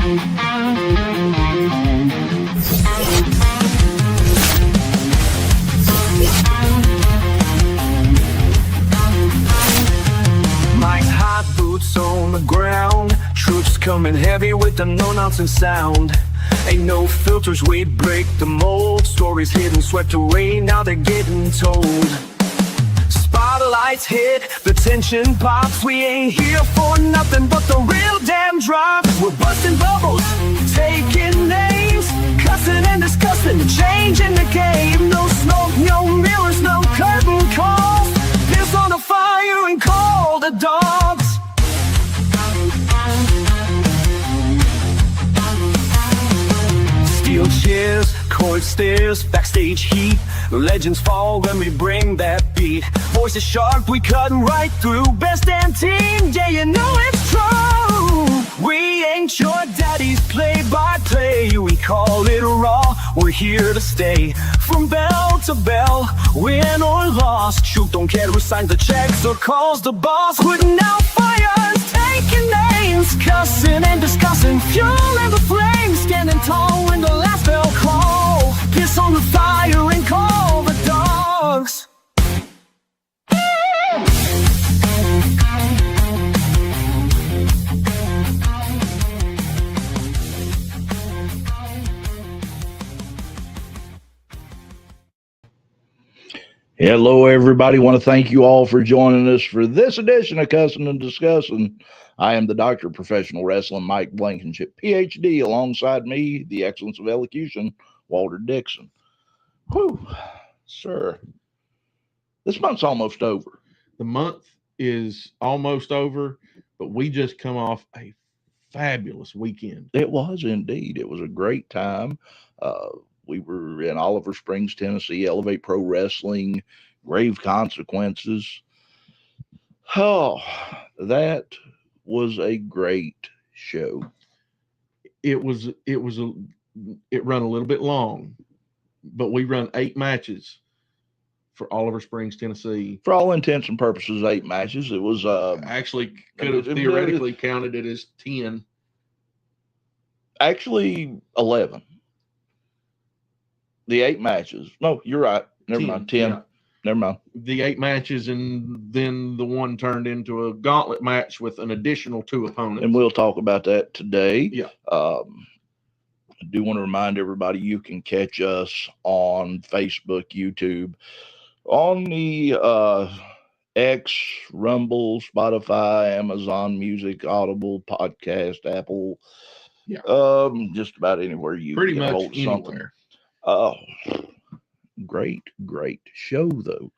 Mike's hot boots on the ground, troops coming heavy with the no-nonsense sound. Ain't no filters, we break the mold. Stories hidden, swept away, now they're getting told. Spotlights hit, the tension pops. We ain't here for nothing but the real damn drops. We're busting bubbles, taking names, cussing and discussing, changing the game. No smoke, no mirrors, no curtain calls. Piss on the fire and call the dogs. Steel chairs, court stairs, backstage heat. Legends fall when we bring that beat. Voices sharp, we cutting right through. Best damn team, yeah, you know it's true. We ain't your daddy's play-by-play. We call it raw, we're here to stay. From bell to bell, win or lost. Shoot, don't care who signs the checks or calls the boss. Putting out fires, taking names, cussing and discussing, fueling the flames. Standing tall when the last bell call. Piss on the fire and call the dogs. Hello, everybody. Want to thank you all for joining us for this edition of Cussin Discussin. I am the Doctor of Professional Wrestling, Mike Blankenship, PhD. Alongside me, the Excellence of Elocution, Walter Dixon. Whew, sir. This month's almost over. The month is almost over, but we just come off a fabulous weekend. It was indeed. It was a great time. We were in Oliver Springs, Tennessee, Elevate Pro Wrestling, Grave Consequences. Oh, that was a great show. It run a little bit long, but we run 8 matches for Oliver Springs, Tennessee. For all intents and purposes, 8 matches. It was actually could have theoretically counted it as 10. Actually 11. The 8 matches. No, you're right. Never 10, mind. 10. Yeah. Never mind. The 8 matches, and then the one turned into a gauntlet match with an additional 2 opponents. And we'll talk about that today. Yeah. I do want to remind everybody you can catch us on Facebook, YouTube, on the X, Rumble, Spotify, Amazon Music, Audible, Podcast, Apple. Yeah. Just about anywhere you pretty can much hold anywhere. something. Oh, great show, though.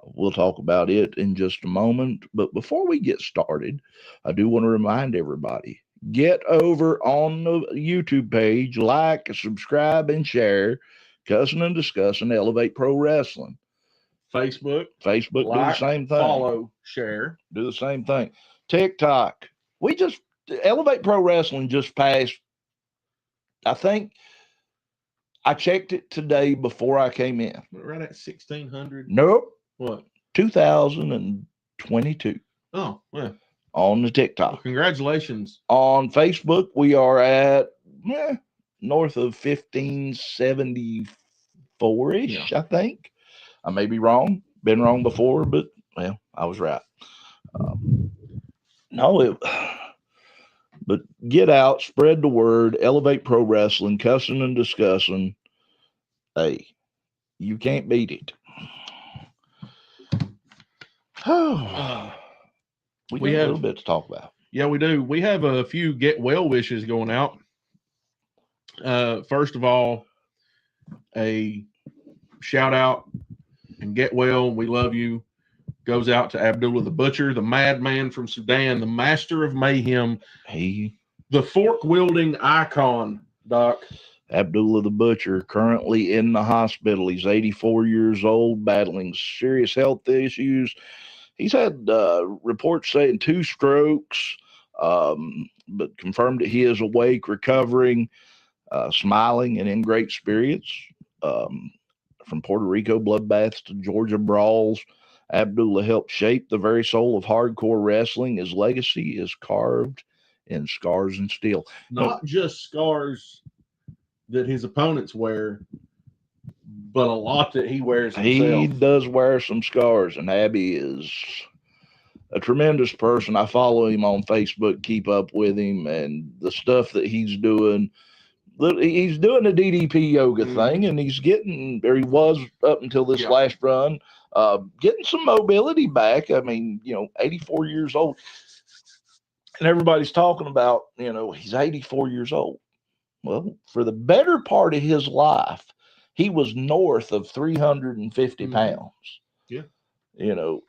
We'll talk about it in just a moment. But before we get started, I do want to remind everybody, get over on the YouTube page, like, subscribe, and share Cussin and Discussin Elevate Pro Wrestling. Facebook, like, do the same thing. Follow, share. Do the same thing. TikTok. Elevate Pro Wrestling just passed, I think, I checked it today before I came in. Right at 1,600. Nope. What? 2022. Oh, yeah. On the TikTok. Well, congratulations. On Facebook, we are at north of 1574-ish, I think. I may be wrong. Been wrong before, but, well, I was right. But get out, spread the word, Elevate Pro Wrestling, Cussin and Discussin. Hey, you can't beat it. We have a little bit to talk about. Yeah, we do. We have a few get well wishes going out. First of all, a shout out and get well. We love you. Goes out to Abdullah the Butcher, the madman from Sudan, the master of mayhem, the fork-wielding icon, Doc. Abdullah the Butcher, currently in the hospital. He's 84 years old, battling serious health issues. He's had reports saying 2 strokes, but confirmed that he is awake, recovering, smiling, and in great spirits. From Puerto Rico bloodbaths to Georgia brawls, Abdullah helped shape the very soul of hardcore wrestling. His legacy is carved in Scars and Steel. Not just scars that his opponents wear, but a lot that he wears himself. He does wear some scars, and Abby is a tremendous person. I follow him on Facebook, keep up with him, and the stuff that he's doing. He's doing the DDP yoga thing, and he's getting, or he was up until this last run, getting some mobility back. I mean, 84 years old. And everybody's talking about, he's 84 years old. Well, for the better part of his life, he was north of 350 pounds. Yeah.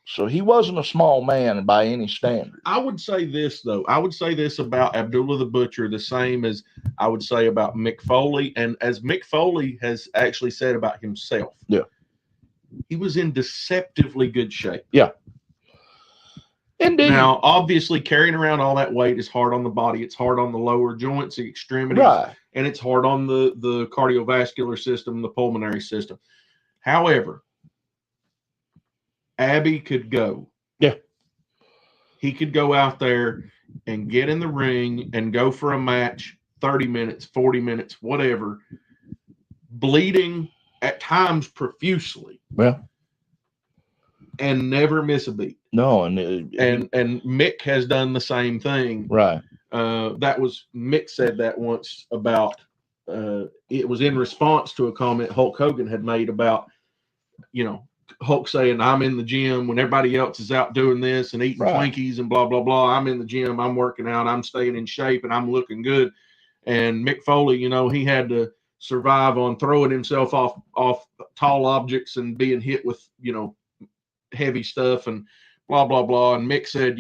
So he wasn't a small man by any standard. I would say this, though. I would say this about Abdullah the Butcher, the same as I would say about Mick Foley. And as Mick Foley has actually said about himself. Yeah. He was in deceptively good shape. Yeah. Indeed. Now, obviously, carrying around all that weight is hard on the body. It's hard on the lower joints, the extremities. Right. And it's hard on the cardiovascular system, the pulmonary system. However, Abby could go. Yeah. He could go out there and get in the ring and go for a match, 30 minutes, 40 minutes, whatever, bleeding at times profusely. Well, and never miss a beat. No, and Mick has done the same thing. Right. Mick said that once about it was in response to a comment Hulk Hogan had made about, Hulk saying, I'm in the gym when everybody else is out doing this and eating Twinkies and blah, blah, blah. I'm in the gym. I'm working out. I'm staying in shape and I'm looking good. And Mick Foley, he had to survive on throwing himself off tall objects and being hit with, heavy stuff and blah, blah, blah. And Mick said,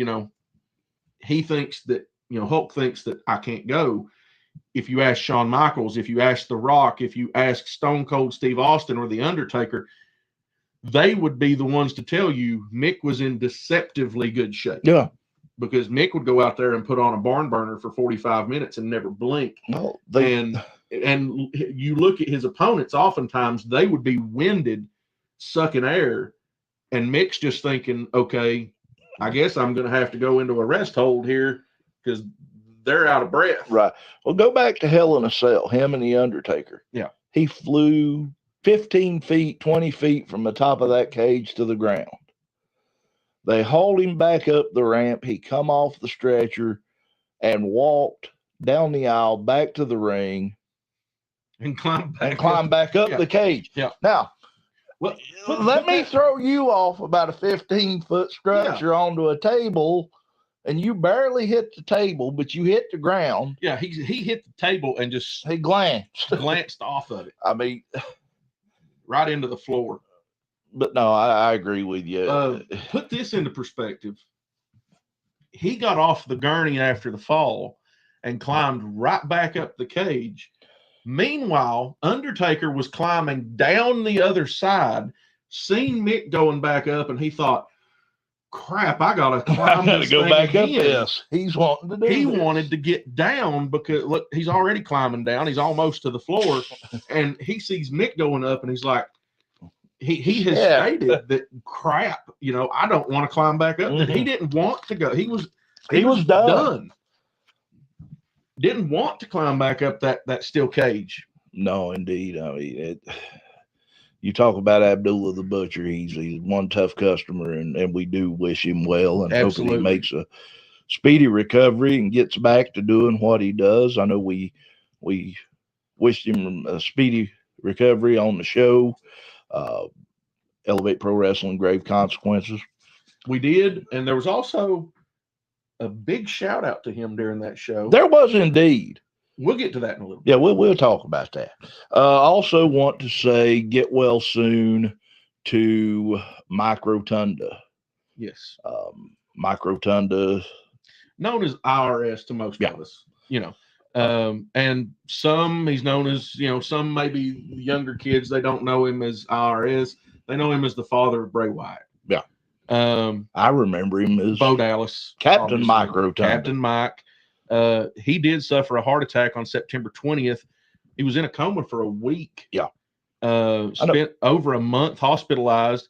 he thinks that, Hulk thinks that I can't go. If you ask Shawn Michaels, if you ask The Rock, if you ask Stone Cold Steve Austin or The Undertaker, they would be the ones to tell you Mick was in deceptively good shape. Yeah. Because Mick would go out there and put on a barn burner for 45 minutes and never blink. No, and you look at his opponents, oftentimes they would be winded, sucking air, and Mick's just thinking, okay, I guess I'm going to have to go into a rest hold here because they're out of breath. Right. Well, go back to Hell in a Cell, him and The Undertaker. Yeah. He flew 15 feet, 20 feet from the top of that cage to the ground. They hauled him back up the ramp. He come off the stretcher and walked down the aisle back to the ring and climbed back up the cage. Yeah. Now, let me throw you off about a 15-foot structure onto a table, and you barely hit the table, but you hit the ground. Yeah, he hit the table and just he glanced off of it. I mean, right into the floor. But no, I agree with you. Put this into perspective. He got off the gurney after the fall and climbed right back up the cage. Meanwhile, Undertaker was climbing down the other side, seen Mick going back up, and he thought, crap, I got to climb this go thing back again. up this. He's wanting to do He this. wanted to get down because, look, he's already climbing down. He's almost to the floor, and he sees Mick going up, and he's like, he has stated that, crap, I don't want to climb back up. Mm-hmm. He didn't want to go. He was done. Didn't want to climb back up that steel cage. No, indeed. I mean, you talk about Abdullah the Butcher. He's one tough customer, and we do wish him well, and hopefully he makes a speedy recovery and gets back to doing what he does. I know we wished him a speedy recovery on the show. Elevate Pro Wrestling, Grave Consequences. We did, and there was also a big shout out to him during that show. There was indeed. We'll get to that in a little bit. Yeah, we'll talk about that. Also want to say get well soon to Mike Rotunda. Yes. Mike Rotunda. Known as IRS to most of us, and some he's known as, some maybe younger kids, they don't know him as IRS. They know him as the father of Bray Wyatt. Yeah. I remember him as Bo Dallas. Captain Mike Rotunda. Captain Mike. He did suffer a heart attack on September 20th. He was in a coma for a week. Yeah. Spent over a month hospitalized,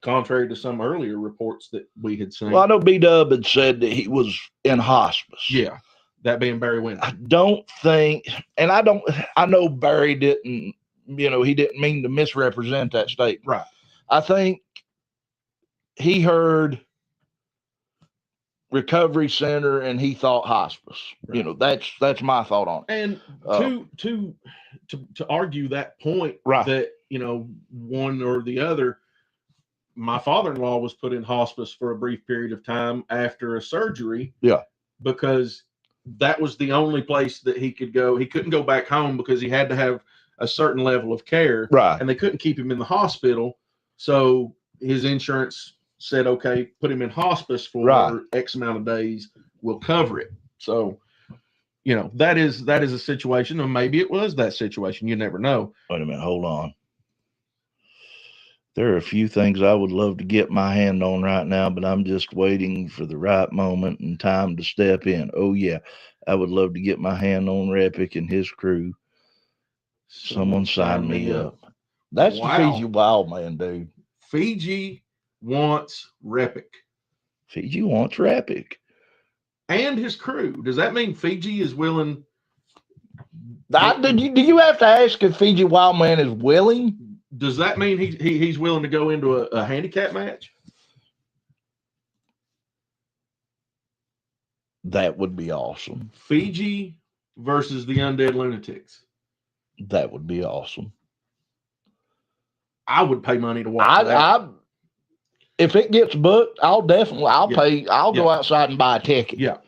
contrary to some earlier reports that we had seen. Well, I know B-Dub had said that he was in hospice. Yeah. That being Barry Windham. I don't think, and I know Barry didn't, he didn't mean to misrepresent that statement. Right. I think he heard recovery center and he thought hospice. Right. That's my thought on it. And to argue that point, right, that one or the other, my father-in-law was put in hospice for a brief period of time after a surgery. Yeah. Because that was the only place that he could go. He couldn't go back home because he had to have a certain level of care. Right. And they couldn't keep him in the hospital. So his insurance said, okay, put him in hospice for X amount of days. We'll cover it. So, that is a situation, or maybe it was that situation. You never know. Wait a minute. Hold on. There are a few things I would love to get my hand on right now, but I'm just waiting for the right moment and time to step in. Oh, yeah. I would love to get my hand on Repic and his crew. Someone sign me up. That's the Fiji Wild Man, dude. Fiji wants Repic. Fiji wants Repic. And his crew. Does that mean Fiji is willing? Do you have to ask if Fiji Wild Man is willing? Does that mean he's willing to go into a handicap match? That would be awesome. Fiji versus the Undead Lunatics. That would be awesome. I would pay money to watch that. If it gets booked, I'll pay. I'll go outside and buy a ticket. Yeah.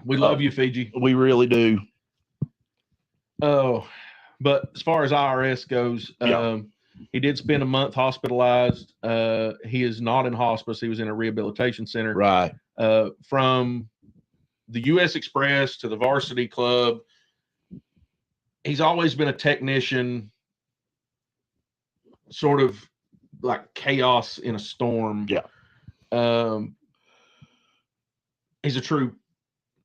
We love you, Fiji. We really do. Oh, but as far as IRS goes, he did spend a month hospitalized. He is not in hospice. He was in a rehabilitation center. Right. From the U.S. Express to the Varsity Club, he's always been a technician, sort of like chaos in a storm. Yeah. He's a true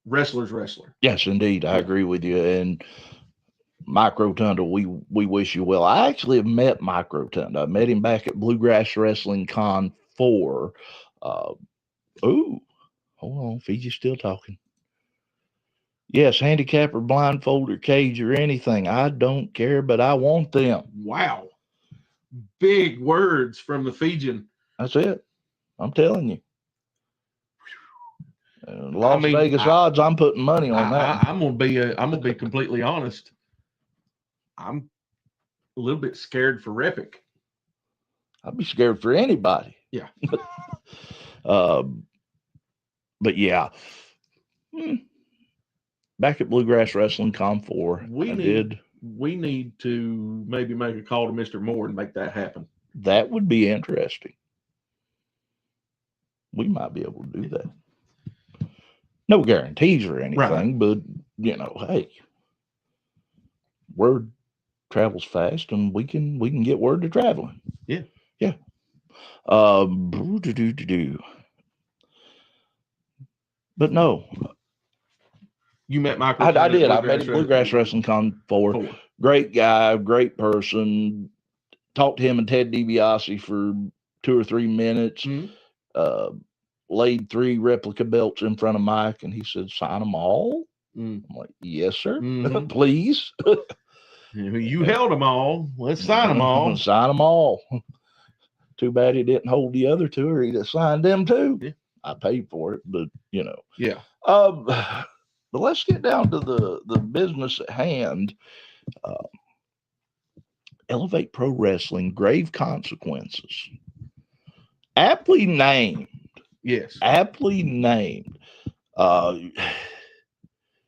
wrestler's wrestler. Yes, indeed. I agree with you. And Mike Rotunda, we wish you well. I actually have met Mike Rotunda. I met him back at Bluegrass Wrestling Con 4. Hold on. Fiji's still talking. Yes, handicap or blindfold or cage or anything. I don't care, but I want them. Wow. Big words from the Fijian. That's it. I'm telling you. Las Vegas odds, I'm putting money on that. I'm gonna be completely honest. I'm a little bit scared for Repic. I'd be scared for anybody. Yeah. But yeah. Back at Bluegrass Wrestling Con 4, we need to maybe make a call to Mr. Moore and make that happen. That would be interesting. We might be able to do that. No guarantees or anything, but hey, word travels fast, and we can get word to traveling. Yeah. But no. You met Michael? I did. I met him at Bluegrass Wrestling Con 4. Great guy, great person. Talked to him and Ted DiBiase for 2 or 3 minutes. Mm-hmm. Laid 3 replica belts in front of Mike, and he said, "Sign them all." I'm like, "Yes, sir. Mm-hmm. Please." You held them all. Let's sign them all. Sign them all. Too bad he didn't hold the other 2, or he'd have signed them too. Yeah. I paid for it, but Yeah. But let's get down to the business at hand. Elevate Pro Wrestling, Grave Consequences. Aptly named. Yes. Aptly named.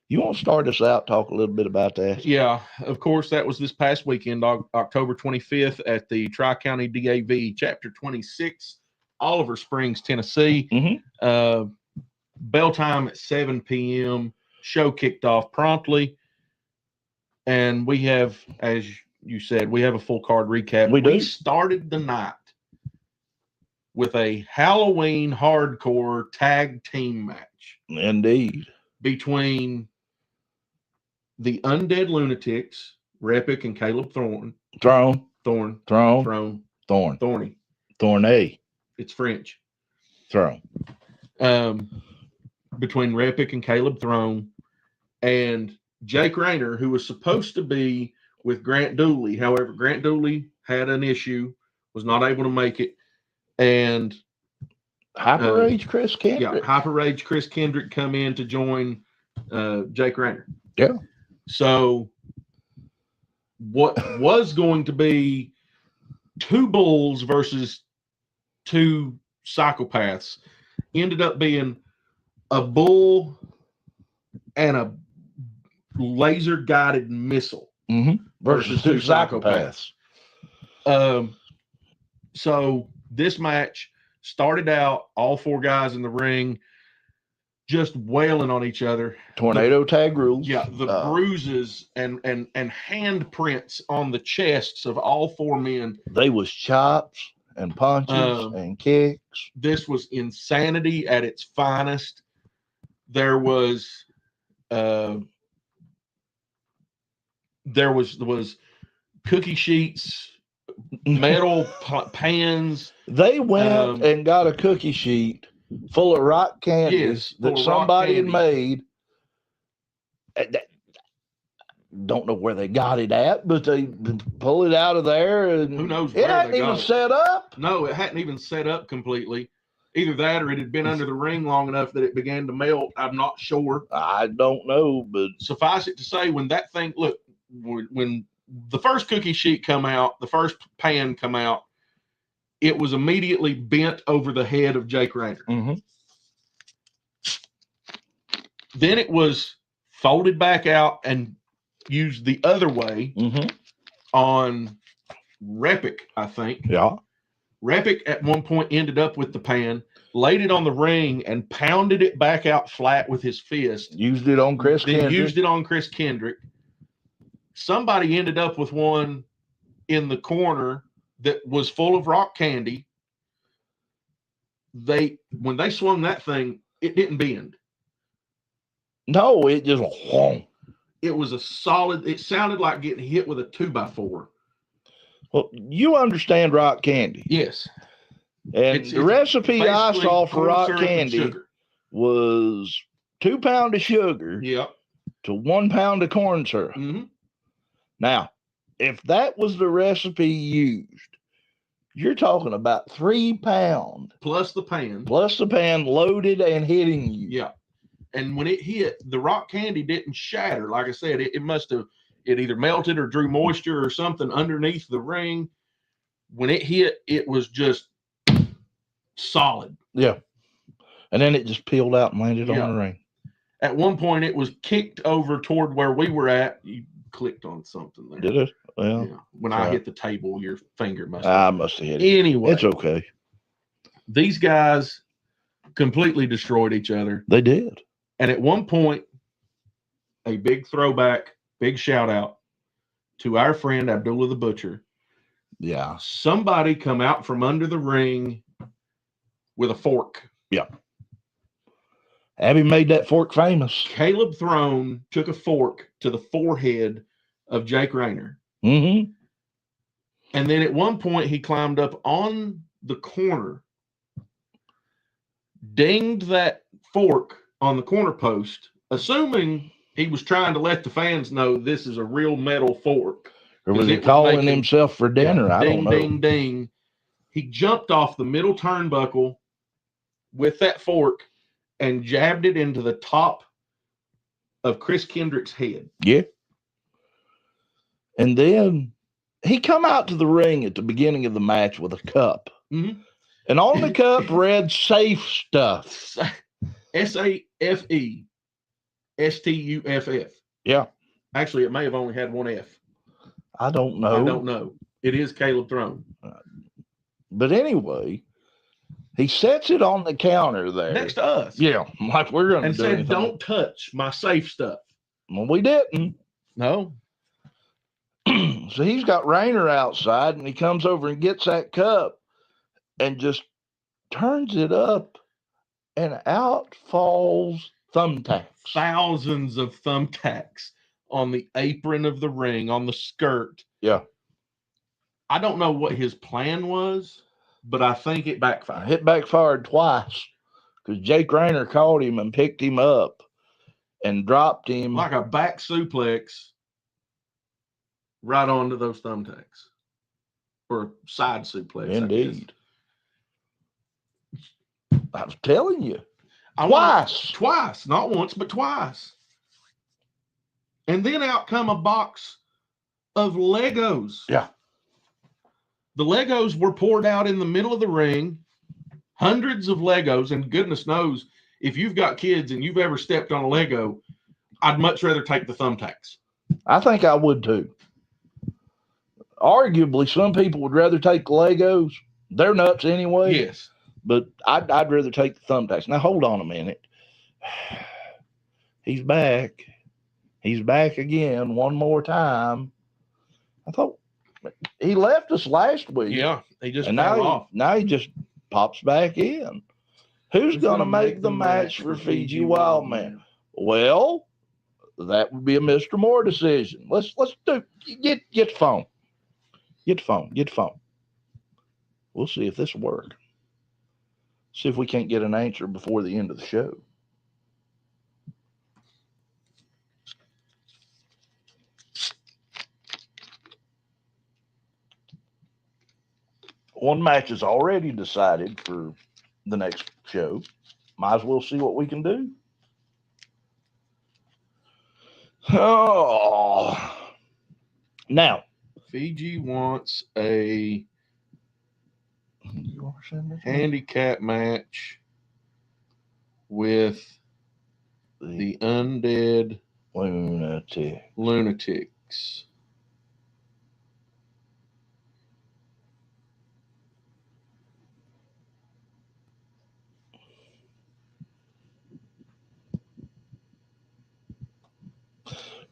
You want to start us out, talk a little bit about that? Yeah, of course, that was this past weekend, October 25th at the Tri-County DAV, Chapter 26, Oliver Springs, Tennessee. Mm-hmm. Bell time at 7 p.m. Show kicked off promptly. And we have, as you said, we have a full card recap. We started the night with a Halloween hardcore tag team match. Indeed. Between the Undead Lunatics, Repic and Caleb Thorny. Thorny. It's French. Throne. between Repic and Caleb Throne, and Jake Rayner, who was supposed to be with Grant Dooley. However, Grant Dooley had an issue, was not able to make it, and Hyper Rage Chris Kendrick. Yeah, Hyper Rage Chris Kendrick come in to join Jake Rayner. Yeah. So what was going to be two bulls versus two psychopaths ended up being a bull and a laser guided missile versus two psychopaths. So this match started out all four guys in the ring just wailing on each other. Tornado tag rules. Yeah, the bruises and handprints on the chests of all four men. They was chops and punches and kicks. This was insanity at its finest. There was cookie sheets, metal pans. They went and got a cookie sheet full of rock candies that somebody had made. Don't know where they got it at, but they pull it out of there, and who knows? It hadn't even set up. No, it hadn't even set up completely. Either that, or it had been under the ring long enough that it began to melt. I'm not sure. I don't know, but suffice it to say, when that thing when the first cookie sheet come out, the first pan come out, it was immediately bent over the head of Jake Rayner. Then it was folded back out and used the other way on Repic, I think. Yeah. Repic at one point ended up with the pan, laid it on the ring, and pounded it back out flat with his fist. Used it on Chris Kendrick. Used it on Chris Kendrick. Somebody ended up with one in the corner that was full of rock candy. When they swung that thing, it didn't bend. No, it just It was a solid. It sounded like getting hit with a 2x4. Well, you understand rock candy. Yes. And the recipe I saw for rock candy was 2 pounds of sugar to 1 pound of corn syrup. Now, if that was the recipe used, you're talking about 3 pounds. Plus the pan. Loaded and hitting you. Yeah. And when it hit, the rock candy didn't shatter. Like I said, it must have, it either melted or drew moisture or something underneath the ring. When it hit, it was just solid. Yeah. And then it just peeled out and landed on the ring. At one point, it was kicked over toward where we were at. You clicked on something there. Did it? Well, yeah. When I hit the table, your finger must have. I must have hit it. Anyway. It's okay. These guys completely destroyed each other. They did. And at one point, a big throwback, big shout out to our friend Abdullah the Butcher. Yeah. Somebody come out from under the ring with a fork. Yeah. Abby made that fork famous. Caleb Throne took a fork to the forehead of Jake Rayner. And then at one point, he climbed up on the corner, dinged that fork on the corner post, assuming he was trying to let the fans know this is a real metal fork. Or was he calling himself for dinner? I don't know. Ding, ding. He jumped off the middle turnbuckle with that fork and jabbed it into the top of Chris Kendrick's head. Yeah. And then he come out to the ring at the beginning of the match with a cup. And on the cup read safe stuff. SAFE. Yeah. Actually, it may have only had one F. I don't know. It is Caleb Throne. But anyway, he sets it on the counter there. Next to us. Yeah. Like we're going to do said, anything. Don't touch my safe stuff. Well, we didn't. No. So he's got Rayner outside, and he comes over and gets that cup and just turns it up, and out falls thumbtacks. Thousands of thumbtacks on the apron of the ring, on the skirt. Yeah. I don't know what his plan was, but I think it backfired. It backfired twice, because Jake Rayner caught him and picked him up and dropped him. Like a back suplex right onto those thumbtacks. Or side suplex. Indeed. I was telling you. Twice. Twice. Not once, but twice. And then out come a box of Legos. Yeah. The Legos were poured out in the middle of the ring. Hundreds of Legos. And goodness knows, if you've got kids and you've ever stepped on a Lego, I'd much rather take the thumbtacks. I think I would too. Arguably, some people would rather take the Legos. They're nuts anyway. Yes. But I'd rather take the thumbtacks. Now, hold on a minute. He's back. He's back again one more time. I thought he left us last week. Yeah, he just and fell off. Now he just pops back in. Who's going to make the match for Fiji Wildman? Well, that would be a Mr. Moore decision. Let's do get the phone. Get the phone. We'll see if this will work. See if we can't get an answer before the end of the show. One match is already decided for the next show. Might as well see what we can do. Oh. Now, Fiji wants a handicap match with the undead lunatics.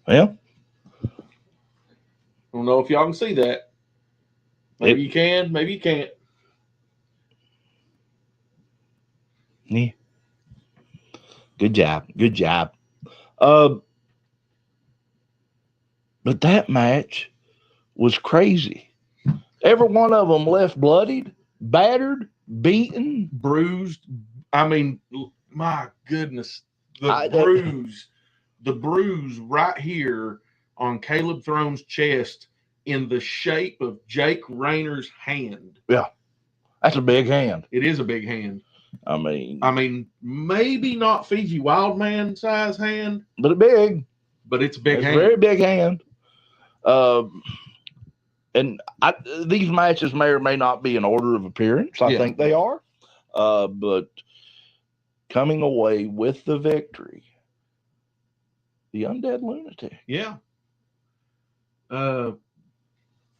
Well, I don't know if y'all can see that. Maybe you can, maybe you can't. Yeah. Good job. But that match was crazy. Every one of them left bloodied, battered, beaten, bruised. I mean, my goodness, the bruise right here on Caleb Throne's chest in the shape of Jake Rayner's hand. Yeah, that's a big hand. It is a big hand. I mean, maybe not Fiji Wildman size hand, but a big. But it's a big hand. Very big hand. And these matches may or may not be in order of appearance. I think they are. But coming away with the victory, the Undead Lunatic. Yeah.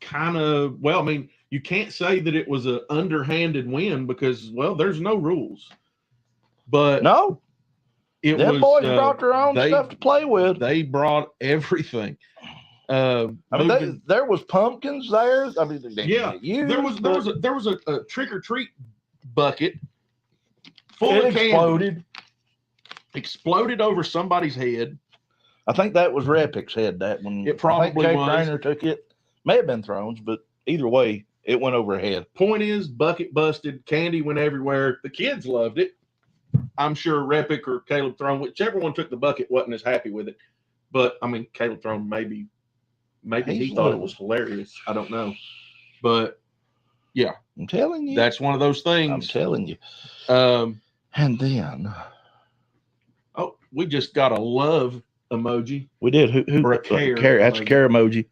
Kind of, well, I mean, you can't say that it was an underhanded win because, well, there's no rules. But no, them boys brought their own stuff to play with. They brought everything. There was pumpkins there. I mean, there was a trick or treat bucket full of candy. Exploded over somebody's head. I think that was Repic's head. That one. It probably was. Rainer took it. May have been Thrones, but either way, it went over her head. Point is, bucket busted, candy went everywhere. The kids loved it. I'm sure Repic or Caleb Throne, whichever one took the bucket, wasn't as happy with it. But I mean, Caleb Throne maybe he thought it was hilarious. I don't know, but yeah, I'm telling you, that's one of those things. I'm telling you. And then, we just got a love emoji. We did. Who? Or a care. That's a care emoji.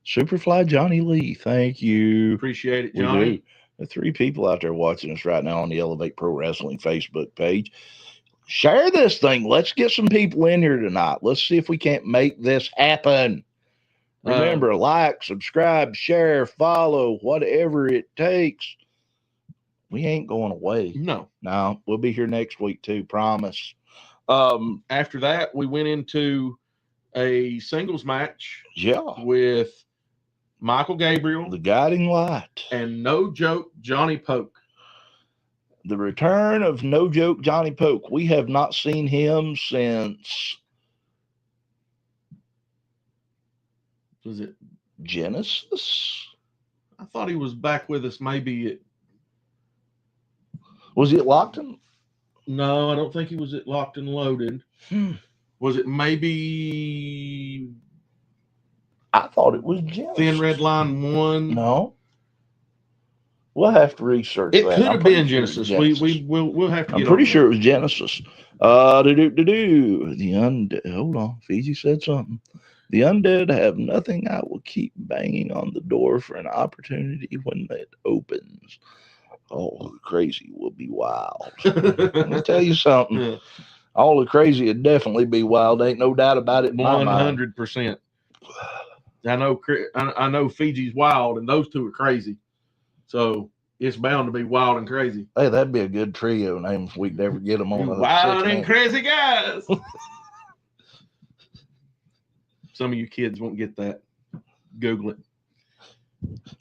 Superfly Johnny Lee. Thank you. Appreciate it, Johnny. We do. The 3 people out there watching us right now on the Elevate Pro Wrestling Facebook page. Share this thing. Let's get some people in here tonight. Let's see if we can't make this happen. Remember, like, subscribe, share, follow, whatever it takes. We ain't going away. No, we'll be here next week too. Promise. After that, we went into a singles match. Yeah, with Michael Gabriel, the guiding light, and No Joke Johnny Poke. The return of No Joke Johnny Poke. We have not seen him since. Was it Genesis? I thought he was back with us. Maybe it was he at Lockton? No, I don't think he was at Locked and Loaded. Was it maybe I thought it was Genesis. Thin Red Line 1? No. We'll have to research It that. could I'm have pretty been sure it's Genesis. Genesis. We'll have to I'm get pretty on sure it was Genesis. The undead. Hold on. Fiji said something. The undead have nothing. I will keep banging on the door for an opportunity when it opens. Oh, crazy will be wild. Let me tell you something. Yeah. All the crazy would definitely be wild. Ain't no doubt about it. In my mind. 100%. I know Fiji's wild, and those two are crazy. So it's bound to be wild and crazy. Hey, that'd be a good trio name if we could ever get them on a Wild and 6-man. crazy guys. Some of you kids won't get that. Google it.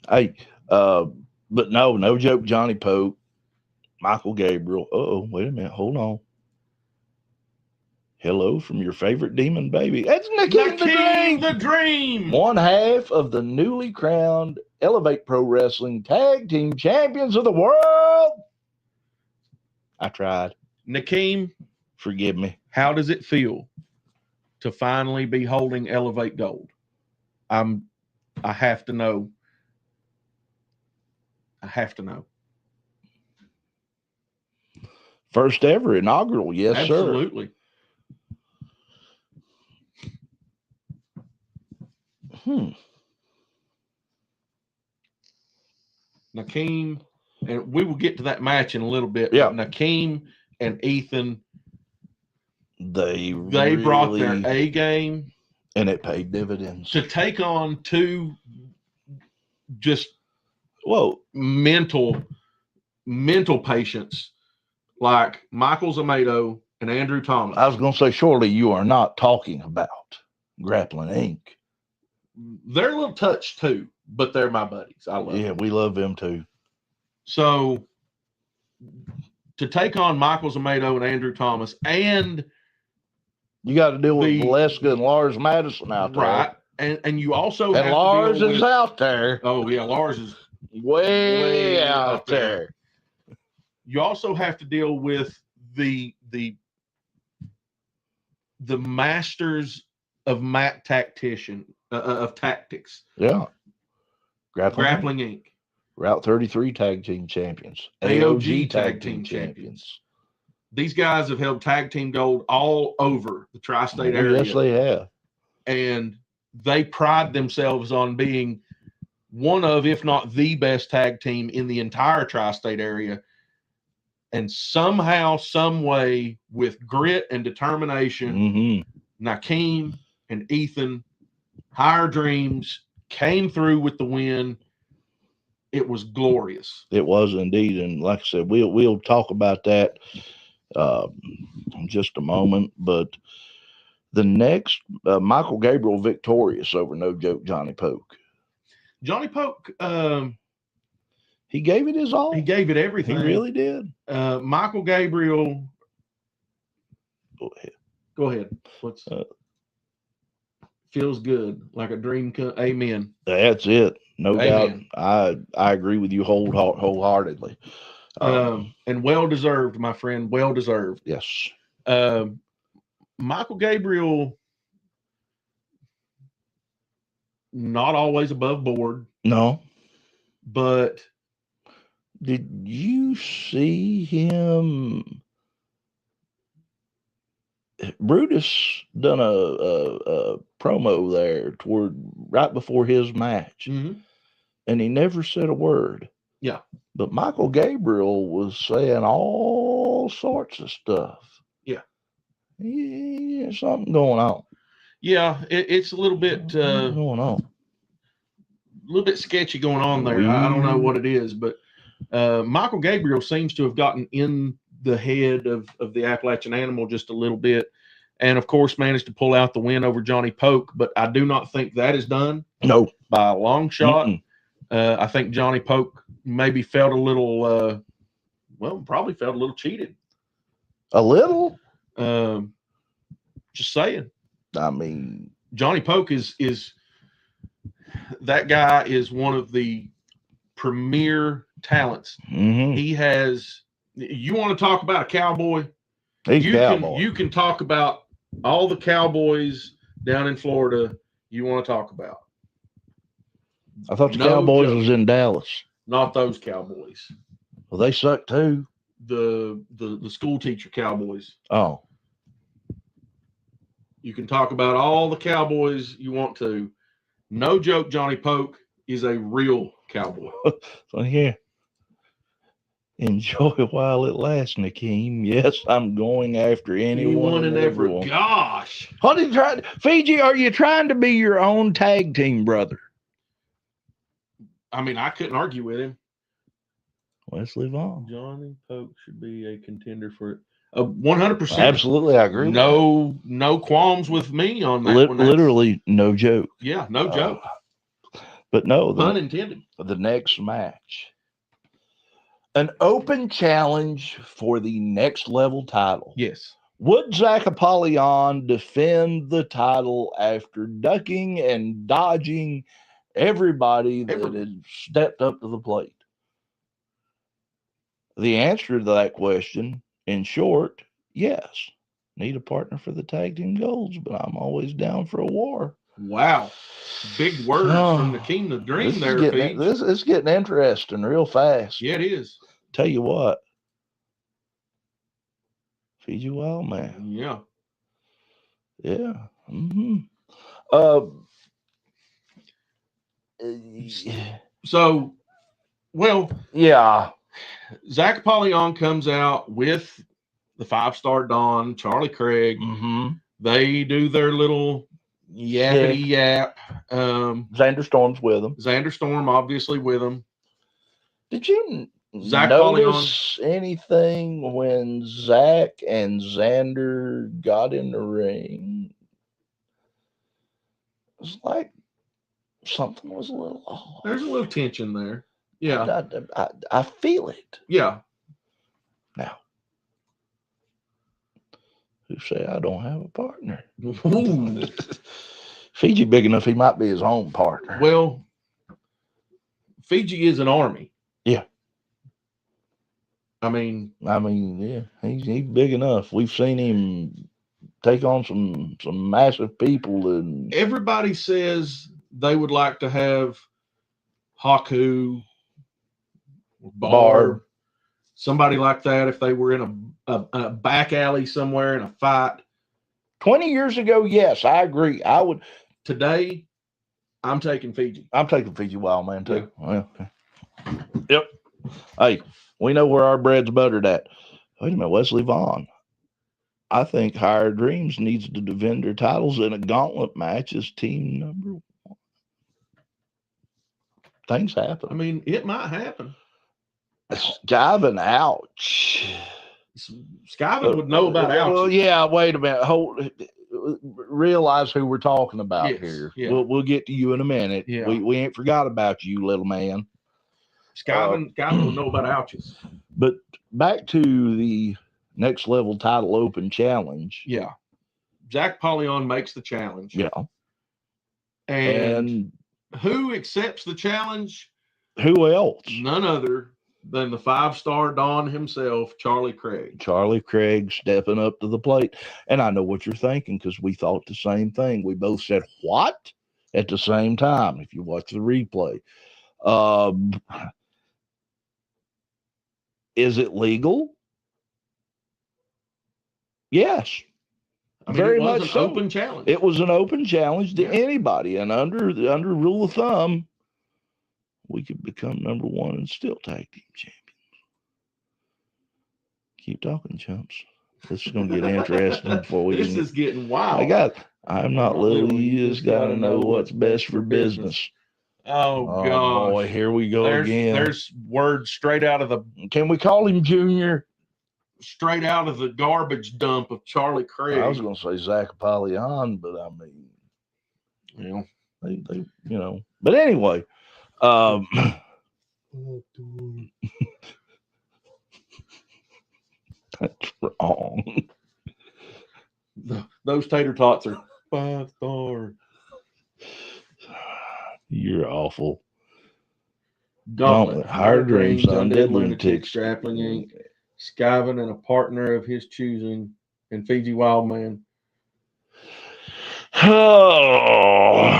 Hey, but no joke. Johnny Pope, Michael Gabriel. Oh, wait a minute. Hold on. Hello from your favorite demon baby. That's Nakeem the Dream. One half of the newly crowned Elevate Pro Wrestling Tag Team Champions of the World. I tried. Nakeem, forgive me. How does it feel to finally be holding Elevate Gold? I have to know. I have to know. First ever inaugural, yes, Absolutely. sir. Nakeem, and we will get to that match in a little bit. Yeah. Nakeem and Ethan, they brought their A game, and it paid dividends to take on two just whoa mental patients like Michael Zamado and Andrew Thomas. I was going to say, surely you are not talking about Grappling Inc. They're a little touched too, but they're my buddies. I love them. We love them too. So to take on Michael Zamado and Andrew Thomas, and you got to deal with Valeska and Lars Madison out there. Right. And you also have Lars to deal is with, out there. Oh, yeah, Lars is way out there. You also have to deal with the masters of of tactics. Yeah. Grappling Inc. Route 33 Tag Team Champions. AOG Tag Team Champions. These guys have held tag team gold all over the tri-state area. Yes, they have. And they pride themselves on being one of, if not the best tag team in the entire tri-state area. And somehow, some way, with grit and determination, Nakeem and Ethan, Higher Dreams, came through with the win. It was glorious. It was indeed. And like I said, we'll talk about that in just a moment. But the next, Michael Gabriel victorious over No Joke Johnny Poke. Johnny Poke, he gave it his all. He gave it everything. He really did. Michael Gabriel. Go ahead. What's feels good, like a dream come. Amen. That's it. No Amen. doubt. I agree with you wholeheartedly. And well deserved, my friend. Well deserved. Yes. Michael Gabriel, not always above board. No. But did you see him? Brutus done a promo there toward right before his match, and he never said a word. Yeah, but Michael Gabriel was saying all sorts of stuff. Yeah, something going on. Yeah, it's a little bit going on, a little bit sketchy going on there. I don't know what it is, but Michael Gabriel seems to have gotten in the head of the Appalachian Animal just a little bit, and of course managed to pull out the win over Johnny Poke. But I do not think that is done. No, by a long shot. I think Johnny Poke maybe felt a little, probably felt a little cheated. A little. Just saying. I mean, Johnny Poke is that guy is one of the premier talents. He has You want to talk about a cowboy? He's a cowboy. You can talk about all the cowboys down in Florida you want to talk about. I thought the No Cowboys joke. was in Dallas. Not those Cowboys. Well, they suck too. The school teacher Cowboys. Oh, You can talk about all the Cowboys you want to. No joke, Johnny Poke is a real cowboy. so yeah. Enjoy while it lasts, Nakeem. Yes, I'm going after anyone and everyone. Gosh. What are you trying? Fiji, are you trying to be your own tag team brother? I mean, I couldn't argue with him. Wesley Vaughn. Johnny Poke should be a contender for 100%. Absolutely, I agree. No qualms with me on that one. Literally, no joke. Yeah, no joke. But no, Pun intended. The next match, an open challenge for the next level title. Yes. Would Zach Apollyon defend the title after ducking and dodging everybody that had stepped up to the plate? The answer to that question, in short, yes. Need a partner for the tag team goals, but I'm always down for a war. Wow. Big words from Nakeem the Dream there, Pete. This is getting interesting real fast. Yeah, it is. Tell you what. Fiji Wild Man. Yeah. Yeah. Mm-hmm. So, well, yeah. Zach Apollyon comes out with the 5-star Don, Charlie Craig. Mm-hmm. They do their little yappity yap. Xander Storm's with them. Xander Storm, obviously, with them. Did you Zach notice anything when Zach and Xander got in the ring? It was like something was a little off. There's a little tension there. Yeah. I feel it. Yeah. Now, who say I don't have a partner? Fiji big enough, he might be his own partner. Well, Fiji is an army. Yeah. I mean, yeah, he's big enough. We've seen him take on some massive people, and everybody says they would like to have Haku, Barb, somebody like that if they were in a back alley somewhere in a fight. 20 years ago, yes, I agree. I would. Today, I'm taking Fiji. I'm taking Fiji Wild Man too. Yeah. Well, yep. Hey, we know where our bread's buttered at. Wait a minute, Wesley Vaughn. I think Higher Dreams needs to defend their titles in a gauntlet match as team number 1. Things happen. I mean, it might happen. Skyvin, ouch. Skyvin would know about ouch. Well, yeah, wait a minute. Realize who we're talking about here. Yeah. We'll get to you in a minute. Yeah. We ain't forgot about you, little man. Skyvin would know about ouches. But back to the next level title open challenge. Yeah. Zach Apollyon makes the challenge. Yeah. And who accepts the challenge? Who else? None other than the 5-star Don himself, Charlie Craig. Charlie Craig stepping up to the plate. And I know what you're thinking because we thought the same thing. We both said, what? At the same time, if you watch the replay. Is it legal? Yes. I mean, very it was much an so. open challenge. It was an open challenge to anybody. And under rule of thumb, we could become number 1 and still tag team champions. Keep talking, chumps. This is going to get interesting before we This is getting wild. I'm not little. You just got to know what's best for business. Oh gosh. Boy, here we go again. There's words straight out of the. Can we call him Junior? Straight out of the garbage dump of Charlie Craig. I was going to say Zach Apollyon, but I mean, they But anyway, that's wrong. Those tater tots are 5-star. You're awful. Gauntlet, Higher Dreams, Undead Lunatics, Grappling Inc., Skyvin and a partner of his choosing, and Fiji Wildman. Oh,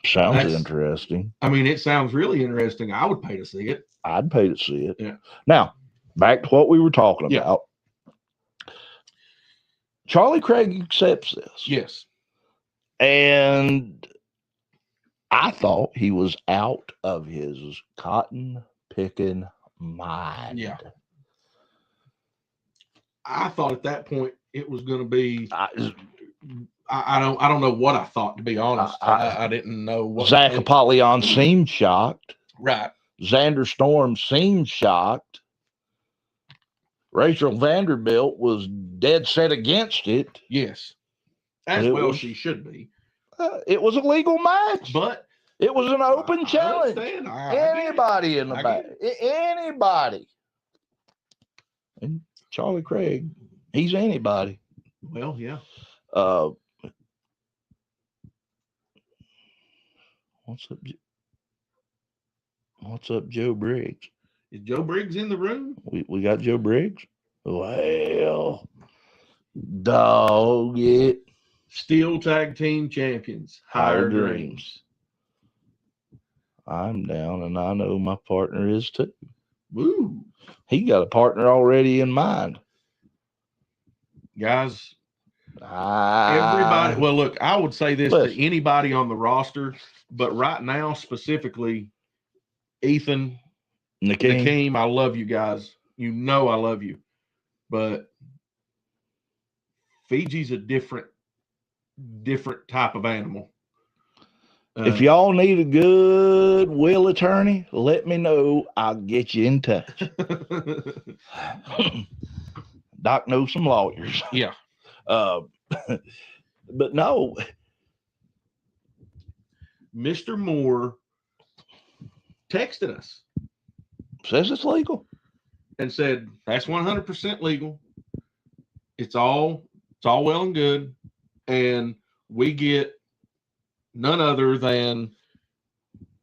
sounds That's- interesting. I mean, it sounds really interesting. I would pay to see it. I'd pay to see it. Yeah. Now, back to what we were talking Yeah. about. Charlie Craig accepts this. Yes. And I thought he was out of his cotton picking mind. Yeah. I thought at that point it was going to be. I don't know what I thought, to be honest. I didn't know what. Zach Apollyon seemed shocked. Right. Xander Storm seemed shocked. Rachel Vanderbilt was dead set against it. Yes. As It well was- she should be. It was a legal match. But It was an open I challenge. understand. I get it. Anybody in the I back. get Anybody. And Charlie Craig, he's anybody. Well, yeah. What's up, Joe Briggs? Is Joe Briggs in the room? We got Joe Briggs? Well, dog it. Steel Tag Team Champions. Higher Dreams. I'm down, and I know my partner is too. Woo. He got a partner already in mind. Guys, everybody. Well, look, I would say this Listen. to anybody on the roster, but right now, specifically, Ethan, Nakeem, Nakeem, I love you guys. You know I love you. But Fiji's a different type of animal. if y'all need a good will attorney, let me know. I'll get you in touch. Doc knows some lawyers. Yeah. But no, Mr. Moore texted us says it's legal. and said, that's 100% legal. It's all well and good. And we get none other than,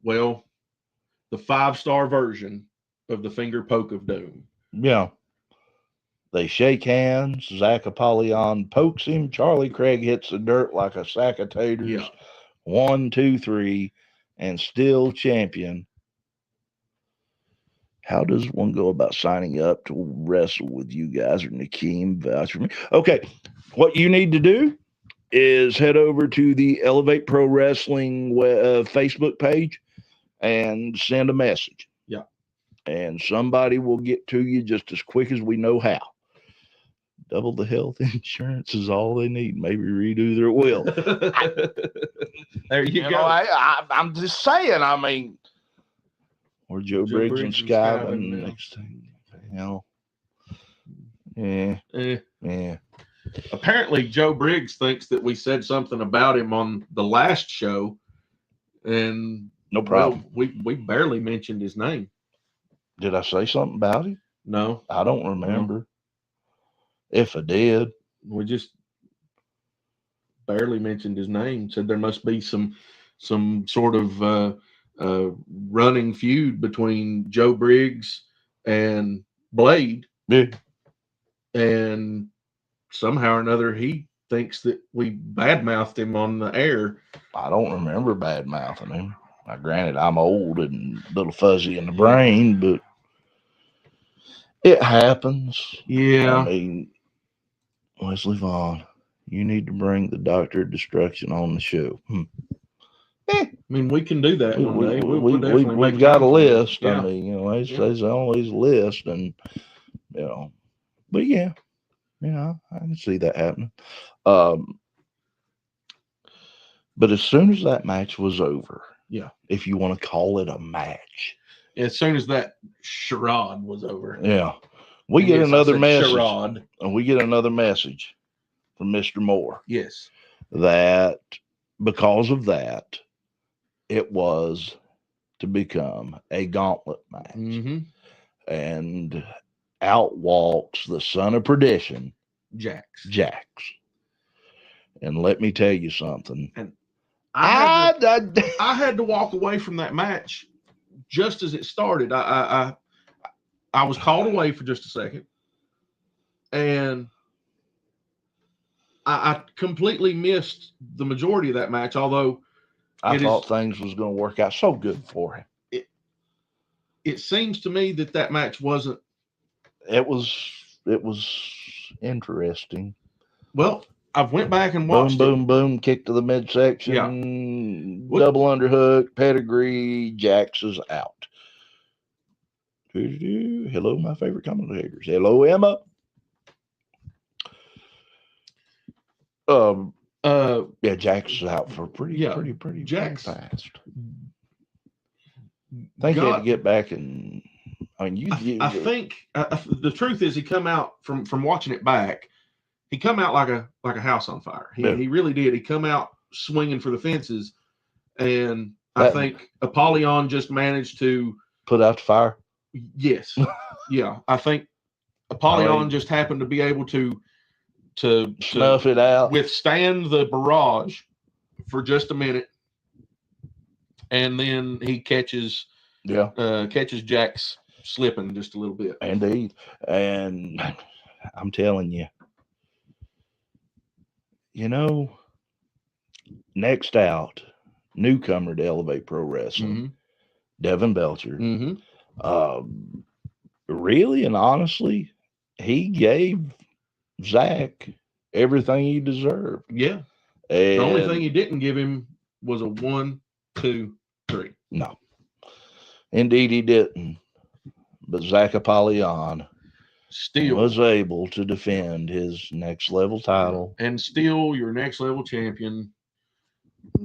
well, the 5-star version of the finger poke of doom. Yeah. They shake hands. Zach Apollyon pokes him. Charlie Craig hits the dirt like a sack of taters. Yeah. 1, 2, 3, and still champion. How does one go about signing up to wrestle with you guys, or Nakeem vouch for me? Okay, what you need to do is head over to the Elevate Pro Wrestling Facebook page and send a message. Yeah. And somebody will get to you just as quick as we know how. Double the health insurance is all they need. Maybe redo their will. There you go. Know, I'm just saying. I mean, or Joe Briggs and Skyvin yeah. next thing. You know, yeah, yeah. Apparently, Joe Briggs thinks that we said something about him on the last show, and No problem. well, we barely mentioned his name. Did I say something about him? No, I don't remember. If I did, we just barely mentioned his name. Said there must be some sort of running feud between Joe Briggs and Blade, yeah. and somehow or another he thinks that we badmouthed him on the air. I don't remember bad mouthing him. Now, granted, I'm old and a little fuzzy in the brain, but it happens. Yeah. I mean, Wesley Vaughn, you need to bring the Doctor of Destruction on the show. I mean, we can do that one day. We'll definitely We've make got a time for it. list. Yeah. I mean, you know, there's always a list, and you know, but yeah, I can see that happening. But as soon as that match was over, yeah, if you want to call it a match, as soon as that charade was over, yeah, we get Yes, I another said message, charade. and we get another message from Mr. Moore Yes, that because of that, it was to become a gauntlet match. mm-hmm. And out walks the son of perdition, Jax. And let me tell you something. And I had to walk away from that match just as it started. I I was called away for just a second, and I completely missed the majority of that match. Although I thought things was going to work out so good for him. It seems to me that match wasn't. It was interesting. Well, I've went back and watched boom, boom, kick to the midsection, double underhook, pedigree, Jax is out. Hello, my favorite commentators. Hello, Emma. Yeah, Jax is out for pretty Jax fast. I think he had to get back and. I mean, I think the truth is he come out from watching it back. He come out like a house on fire. He really did. He come out swinging for the fences, and I think Apollyon just managed to put out the fire. Yes, yeah. I think Apollyon just happened to be able to snuff it out, withstand the barrage for just a minute, and then he catches Jax slipping just a little bit. Indeed, and I'm telling you. Next out, newcomer to Elevate Pro Wrestling, Devin Belcher. Really and honestly, he gave Zach everything he deserved. Yeah. And the only thing he didn't give him was a 1, 2, 3. No. Indeed, he didn't. But Zach Apollyon still was able to defend his next level title. And still your next level champion,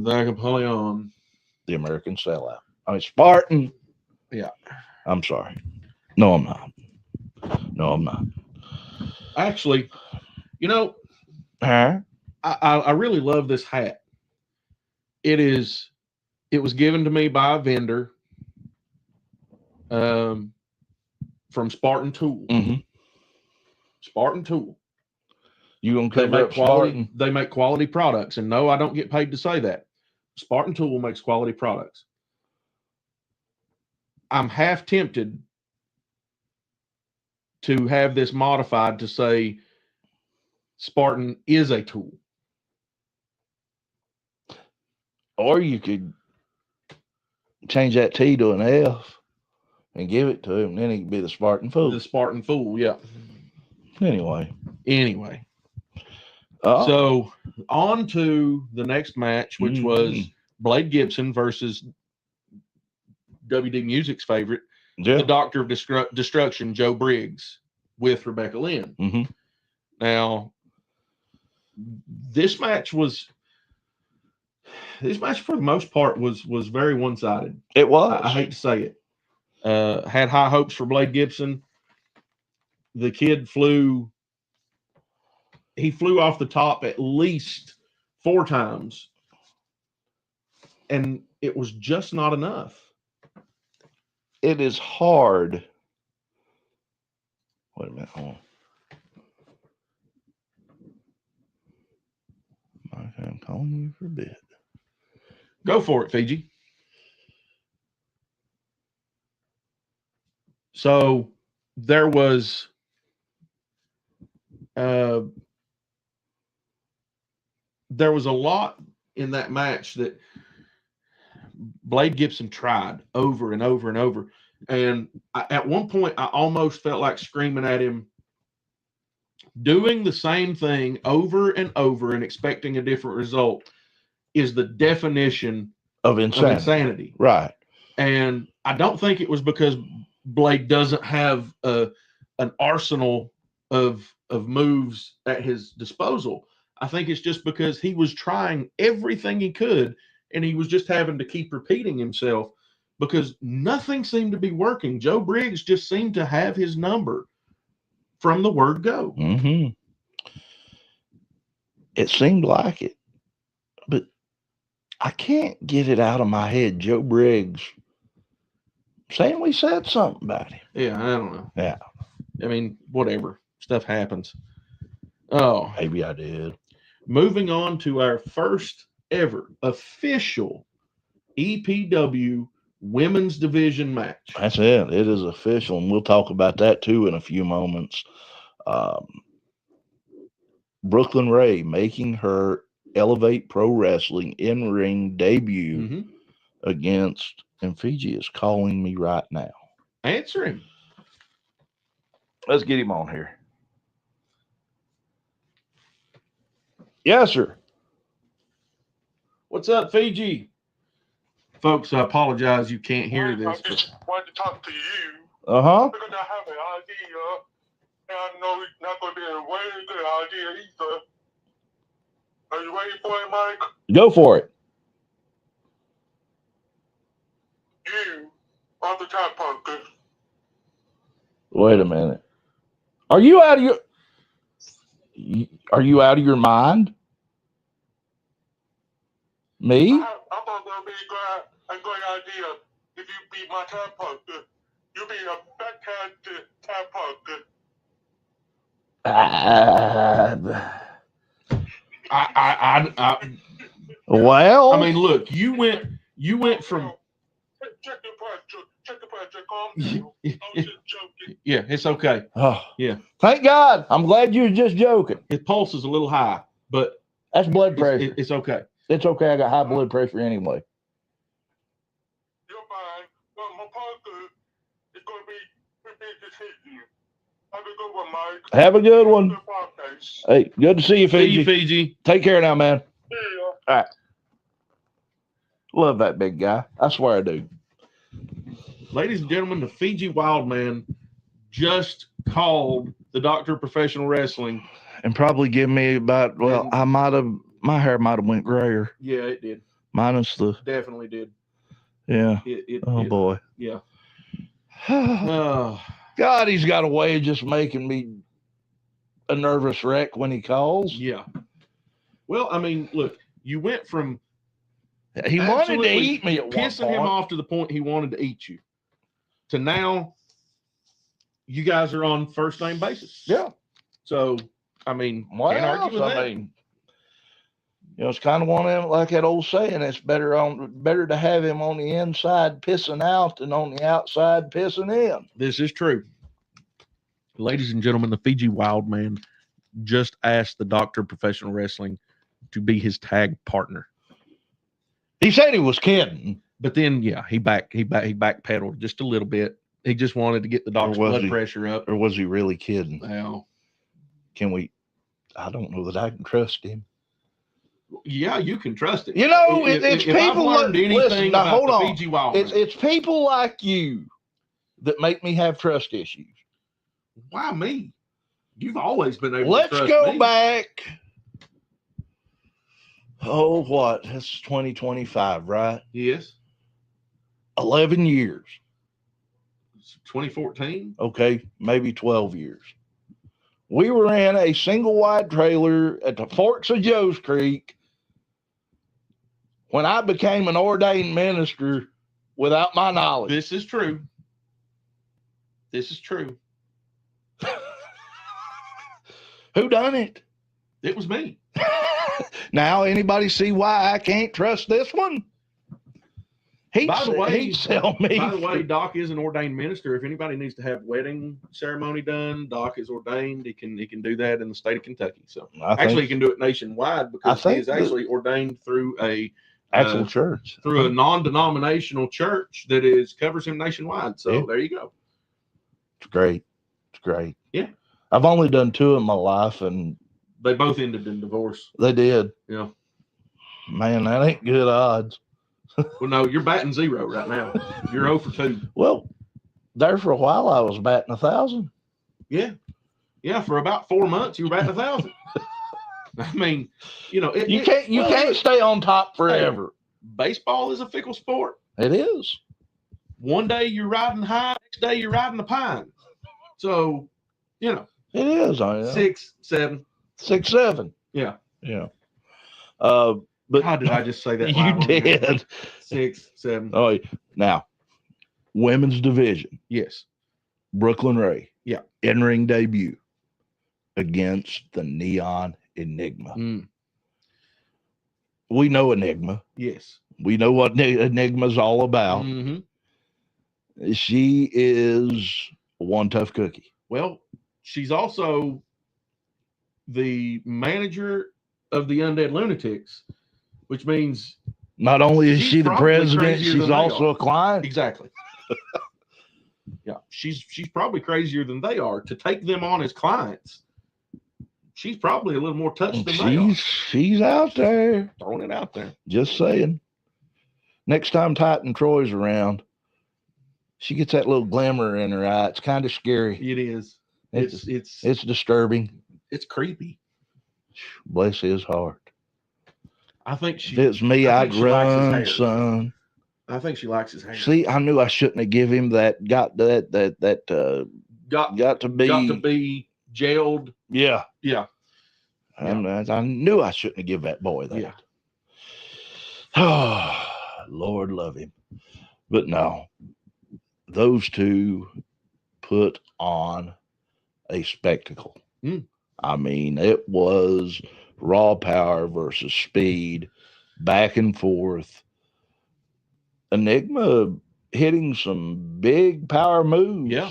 Zach Apollyon. The American sellout. I mean, Spartan. Yeah. I'm sorry. No, I'm not. No, I'm not. Actually, I really love this hat. It was given to me by a vendor from Spartan Tool. Spartan Tool. You gonna cover up Spartan? They make quality products, and no, I don't get paid to say that. Spartan Tool makes quality products. I'm half tempted to have this modified to say Spartan is a tool. Or you could change that T to an F and give it to him, and then he could be the Spartan Fool. The Spartan Fool, yeah. Anyway. So on to the next match, which was Blade Gibson versus WD Music's favorite, the Doctor of Destruction, Joe Briggs, with Rebecca Lynn. Now, this match for the most part was very one-sided. It was. I hate to say it. Had high hopes for Blade Gibson. The kid flew off the top at least 4 times, and it was just not enough. It is hard. Wait a minute. Hold on. I'm calling you for a bit. Go for it, Fiji. So there was a lot in that match that Blade Gibson tried over and over and over. And at one point, I almost felt like screaming at him, doing the same thing over and over and expecting a different result is the definition of insanity. Right. And I don't think it was because Blade doesn't have an arsenal of moves at his disposal. I think it's just because he was trying everything he could, and he was just having to keep repeating himself because nothing seemed to be working. Joe Briggs just seemed to have his number from the word go. It seemed like it, but I can't get it out of my head. Joe Briggs saying we said something about him. Yeah, I don't know. Yeah. I mean, whatever. Stuff happens. Oh. Maybe I did. Moving on to our first ever official EPW women's division match. That's it. It is official, and we'll talk about that too in a few moments. Brooklyn Ray making her Elevate Pro Wrestling in-ring debut against, and Fiji is calling me right now. Answer him. Let's get him on here. Yes, sir. What's up, Fiji? Folks, I apologize you can't hear this. I just wanted to talk to you Uh-huh. because I have an idea, and I know it's not going to be a very good idea either. Are you ready for it, Mike? Go for it. You are the top punker. Wait a minute. Are you out of your mind? Me? I thought that would be a great idea if you be my top punker. You be a backhanded top punker. Well, I mean, look, you went from Check the pressure, calm down. I was just joking. yeah, it's okay. oh, Yeah. Thank God. I'm glad you were just joking. His pulse is a little high, but That's blood pressure. it's okay. It's okay. I got high blood pressure anyway. You're fine. But my punker is going to be just hitting you. Have a good one, Mike. Have a good one. Good podcast. Hey, good to see you, See Fiji. you, Fiji. Take care now, man. Yeah. Love that big guy. I swear I do. Ladies and gentlemen, the Fiji Wildman just called the Doctor of Professional Wrestling. And probably give me about, well, my hair might have went grayer. Yeah, it did. Minus the, Definitely did. yeah. It Oh, boy. Yeah. God, he's got a way of just making me a nervous wreck when he calls. Yeah. Well, I mean, look, you went from He wanted to absolutely eat me at one pissing him point. off to the point he wanted to eat you to now you guys are on first name basis. Yeah. So, I mean, Well, can't argue with that. I mean, you know, it's kind of one of them, like that old saying, it's better to have him on the inside pissing out than on the outside pissing in. This is true. Ladies and gentlemen, the Fiji Wildman just asked the Doctor of Professional Wrestling to be his tag partner. He said he was kidding. But then, yeah, he backpedaled just a little bit. He just wanted to get the doctor's was blood he? pressure up. Or was he really kidding? Well, I don't know that I can trust him. yeah, you can trust it. You know, it's if people I've learned that- anything listen, now, about hold the on. Fiji Wildman. It's people like you that make me have trust issues. Why me? You've always been able Let's to trust go me. back. Oh, what? That's 2025, right? Yes. 11 years. 2014. Okay, maybe 12 years. We were in a single wide trailer at the Forks of Joe's Creek when I became an ordained minister without my knowledge. This is true. This is true. Who done it? It was me. Now, anybody see why I can't trust this one? He'd sell me. By the way, Doc is an ordained minister. If anybody needs to have wedding ceremony done, Doc is ordained. He can do that in the state of Kentucky. So actually, he can do it nationwide because he is actually ordained through a actual church, through a non-denominational church that covers him nationwide. So there you go. It's great. It's great. Yeah. I've only done 2 in my life, and they both ended in divorce. They did. Yeah. Man, that ain't good odds. Well, no, you're batting 0 right now. You're 0 for 2. Well, there for a while I was batting 1,000. Yeah. Yeah, for about 4 months you were batting 1,000. I mean, you know, you can't stay on top forever. Baseball is a fickle sport. It is. One day you're riding high, next day you're riding the pine. So, you know. It is. I know. 6, 7. 6, 7. Yeah. Yeah. But how did I just say that? You did. 6, 7. Oh, now, women's division. Yes. Brooklyn Ray. Yeah. In-ring debut against the Neon Enigma. we know Enigma. Yes. We know what Enigma's all about. Mm-hmm. She is one tough cookie. Well, she's also the manager of the Undead Lunatics, which means Not only is she's she the probably president, crazier she's than they also are. a client. Exactly. Yeah, she's probably crazier than they are to take them on as clients. She's probably a little more touched than they are. She's out there. Throwing it out there. Just saying. Next time Titan Troy's around, she gets that little glimmer in her eye. It's kind of scary. It is. It's disturbing. It's creepy. Bless his heart. I think If she. it's me, I I'd think she likes his run, hair. son. I think she likes his hair. See, I knew I shouldn't have given him that. Got to be gelled. Yeah. Yeah. I knew I shouldn't have given that boy that. Yeah. Oh, Lord love him. But no, those two put on a spectacle. I mean, it was raw power versus speed, back and forth. Enigma hitting some big power moves. Yeah.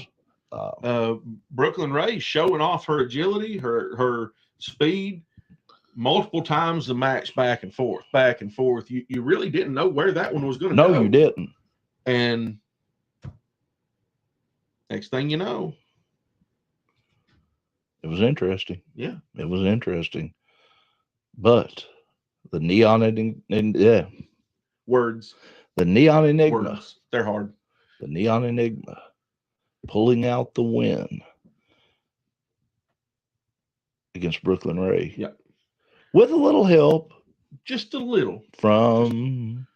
Brooklyn Ray showing off her agility, her speed, multiple times the match back and forth. You really didn't know where that one was going to go. No, you didn't. And next thing you know, it was interesting. Yeah, it was interesting. But the Neon words, the Neon Enigma, words, they're hard. The Neon Enigma pulling out the win against Brooklyn Ray. Yeah. With a little help. Just a little. From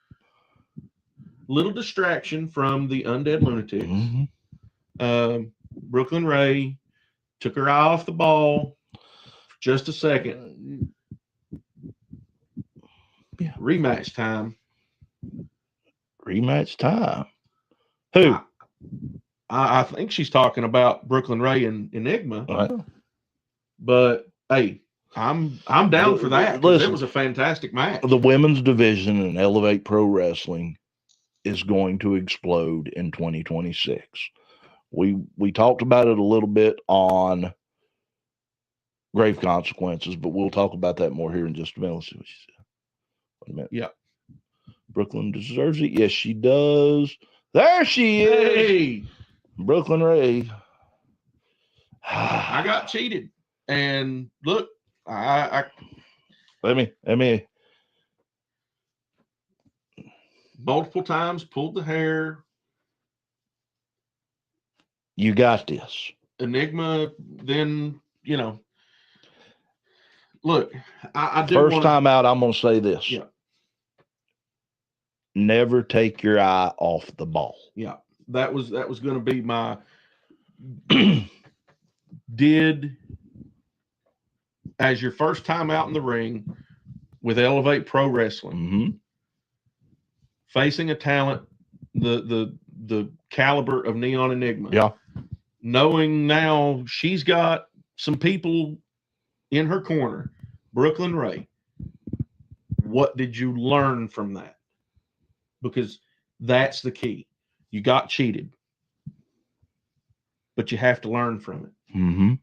little distraction from the Undead Lunatics. Mm-hmm. Brooklyn Ray took her eye off the ball for just a second. Yeah. Rematch time. Who? I think she's talking about Brooklyn Ray and Enigma. Right. But hey, I'm down for that. Listen, it was a fantastic match. The women's division in Elevate Pro Wrestling is going to explode in 2026. We talked about it a little bit on Grave Consequences, but we'll talk about that more here in just a minute. Let's see what she said. Wait a minute. Yeah. Brooklyn deserves it. Yes, she does. There she is. Hey. Brooklyn Ray. I got cheated. And look, I let me multiple times pulled the hair. You got this. Enigma, then, look, I did First time out, I'm going to say this. Yeah. Never take your eye off the ball. Yeah. That was going to be my as your first time out in the ring with Elevate Pro Wrestling, facing a talent, the caliber of Neon Enigma. Yeah. Knowing now she's got some people in her corner, Brooklyn Ray. What did you learn from that? Because that's the key. You got cheated, but you have to learn from it. Mm-hmm.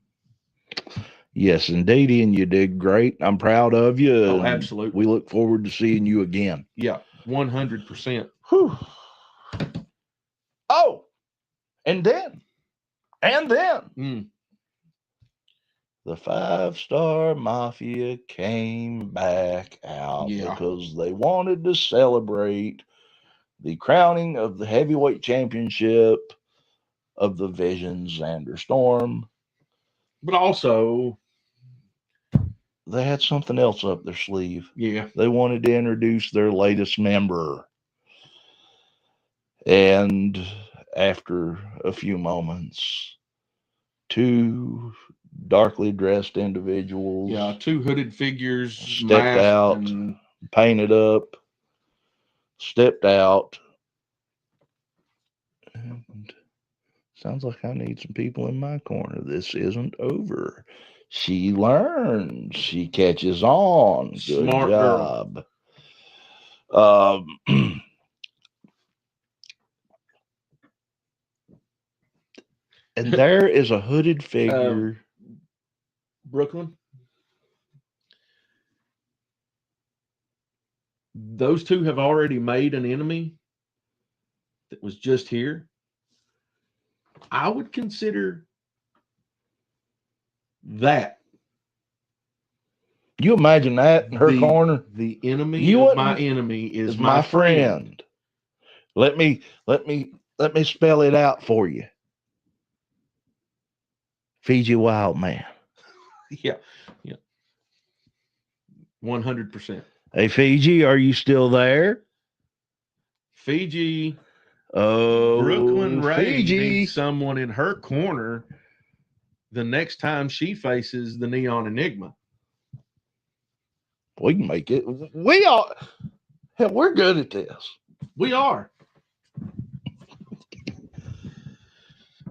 Yes, indeed, and you did great. I'm proud of you. Oh, absolutely. We look forward to seeing you again. Yeah, 100%. Whew. Oh, and then the 5-Star Mafia came back out because they wanted to celebrate the crowning of the heavyweight championship of the Vision Xander Storm. But also, they had something else up their sleeve. Yeah. They wanted to introduce their latest member. And after a few moments, 2 darkly dressed individuals. Yeah, 2 hooded figures stepped out, painted up, stepped out. And sounds like I need some people in my corner. This isn't over. She learns. She catches on. Good Smart job. girl. And there is a hooded figure. Brooklyn. Those two have already made an enemy that was just here. I would consider that. You imagine that in her corner? The enemy You of my wouldn't- enemy is Is my friend. Let me spell it out for you. Fiji Wild Man. Yeah. 100%. Hey, Fiji, are you still there? Fiji. Oh, Brooklyn Ray Fiji. needs someone in her corner the next time she faces the Neon Enigma. We can make it. We are. Hell, we're good at this. We are.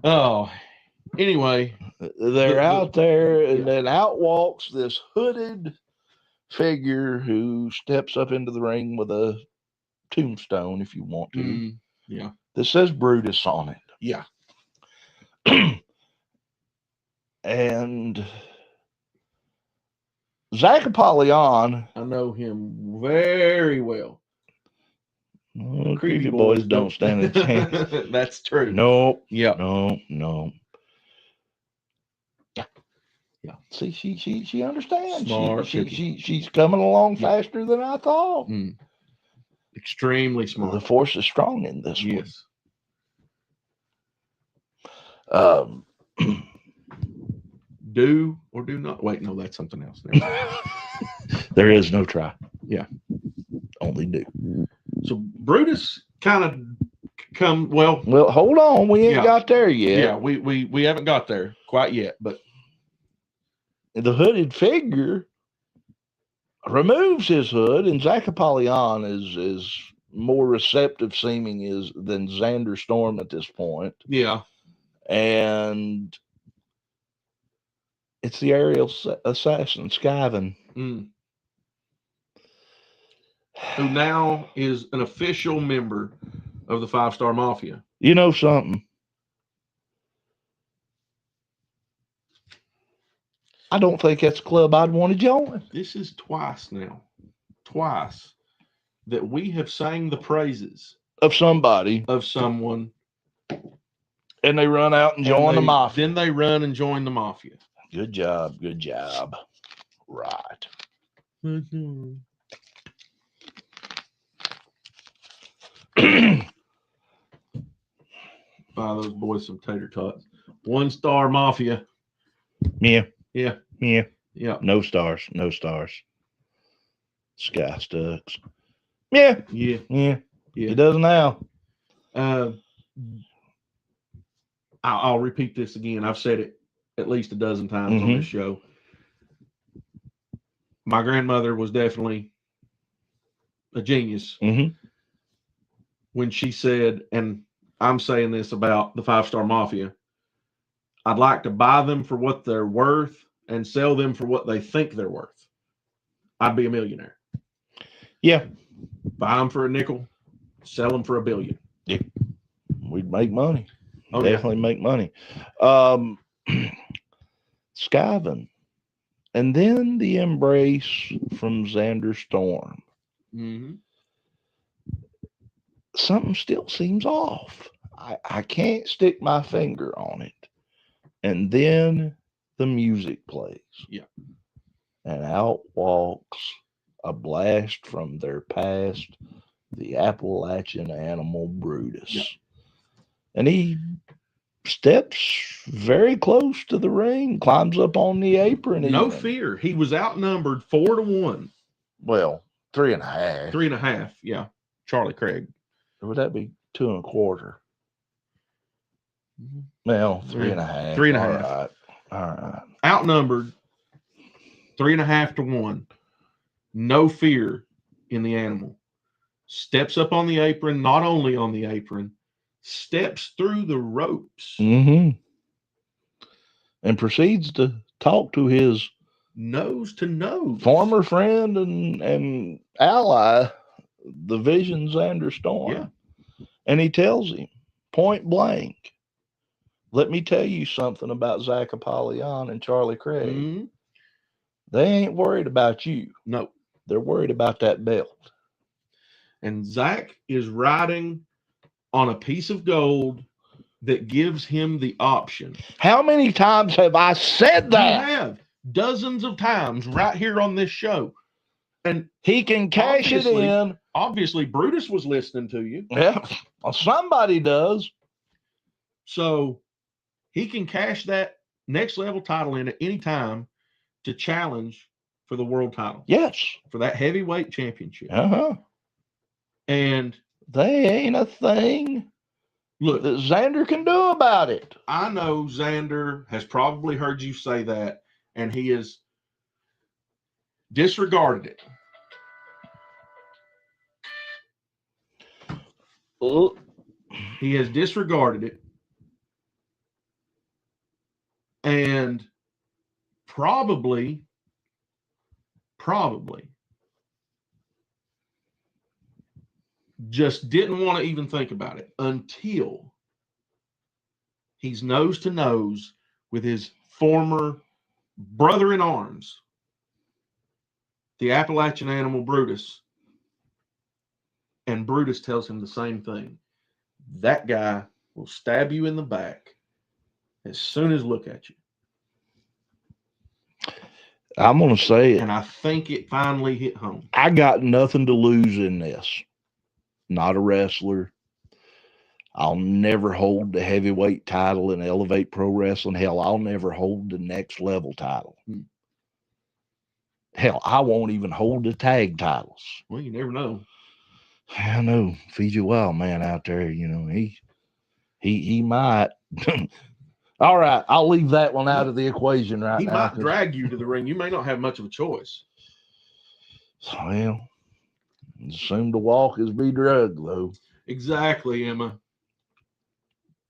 Oh, anyway. They're out there, and yeah. then out walks this hooded figure who steps up into the ring with a tombstone, if you want to. Yeah. This says Brutus on it. Yeah. And Zach Apollyon. I know him very well. Creepy boys don't stand a chance. That's true. Nope. Yeah. No. Yeah. See, she understands. Smart. She's coming along faster than I thought. Extremely smart. The force is strong in this one. Yes. Do or do not. Wait, no, that's something else. There is no try. Yeah. Only do. So Brutus kind of come well. Well, hold on. We ain't Yeah. got there yet. Yeah, we haven't got there quite yet, but The hooded figure removes his hood, and Zach Apollyon is more receptive seeming than Xander Storm at this point. yeah. And it's the aerial assassin, Skyven. Who now is an official member of the 5-Star Mafia. You know something? I don't think that's a club I'd want to join. This is twice now. Twice that we have sang the praises Of somebody, of someone. and they run out and join the mafia. Then they run and join the mafia. Good job. Right. Buy those boys some tater tots. 1-Star Mafia. Yeah. Yeah. No stars. Sky Stucks. Yeah. He does now. I'll repeat this again. I've said it at least a dozen times on this show. My grandmother was definitely a genius when she said, and I'm saying this about the 5-Star Mafia, I'd like to buy them for what they're worth and sell them for what they think they're worth. I'd be a millionaire. Yeah. Buy them for a nickel, sell them for $1 billion. Yeah. We'd make money. Oh, Definitely make money. Skyven. And then the embrace from Xander Storm. Something still seems off. I can't stick my finger on it. And then the music plays. Yeah. And out walks a blast from their past, the Appalachian animal Brutus. Yeah. And he steps very close to the ring, climbs up on the apron. No fear. He was outnumbered 4-1. Well, 3.5. 3.5. Yeah. Charlie Craig. Or would that be 2 1/4? Well, 3.5. 3.5. All right. Outnumbered 3.5-1. No fear in the animal. Steps up on the apron, not only on the apron, steps through the ropes. And proceeds to talk to his nose to nose former friend and ally, the Vision Xander Storm. Yeah. And he tells him point blank, let me tell you something about Zach Apollyon and Charlie Craig. Mm-hmm. They ain't worried about you. No. They're worried about that belt. And Zach is riding on a piece of gold that gives him the option. How many times have I said I that? have dozens of times right here on this show. And He can cash it Obviously. in. obviously Brutus was listening to you. Yeah, well, somebody does. So he can cash that next level title in at any time to challenge for the world title, Yes. for that heavyweight championship. Uh-huh. And They ain't a thing look, that Xander can do about it. I know Xander has probably heard you say that, and he has disregarded it. Oh, He has disregarded it. And probably just didn't want to even think about it until he's nose to nose with his former brother in arms, the Appalachian Animal Brutus. And Brutus tells him the same thing. That guy will stab you in the back as soon as look at you. I'm going to say it. And I think it finally hit home. I got nothing to lose in this. Not a wrestler. I'll never hold the heavyweight title in Elevate Pro Wrestling. Hell, I'll never hold the next level title. Hell, I won't even hold the tag titles. Well, you never know. I know Fiji Wild Man out there, you know, he might. All right, I'll leave that one out of the equation right He now. might drag you to the ring. You may not have much of a choice. Well, assume to walk is be drugged, though. Exactly, Emma.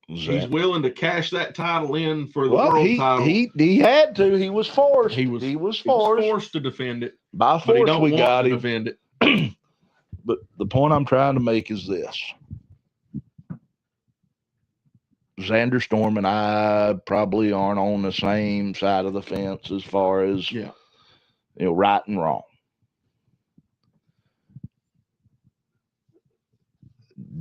Is He's that- willing to cash that title in for the well, world he, title. he had to. He was forced. He was forced. forced to defend it, By but he force, don't we want got to him. defend it. But the point I'm trying to make is this. Xander Storm and I probably aren't on the same side of the fence as far as, Yeah. Right and wrong.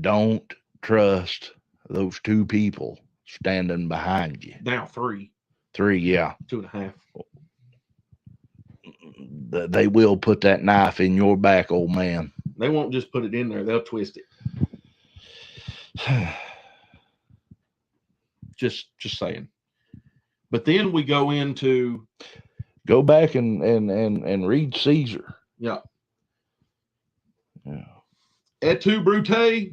Don't trust those two people standing behind you. Now 3, Three, yeah. 2.5. They will put that knife in your back, old man. They won't just put it in there. They'll twist it. Just saying. But then we go into Go back and read Caesar. yeah. Yeah. Et tu, Brute,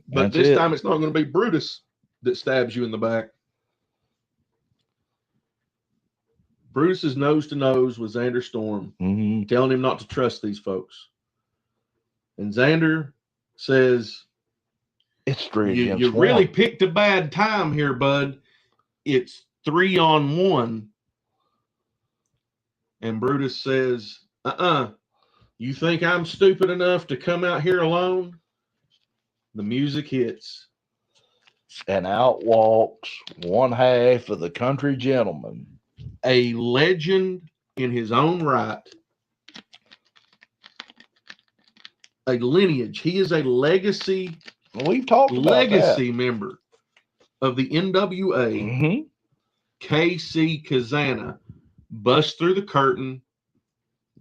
but That's this it. time it's not going to be Brutus that stabs you in the back. Brutus is nose to nose with Xander Storm, Mm-hmm. telling him not to trust these folks. And Xander says, It's 3 you against 1. really picked a bad time here, bud. It's 3-on-1. And Brutus says, you think I'm stupid enough to come out here alone? The music hits. And out walks one half of the country gentleman. A legend in his own right. A lineage. He is a legacy We've talked about legacy member of the NWA. that. Mm-hmm. KC Kazana busts through the curtain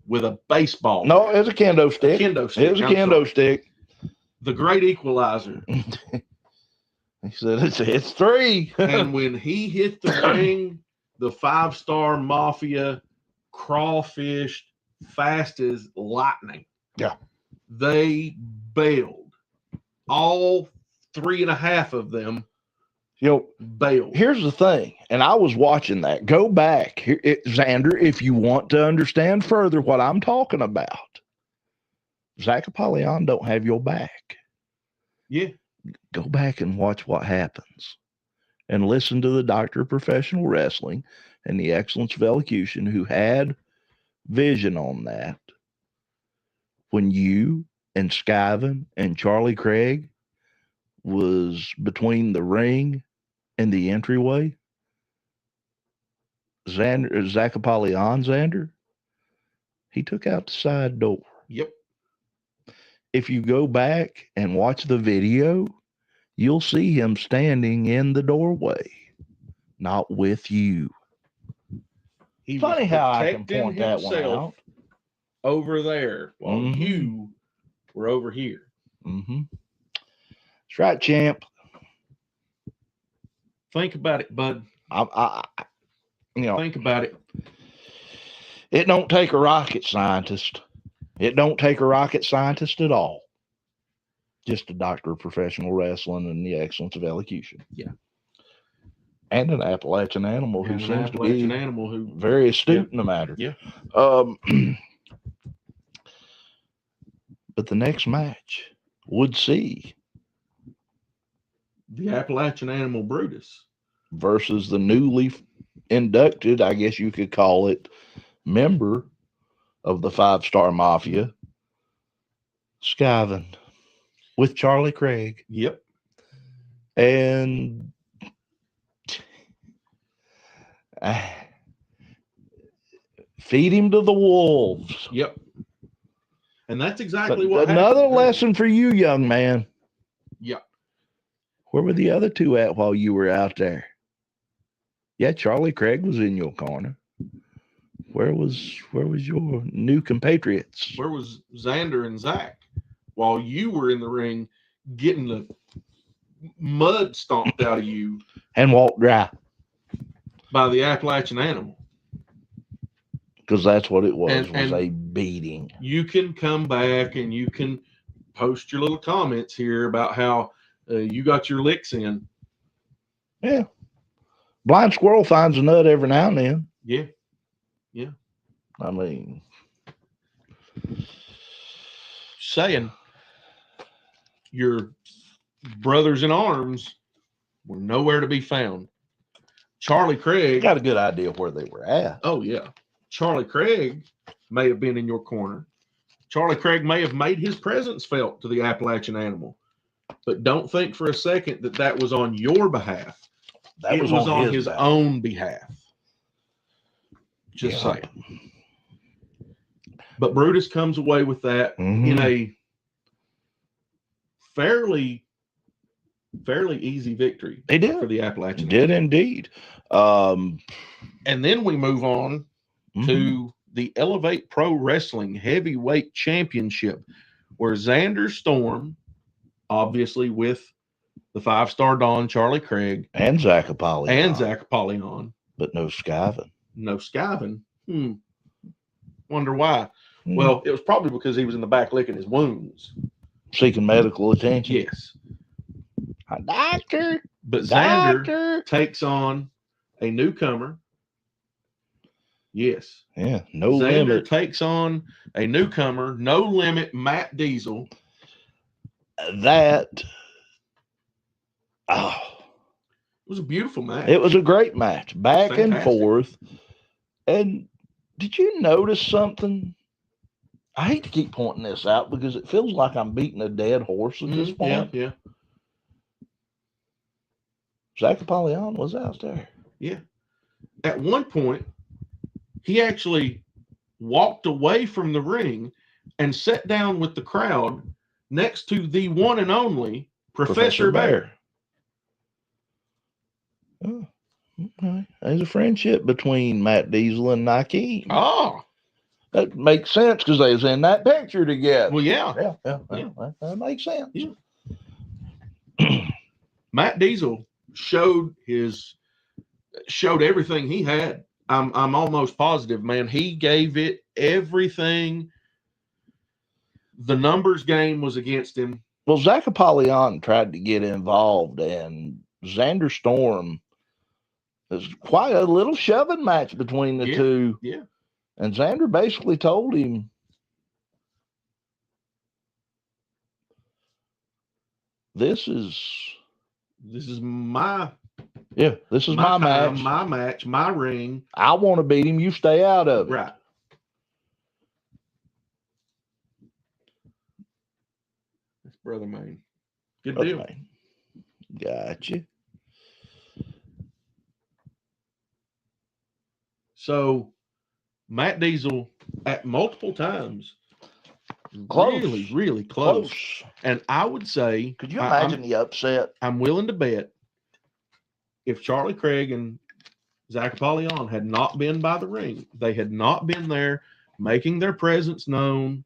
with a baseball. No, it was a kendo stick. Kendo stick. It was a I'm kendo sorry. stick. The great equalizer. He said, it's 3. And when he hit the ring, the 5-star mafia crawfished fast as lightning. Yeah. They bailed. All 3.5 of them bailed. Here's the thing, and I was watching that. Go back, Xander, if you want to understand further what I'm talking about. Zach Apollyon don't have your back. Yeah. Go back and watch what happens, and listen to the Doctor of Professional Wrestling and the Excellence of Elocution, who had vision on that. When you and Skyven and Charlie Craig was between the ring and the entryway, Zach Apollyon, Xander, he took out the side door. Yep. If you go back and watch the video, you'll see him standing in the doorway, not with you. He Funny was how I can protecting point that one himself out. over there while Mhm. you were over here. Mm-hmm. That's right, champ. Think about it, bud. Think about it. It don't take a rocket scientist. It don't take a rocket scientist at all. Just a doctor of professional wrestling and the excellence of elocution. Yeah. And an Appalachian animal who And an seems to Appalachian be animal who very astute in the matter. Yeah. But the next match would see the Appalachian animal Brutus versus the newly inducted, I guess you could call it, member of the 5-Star Mafia, Skyven, with Charlie Craig. Yep. And feed him to the wolves. Yep. And that's exactly But what another happened. lesson for you, young man. Yep. Where were the other two at while you were out there? Yeah, Charlie Craig was in your corner. Where was your new compatriots? Where was Xander and Zach while you were in the ring getting the mud stomped out of you And walked dry. by the Appalachian animal? Because that's what it was And a beating. You can come back and you can post your little comments here about how you got your licks in. Yeah. Blind squirrel finds a nut every now and then. Yeah. I mean, Saying your brothers in arms were nowhere to be found. Charlie I Craig. got a good idea of where they were at. Oh, yeah. Charlie Craig may have been in your corner. Charlie Craig may have made his presence felt to the Appalachian animal. But don't think for a second that that was on your behalf. That It was on his back. own behalf. Just Yeah. saying. But Brutus comes away with that in a fairly easy victory He did. for the Appalachian. Did indeed. And then we move on to the Elevate Pro Wrestling Heavyweight Championship, where Xander Storm, obviously with the 5-Star Don Charlie Craig and Zach Apollyon, but no Skyven. no Skyven. Wonder why. Well, it was probably because he was in the back licking his wounds. Seeking medical attention. Yes. Doctor. But Xander Doctor. takes on a newcomer. Yes. Yeah, no Xander limit. takes on a newcomer, No Limit, Matt Diesel. That, It was a beautiful match. it was a great match, back and Fantastic. forth. And did you notice something? I hate to keep pointing this out because it feels like I'm beating a dead horse at this point. Yeah. Zach Apollyon was out there. Yeah. At one point, he actually walked away from the ring and sat down with the crowd next to the one and only Professor Bear. Oh, okay. There's a friendship between Matt Diesel and Nike. Oh, That makes sense because they was in that picture together. well, yeah. Yeah. That makes sense. Yeah. Matt Diesel showed everything he had. I'm almost positive, man. He gave it everything. The numbers game was against him. Well, Zach Apollyon tried to get involved, and Xander Storm, there's quite a little shoving match between the two. Yeah. And Xander basically told him, this is my this is my match. my match, my ring. I want to beat him. You stay out of it. Right. Brother Maine. Good Brother deal. Maine. Gotcha. So Matt Diesel at multiple times, Close. really, really close. And I would say, Could you imagine the upset? I'm willing to bet if Charlie Craig and Zach Apollyon had not been by the ring, they had not been there making their presence known,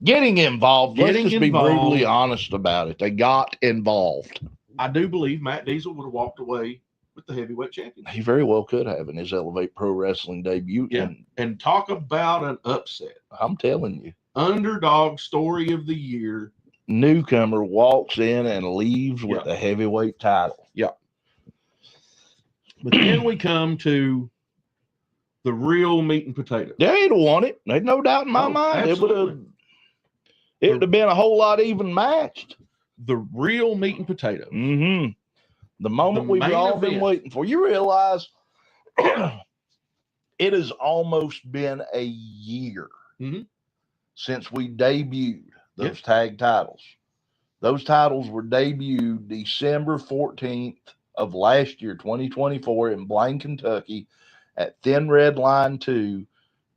Getting involved. Let's Getting just be involved. brutally honest about it. They got involved. I do believe Matt Diesel would have walked away with the heavyweight championship. He very well could have in his Elevate Pro Wrestling debut. Yeah. And talk about an upset. I'm telling you. Underdog story of the year. Newcomer walks in and leaves with the heavyweight title. Yeah. But then we come to the real meat and potatoes. They'd have won it. There's no doubt in my mind. Absolutely. It would have been a whole lot even matched. The real meat and potatoes. Mm-hmm. The moment we've main all been event. waiting for. You realize it has almost been a year since we debuted those tag titles. Those titles were debuted December 14th of last year, 2024, in Blaine, Kentucky, at Thin Red Line 2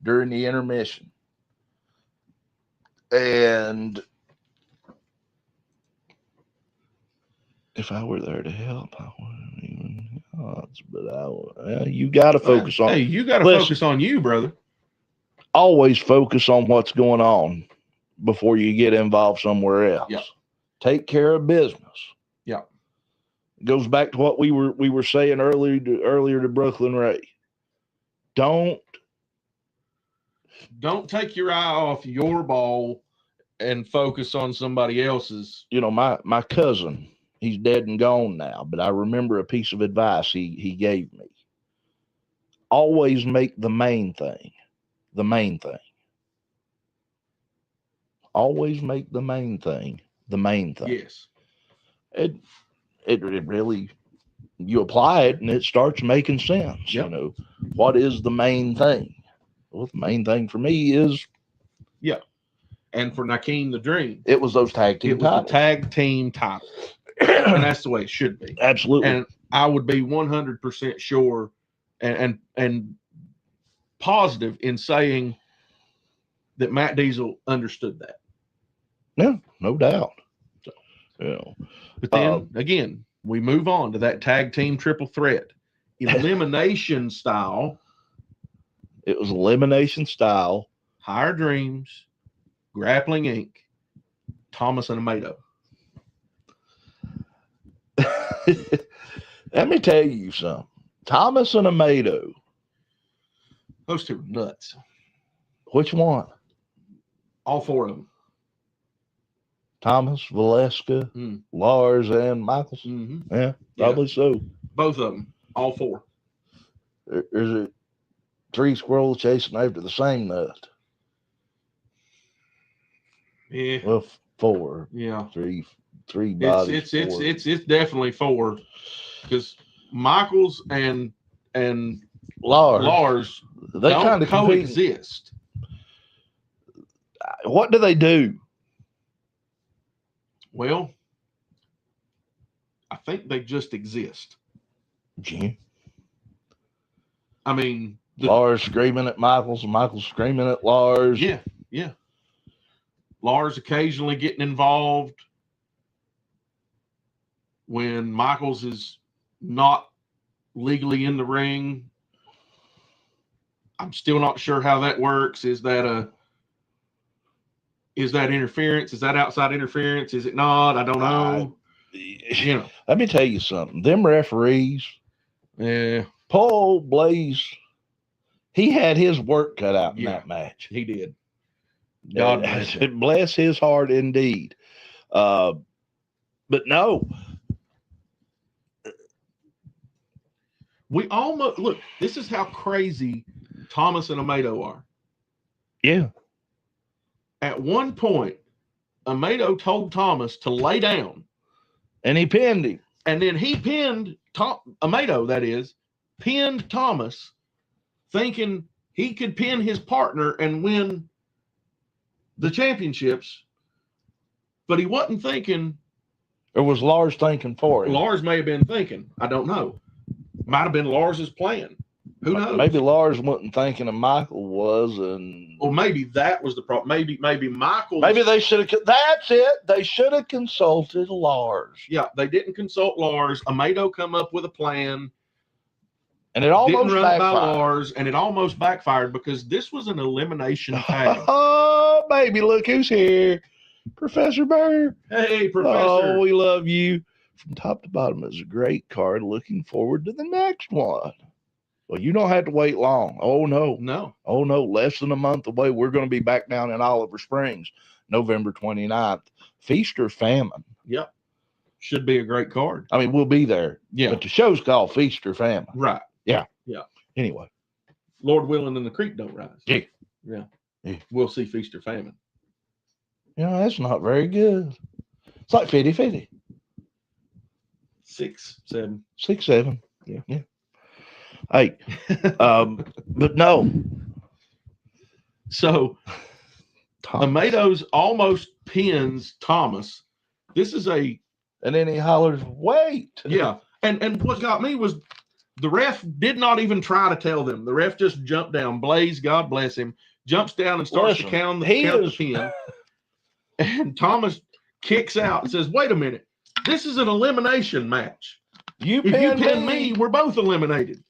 during the intermission. And if I were there to help, I wouldn't even odds, but you got to focus on. Hey, you got to focus on you, brother. Always focus on what's going on before you get involved somewhere else. Yeah. Take care of business. Yeah. It goes back to what we were saying earlier to Brooklyn Ray. Don't take your eye off your ball and focus on somebody else's. You know, my cousin, he's dead and gone now, but I remember a piece of advice he gave me. Always make the main thing the main thing. Always make the main thing the main thing. Yes. It really, you apply it and it starts making sense. Yep. You know, what is the main thing? Well, the main thing for me is, and for Nakeem the Dream, it was those tag team titles. The tag team titles. And that's the way it should be. Absolutely. And I would be 100% sure and positive in saying that Matt Diesel understood that. Yeah, no doubt. So, but then again, we move on to that tag team triple threat, elimination style. It was elimination style. Higher Dreams, Grappling Inc., Thomas and Amato. Let me tell you something. Thomas and Amato. Those two are nuts. Which one? All four of them. Thomas, Valeska, Lars, and Michaels. Mm-hmm. Yeah, probably so. Both of them. All four. Is it three squirrels chasing after the same nut? Yeah. Well, four. Yeah. Three bodies. It's definitely four, because Michaels and Lars they kind of coexist. What do they do? Well, I think they just exist. Gee. I mean, Lars screaming at Michaels, and Michaels screaming at Lars. Yeah. Lars occasionally getting involved when Michaels is not legally in the ring. I'm still not sure how that works. Is that interference? Is that outside interference? Is it not? I don't know. Let me tell you something. Them referees, Paul Blaze, he had his work cut out in that match. He did. God bless him. Bless his heart indeed. But no. We almost look, this is how crazy Thomas and Amato are. Yeah. At one point, Amato told Thomas to lay down. And he pinned him. And then he pinned Amato, that is, pinned Thomas, thinking he could pin his partner and win the championships. but he wasn't thinking. Or was Lars thinking for him? Lars may have been thinking. I don't know. Might have been Lars's plan. Who knows? Maybe Lars wasn't thinking, and Michael was, and Or maybe that was the problem. Maybe Michael. maybe they should have. That's it. They should have consulted Lars. Yeah, they didn't consult Lars. Amato come up with a plan. And it almost Didn't run it by backfired. Lars, and it almost backfired because this was an elimination tag. Oh, baby, look who's here. Professor Burr. Hey, Professor. Oh, we love you. From top to bottom, it's a great card. Looking forward to the next one. Well, you don't have to wait long. Oh, no. No. Oh, no. Less than a month away. We're going to be back down in Oliver Springs, November 29th. Feast or Famine. Yep. Should be a great card. I mean, we'll be there. Yeah. But the show's called Feast or Famine. Right. Anyway. Lord willing and the creek don't rise. Yeah. Yeah. Yeah. We'll see feast or famine. That's not very good. It's like 50-50. 6, 7. 6, 7. Yeah. Hey, but no. So Amato's almost pins Thomas. This is a And then he hollers, wait. yeah. And what got me was the ref did not even try to tell them. The ref just jumped down. Blaze, God bless him, jumps down and starts to count the pin. And Thomas kicks out and says, wait a minute. This is an elimination match. If you pin me, we're both eliminated.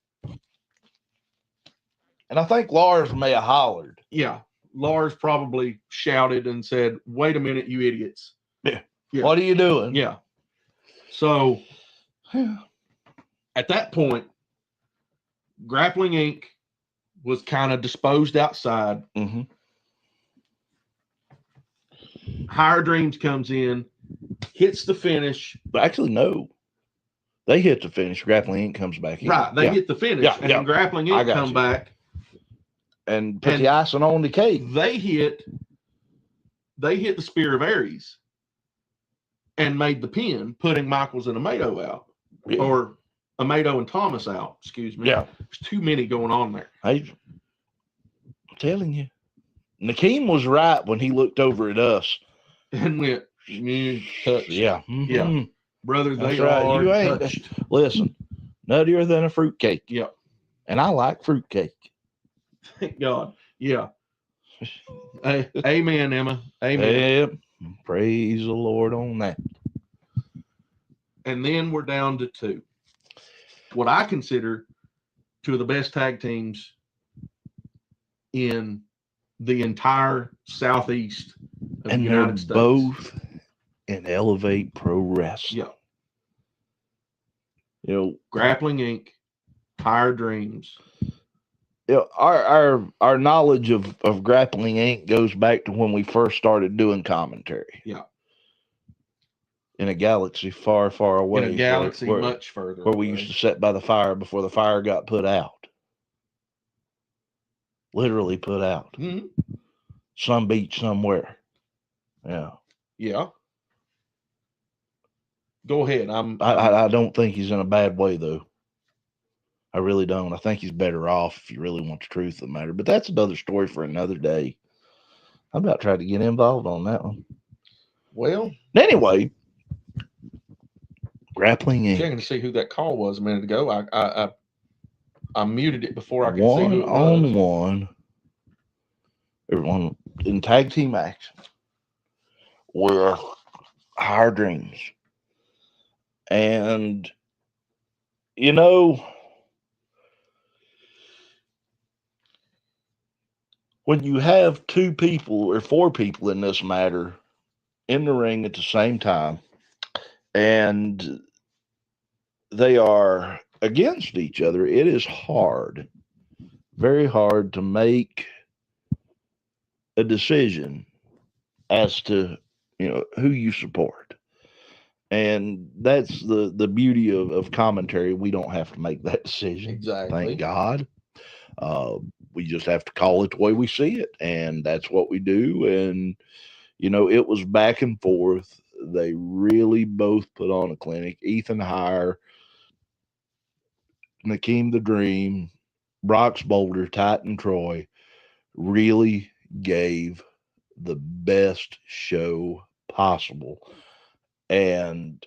And I think Lars may have hollered. Yeah. Lars probably shouted and said, wait a minute, you idiots. Yeah. What are you doing? Yeah. So at that point, Grappling Inc. was kind of disposed outside. Mm-hmm. Higher Dreams comes in, hits the finish. But actually, no. They hit the finish. Grappling Inc. comes back in. Right. They hit the finish. And then Grappling Inc. come back. And put the icing on the cake. They hit the Spear of Ares and made the pin, putting Michaels and Amato out. Yeah. Or Amato and Thomas out, excuse me. Yeah. There's too many going on there. I'm telling you. Nakeem was right when he looked over at us. And went, touch. Yeah. Mm-hmm. Yeah. Brother, That's they right. are You ain't. touched. Listen, nuttier than a fruitcake. Yeah. And I like fruitcake. Thank God. Yeah. Amen, Emma. Amen. Yep. Praise the Lord on that. And then we're down to 2. What I consider 2 of the best tag teams in the entire southeast of And the they're United States. both in Elevate Pro Wrestling. Yeah. Grappling Inc., Higher Dreams. Our knowledge of Grappling Inc. goes back to when we first started doing commentary. Yeah. In a galaxy far, far away. In a galaxy much further where we away. used to sit by the fire before the fire got put out. Literally put out. Mhm. Some beach somewhere. Yeah. Yeah. Go ahead. I don't think he's in a bad way, though. I really don't. I think he's better off if you really want the truth of the matter. But that's another story for another day. I'm about trying to get involved on that one. Well, anyway, Grappling Inc. checking to see who that call was a minute ago. I muted it before I could see who it was. 1-on-1. Everyone in tag team action with Higher Dreams. And, when you have 2 people or 4 people in this matter in the ring at the same time, and they are against each other, it is hard, very hard to make a decision as to, who you support. And that's the beauty of commentary. We don't have to make that decision. Exactly. Thank God. We just have to call it the way we see it. And that's what we do. And, it was back and forth. They really both put on a clinic. Ethan Hire, Nakeem the Dream, Brox Boulder, Titan Troy really gave the best show possible. And,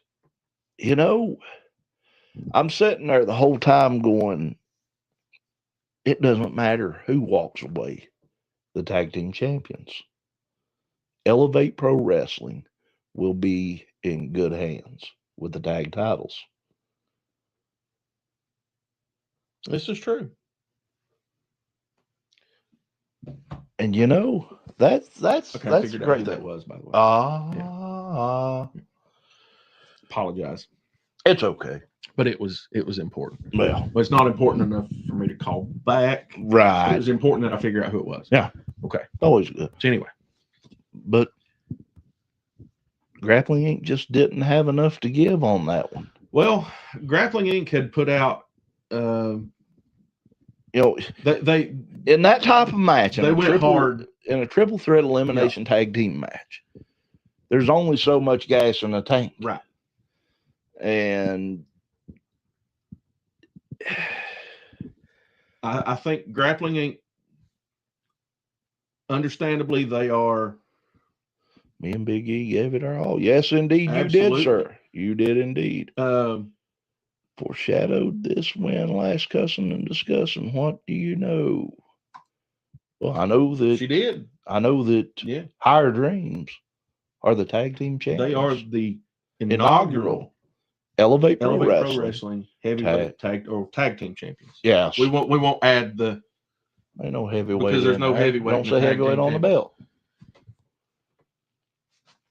you know, I'm sitting there the whole time going, it doesn't matter who walks away the tag team champions. Elevate Pro Wrestling will be in good hands with the tag titles. This is true. And you know, that's Okay, I that's figured out great who that thing. was, by the way. Apologize, It's okay. but it was important. Well, But it's not important enough for me to call back. It right. was important that I figure out who it was. Yeah. Okay. Always good. So anyway, But Grappling Inc. just didn't have enough to give on that one. well, Grappling Inc. had put out. You know, They in that type of match, They went hard. in a triple threat elimination tag team match. There's only so much gas in the tank, right. and I think Grappling Inc. Understandably, they are. me and Big E gave it our all. Yes, indeed, you Absolutely. did, sir. You did indeed. Foreshadowed this win last Cussin and Discussin. What do you know? Well, I know that She did. I know that Yeah. Higher Dreams are the tag team champions. They are the Inaugural Elevate Pro Wrestling heavyweight tag team champions. Yes. We won't add the Ain't no heavyweight. because there's in no there. heavyweight. Don't in the say tag heavyweight team on the champions. belt.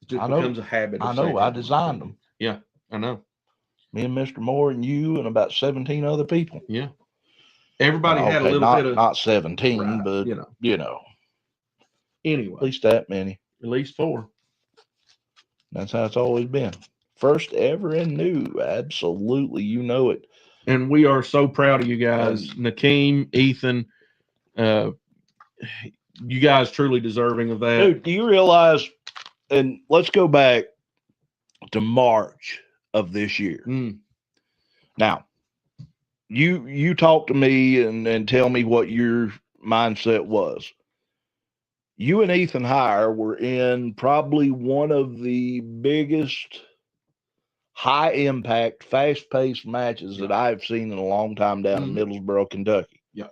It just I know. becomes a habit. I know. I designed them. Yeah, I know. Me and Mr. Moore and you and about 17 other people. Yeah. Everybody had a Okay, little bit of not 17, right, but you know, anyway, at least that many. at least 4. That's how it's always been. First ever and new. Absolutely. You know it. And we are so proud of you guys, Nakeem, Ethan. You guys truly deserving of that. Dude, do you realize, and let's go back to March of this year. Now, you talk to me and tell me what your mindset was. You and Ethan Hire were in probably one of the biggest high impact, fast paced matches that I've seen in a long time down in Middlesboro, Kentucky. Yeah.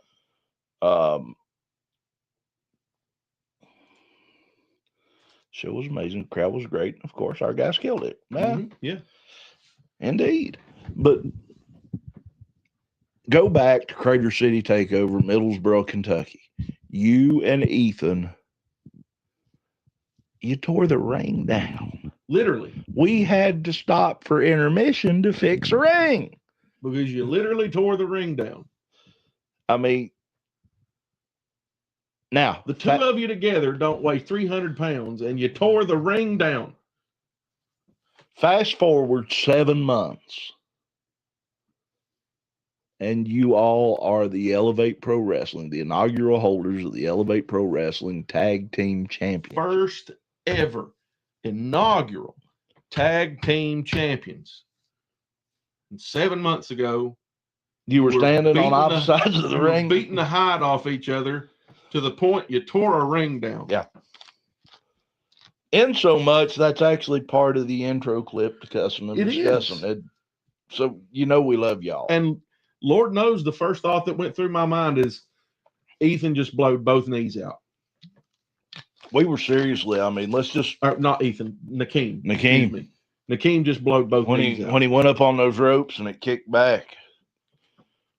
Show was amazing. The crowd was great. Of course, our guys killed it. Man. Yeah. Indeed. But go back to Crater City Takeover, Middlesboro, Kentucky. You and Ethan, you tore the ring down. Literally. We had to stop for intermission to fix a ring. Because you literally tore the ring down. I mean, now the two of you together don't weigh 300 pounds and you tore the ring down. Fast forward 7 months. And you all are the Elevate Pro Wrestling, the inaugural holders of the Elevate Pro Wrestling Tag Team Champions. First ever inaugural Tag Team Champions. And 7 months ago, you were standing on opposite sides of the ring, beating the hide off each other to the point you tore a ring down. Yeah. In so much, that's actually part of the intro clip to Cussin and Discussin. So you know we love y'all. And Lord knows the first thought that went through my mind is Ethan just blowed both knees out. We were seriously, I mean, let's just... not Ethan, Nakeem. Nakeem. Nakeem just blowed both knees out. When he went up on those ropes and it kicked back,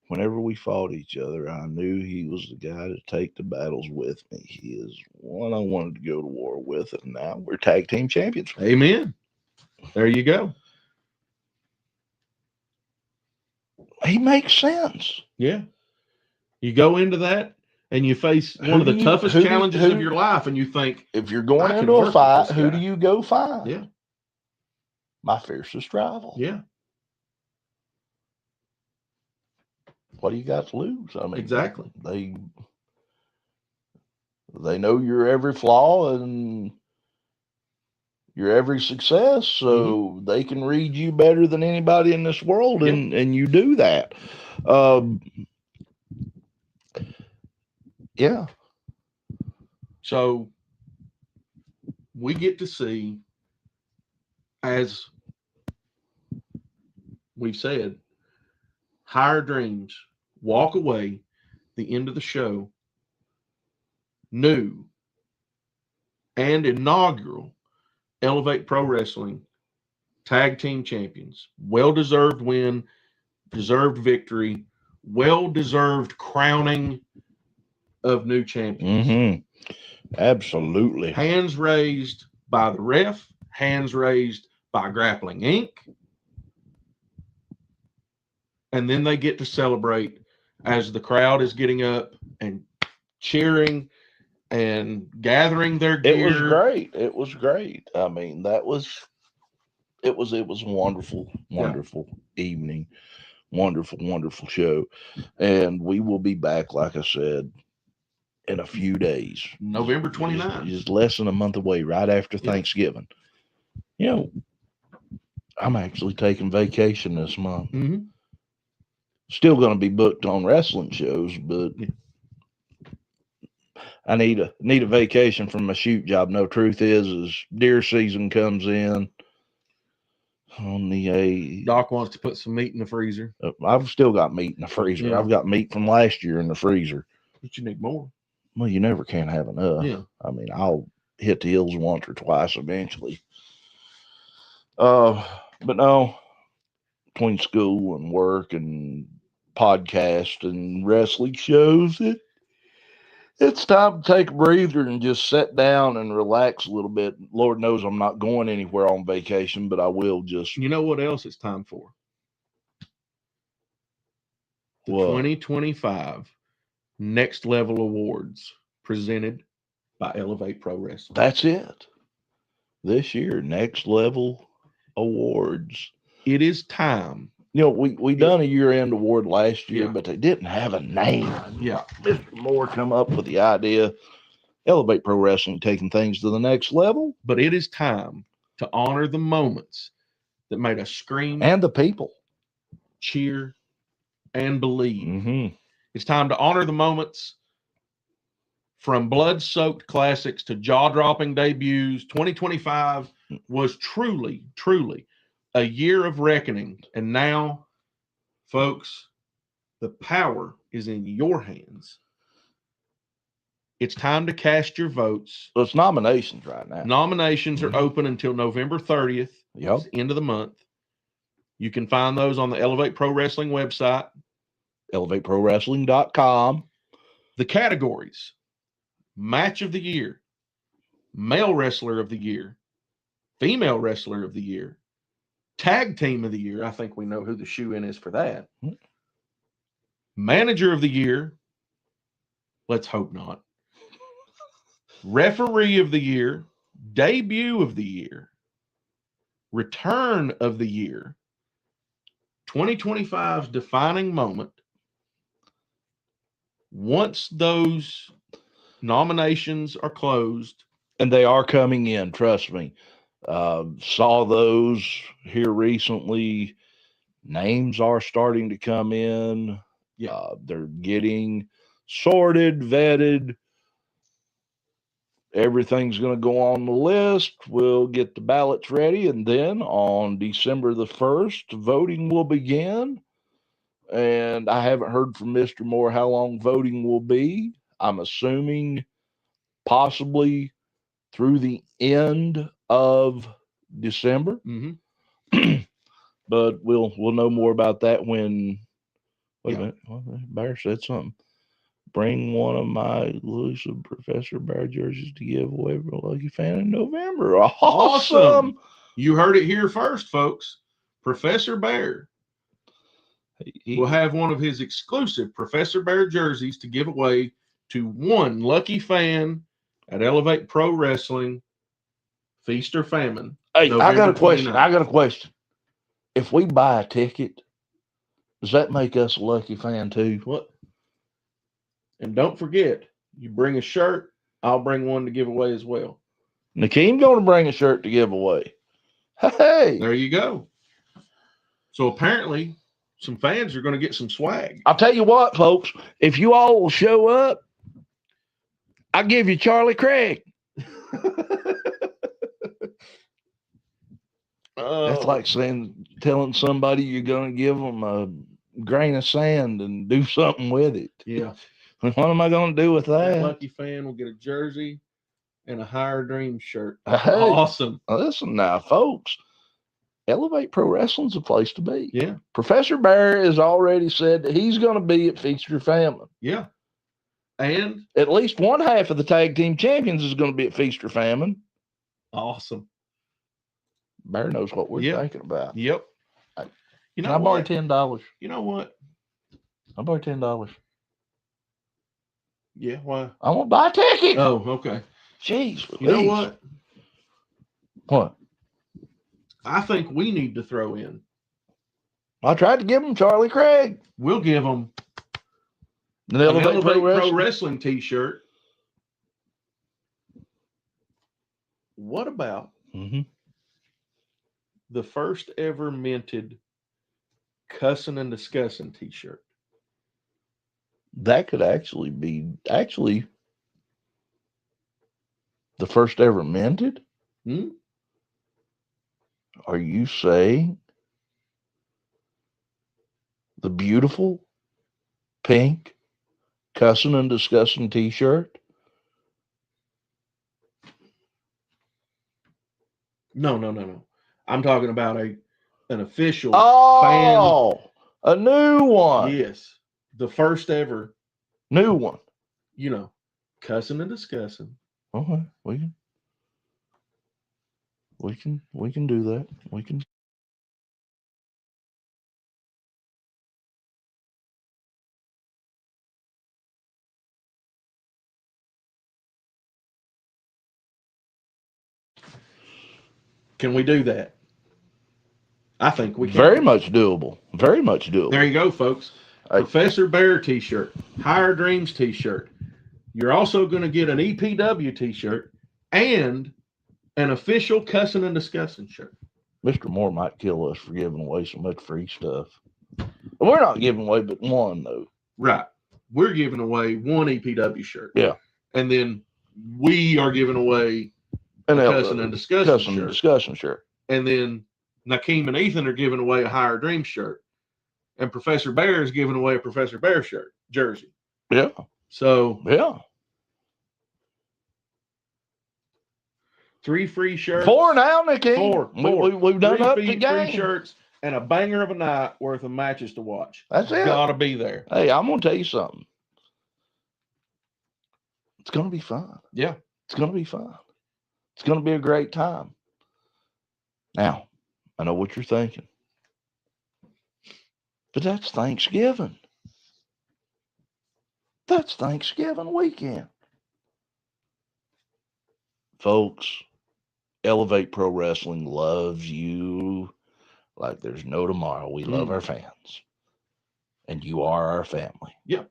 whenever we fought each other, I knew he was the guy to take the battles with me. He is one I wanted to go to war with, and now we're tag team champions. Amen. There you go. He makes sense. Yeah. You go into that and you face one of the toughest challenges of your life, and you think, if you're going into a fight, who do you go find? Yeah. My fiercest rival. Yeah. What do you got to lose? I mean, exactly. They know your every flaw and your every success, so they can read you better than anybody in this world, and you do that. Yeah. So we get to see as we've said, higher dreams, walk away, the end of the show, new and inaugural Elevate Pro Wrestling Tag Team Champions. Well-deserved win, deserved victory, well-deserved crowning of new champions. Mm-hmm. Absolutely. Hands raised by the ref, hands raised by Grappling Inc. And then they get to celebrate as the crowd is getting up and cheering and gathering their gear. It was great. It was great. I mean, it was a wonderful, wonderful evening. Wonderful, wonderful show. And we will be back, like I said, in a few days. November 29th. Just less than a month away, right after Thanksgiving. You know, I'm actually taking vacation this month. Mm-hmm. Still going to be booked on wrestling shows, but I need a vacation from my shoot job. No, truth is deer season comes in on the Doc wants to put some meat in the freezer. I've still got meat in the freezer. Yeah. I've got meat from last year in the freezer. But you need more. Well, you never can have enough. Yeah. I mean, I'll hit the hills once or twice eventually. But no, between school and work and podcast and wrestling shows, it's time to take a breather and just sit down and relax a little bit. Lord knows I'm not going anywhere on vacation, but I will just. You know what else it's time for? The What? 2025 Next Level Awards presented by Elevate Pro Wrestling. That's it. This year, Next Level Awards. It is time. You know, we done a year-end award last year, Yeah. but they didn't have a name. Yeah. Mr. Moore come up with the idea, Elevate Pro Wrestling, taking things to the next level. But it is time to honor the moments that made us scream, And the people. cheer, and believe. Mm-hmm. It's time to honor the moments from blood-soaked classics to jaw-dropping debuts. 2025 was truly, truly a year of reckoning. And now, folks, the power is in your hands. It's time to cast your votes. So it's nominations right now. Nominations are open until November 30th. Yep. It's the end of the month. You can find those on the Elevate Pro Wrestling website. ElevateProWrestling.com. The categories: Match of the Year, Male Wrestler of the Year, Female Wrestler of the Year, Tag Team of the Year. I think we know who the shoe-in is for that. Manager of the Year. Let's hope not. Referee of the Year, Debut of the Year, Return of the Year, 2025's defining moment. Once those nominations are closed, And they are coming in, trust me. Saw those here recently. Names are starting to come in. Yeah. They're getting sorted, vetted. Everything's going to go on the list. We'll get the ballots ready. And then on December the 1st, voting will begin. And I haven't heard from Mr. Moore how long voting will be. I'm assuming possibly through the end of December. But we'll know more about that when. Wait a minute. Well, Bear said something. Bring one of my elusive Professor Bear jerseys to give away for a lucky fan in November. Awesome. You heard it here first, folks. Professor Bear will have one of his exclusive Professor Bear jerseys to give away to one lucky fan at Elevate Pro Wrestling, Feast or Famine. Hey, I got a November question. 29th. I got a question. If we buy a ticket, does that make us a lucky fan too? What? And don't forget, you bring a shirt, I'll bring one to give away as well. Nakeem going to bring a shirt to give away. Hey, There you go. So apparently, some fans are going to get some swag. I'll tell you what, folks. If you all will show up, I'll give you Charlie Craig. That's like telling somebody you're going to give them a grain of sand and do something with it. Yeah. What am I going to do with That that? lucky fan will get a jersey and a Higher Dream shirt. Hey, Awesome. listen now, folks. Elevate Pro Wrestling's a place to be. Yeah. Professor Bear has already said that he's going to be at Feast or Famine. Yeah. And At least one half of the tag team champions is going to be at Feast or Famine. awesome. Bear knows what we're thinking about. Yep. You know Can I borrow what? $10? You know what? I'll borrow $10. Yeah, why? I want to buy a ticket. Oh, okay. Jeez. You know Louise. what? What? I think we need to throw in. I tried to give him Charlie Craig. We'll give them An an Elevate Pro Pro Wrestling. Wrestling t-shirt. What about the first ever minted Cussin and Discussin t-shirt? That could actually be the first ever minted. Hmm? Are you saying the beautiful pink Cussin and Discussin t-shirt? No. I'm talking about an official Oh, a new one. Yes. The first ever, New one. Cussin and Discussin. Okay, we can do that. We can. Can we do that? I think we can. Very much doable. Very much doable. There you go, folks. Hey. Professor Bear t-shirt, Higher Dreams t-shirt. You're also going to get an EPW t-shirt and an official Cussin and Discussin shirt. Mr. Moore might kill us for giving away so much free stuff. We're not giving away but one, though. Right. We're giving away one EPW shirt. Yeah. And then we are giving away a Cussin and Discussin shirt. And then Nakeem and Ethan are giving away a Higher Dream shirt. And Professor Bear is giving away a Professor Bear shirt, jersey. Yeah. So, yeah. 3 free shirts. 4 now, Nakeem. 4. We've done up the game. 3 shirts and a banger of a night worth of matches to watch. That's it. Gotta be there. Hey, I'm going to tell you something. It's going to be fun. Yeah. It's going to be fun. It's going to be a great time. Now, I know what you're thinking. But that's Thanksgiving. That's Thanksgiving weekend. Folks, Elevate Pro Wrestling loves you like there's no tomorrow. We love our fans. And you are our family. Yep.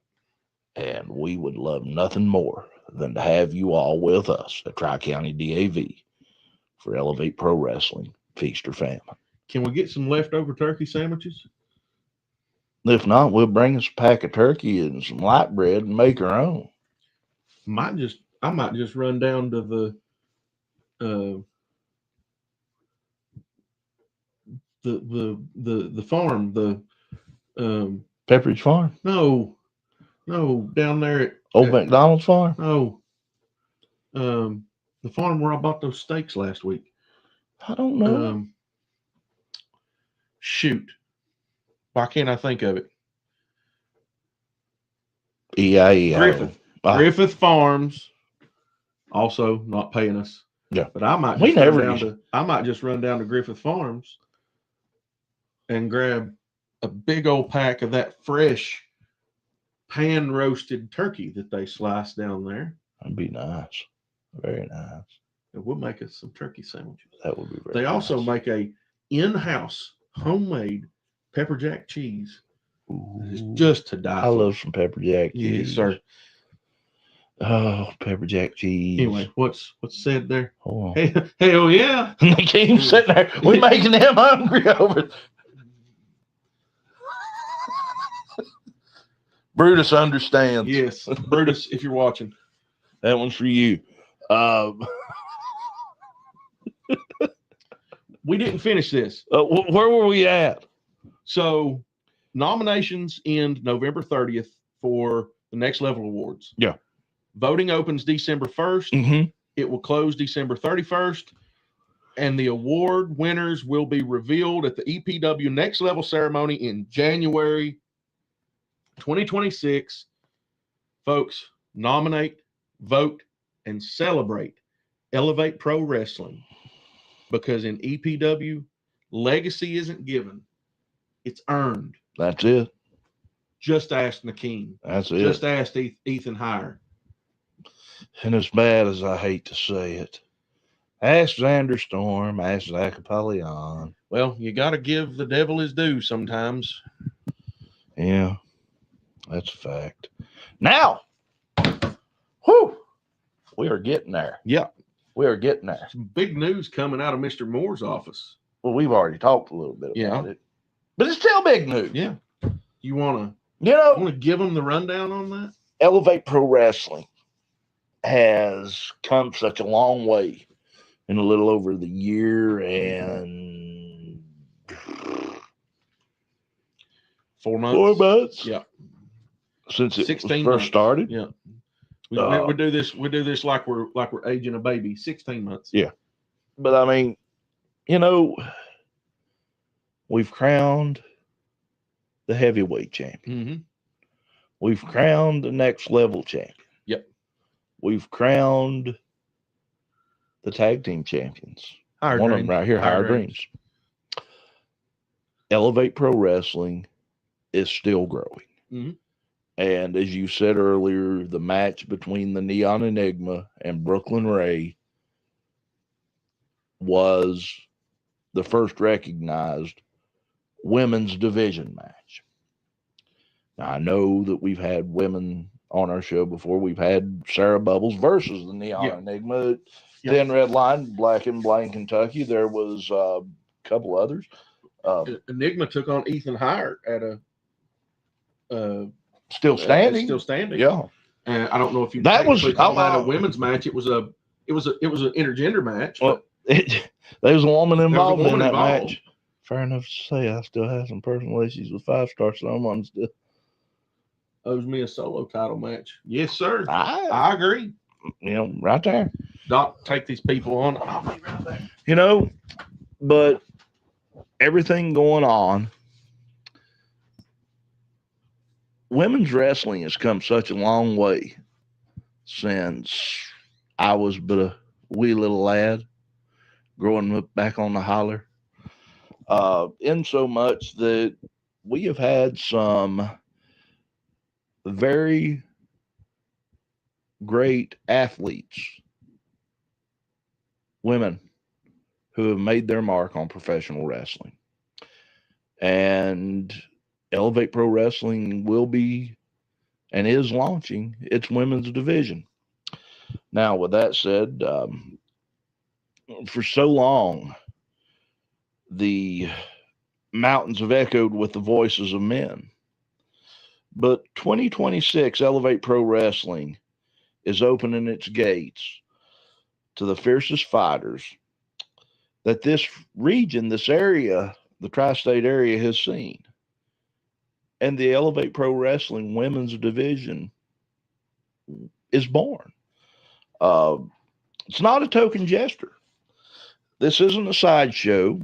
And we would love nothing more than to have you all with us at Tri-County DAV for Elevate Pro Wrestling, Feast or Famine. Can we get some leftover turkey sandwiches? If not, we'll bring us a pack of turkey and some light bread and make our own. I might just run down to the farm, Pepperidge Farm? No, down there at Old McDonald's Farm? No. The farm where I bought those steaks last week. I don't know. Shoot. Why can't I think of it? EIEIO. Griffith Farms. Also not paying us. Yeah. But I might just run down to Griffith Farms and grab a big old pack of that fresh pan roasted turkey that they slice down there. That'd be nice. Very nice. And we'll make us some turkey sandwiches. That would be very They nice. also make a in-house homemade pepper jack cheese. It's just to die for. I love some pepper jack cheese. Yes, sir. Oh, pepper jack cheese. Anyway, what's said there? Hold on. Hell yeah. Nakeem's sitting there. We're making him hungry over. Brutus understands. Yes, Brutus, if you're watching. That one's for you. we didn't finish this. Where were we at? So nominations end November 30th for the Next Level Awards. Yeah. Voting opens December 1st. Mm-hmm. It will close December 31st. And the award winners will be revealed at the EPW Next Level ceremony in January 2026. Folks, nominate, vote, and celebrate Elevate Pro Wrestling. Because in EPW, legacy isn't given, it's earned. That's it. Just ask Nakeem. That's it. Just ask Ethan Heyer. And as bad as I hate to say it, ask Xander Storm, ask Zach Apollyon. Well, you got to give the devil his due sometimes. Yeah, that's a fact. Now, whew, we are getting there. Yeah. We are getting there. Some big news coming out of Mr. Moore's office. Well, we've already talked a little bit about it, but it's still big news. Yeah. You want You know, to give them the rundown on that? Elevate Pro Wrestling has come such a long way in a little over the year and 4 months. 4 months. Yeah. Since it 16 first months. started. Yeah. We do this. We do this like we're aging a baby. 16 months. Yeah. But I mean, you know, we've crowned the heavyweight champion. Mm-hmm. We've crowned the Next Level champion. Yep. We've crowned the tag team champions. Higher One Dreams. of them right here, Higher Dreams. Elevate Pro Wrestling is still growing. Mm-hmm. And as you said earlier, the match between the Neon Enigma and Brooklyn Ray was the first recognized women's division match. Now, I know that we've had women on our show before. We've had Sarah Bubbles versus the Neon Enigma. Then Red Line, Black and Blank, Kentucky. There was a couple others. Enigma took on Ethan Heyer at a Still standing. still standing. Yeah. And I don't know if you That was call that a women's match. It was an intergender match. Well, there was a woman involved in that involved. match. Fair enough to say, I still have some personal issues with 5-star, so I'm still. Owes me a solo title match. Yes, sir. I I agree. right there. Doc, take these people on. I'll be right there. But everything going on, women's wrestling has come such a long way since I was but a wee little lad growing up back on the holler. In so much that we have had some very great athletes, women, who have made their mark on professional wrestling. And Elevate Pro Wrestling will be and is launching its women's division. Now, with that said, for so long, the mountains have echoed with the voices of men. But 2026, Elevate Pro Wrestling is opening its gates to the fiercest fighters that this region, this area, the tri-state area has seen. And the Elevate Pro Wrestling women's division is born. It's not a token gesture. This isn't a sideshow.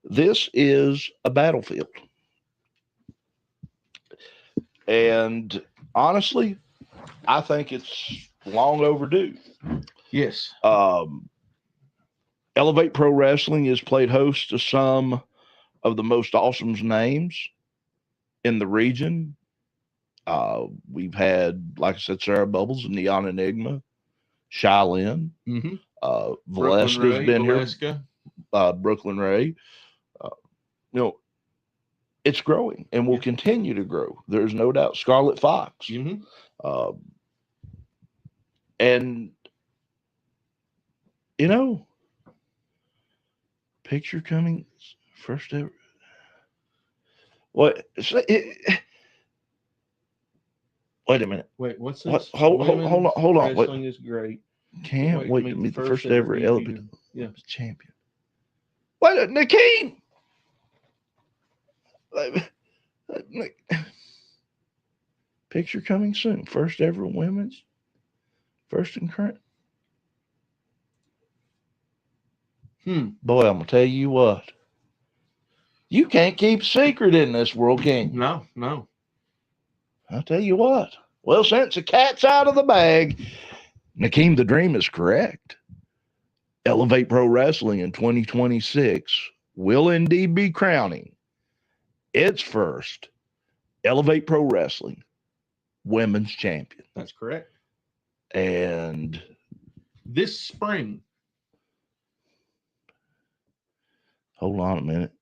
This is a battlefield. And honestly, I think it's long overdue. Yes. Elevate Pro Wrestling has played host to some of the most awesome names in the region. We've had, like I said, Sarah Bubbles, Neon Enigma, Shaolin, Mm-hmm. Valeska's been here, Brooklyn Ray. It's growing and will continue to grow. There's no doubt. Scarlet Fox. Mm-hmm. And, picture coming first ever. What? Wait a minute. Wait, what's What? this? Hold on. Wrestling Wait. is great. Can't wait to meet the first ever Elevate Yeah. champion. What, Nakeem? Picture coming soon. First ever women's. First and current. Boy, I'm going to tell you what. You can't keep secret in this world, can you? No. I'll tell you what. Well, since the cat's out of the bag, Nakeem the Dream is correct. Elevate Pro Wrestling in 2026 will indeed be crowning its first Elevate Pro Wrestling Women's Champion. That's correct. And this spring. Hold on a minute.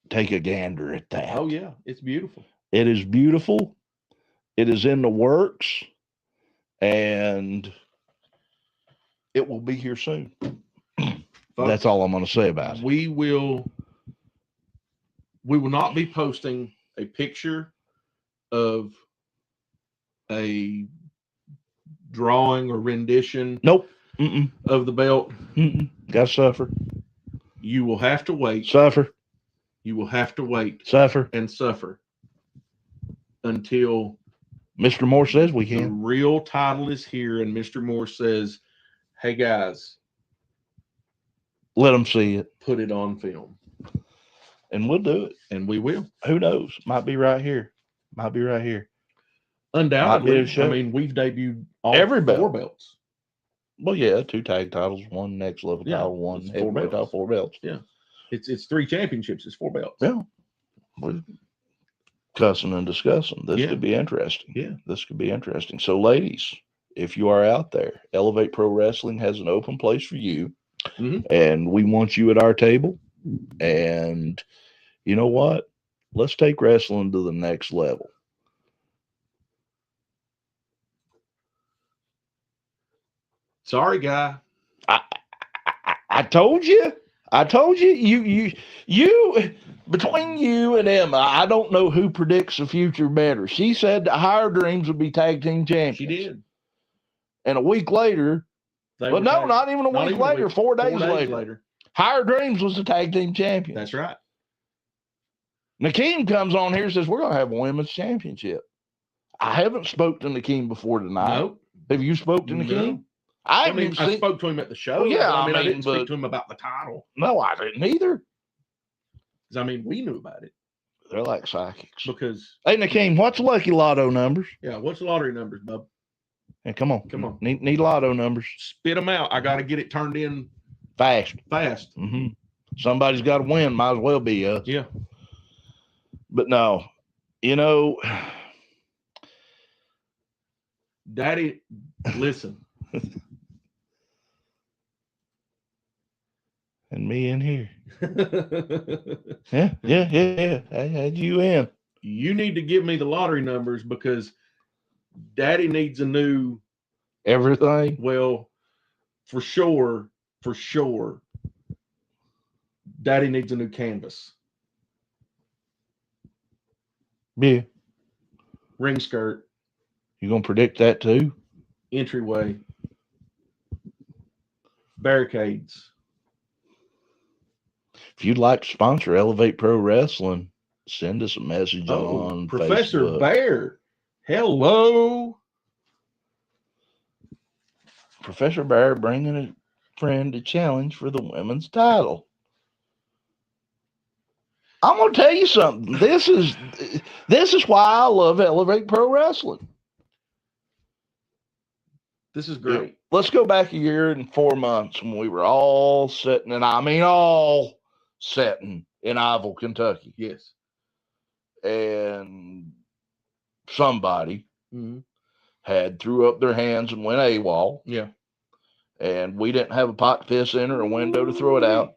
Take a gander at that. Oh, yeah. It's beautiful. It is beautiful. It is in the works. And it will be here soon. That's all I'm going to say about it. We will not be posting a picture of a drawing or rendition Nope. of the belt. Gotta suffer. You will have to wait. Suffer. You will have to wait. Suffer. And suffer until Mr. Moore says we the can. real title is here and Mr. Moore says, hey guys, Let them see it. put it on film. And we'll do it. And we will. Who knows? Might be right here. Might be right here. Undoubtedly. show. I mean, we've debuted all Every belt. 4 belts. Well, yeah, 2 tag titles, 1 next level Yeah, title, 1 it's 4 heavyweight title, belts. 4 belts. Yeah. It's 3 championships. It's 4 belts. Yeah. We're cussing and discussing. This Yeah. could be interesting. Yeah. This could be interesting. So, ladies, if you are out there, Elevate Pro Wrestling has an open place for you. Mhm. And we want you at our table. And you know what? Let's take wrestling to the next level. Sorry, guy. I told you. I told you. You. Between you and Emma, I don't know who predicts the future better. She said the Higher Dreams would be tag team champions. She did. And a week later, They well, were no, tag- not even a not week even a later, week. 4 days, 4 days later, Higher Dreams was the tag team champion. That's right. Nakeem comes on here and says, we're going to have a women's championship. I haven't spoke to Nakeem before tonight. Nope. Have you spoke to Nakeem? No. I I haven't mean, even I seen. spoke to him at the show. Well, yeah, but I I didn't mean, speak but- to him about the title. No, I didn't either. 'Cause, I mean, we knew about it They're like psychics. because, Hey, Nakeem, what's lucky lotto numbers? yeah, what's the lottery numbers, bub? Hey, come on. Come on. Need lotto numbers. Spit them out. I got to get it turned in Fast. fast. Somebody's got to win. Might as well be us. Yeah. But no, you know, Daddy, listen. and me in here. Yeah. I had you in. You need to give me the lottery numbers because Daddy needs a new, Everything. well, for sure, Daddy needs a new canvas, Yeah. ring skirt, You going to predict that too? entryway, barricades. If you'd like to sponsor Elevate Pro Wrestling, send us a message on Professor Facebook. Bear. Hello. Professor Bear bringing a friend a challenge for the women's title. I'm going to tell you something. This is why I love Elevate Pro Wrestling. This is great. Let's go back a year and 4 months when we were all sitting, and I mean all sitting in Iville, Kentucky. Yes. And somebody Mhm. had threw up their hands and went AWOL. Yeah. And we didn't have a pot to piss in or a window to throw it out.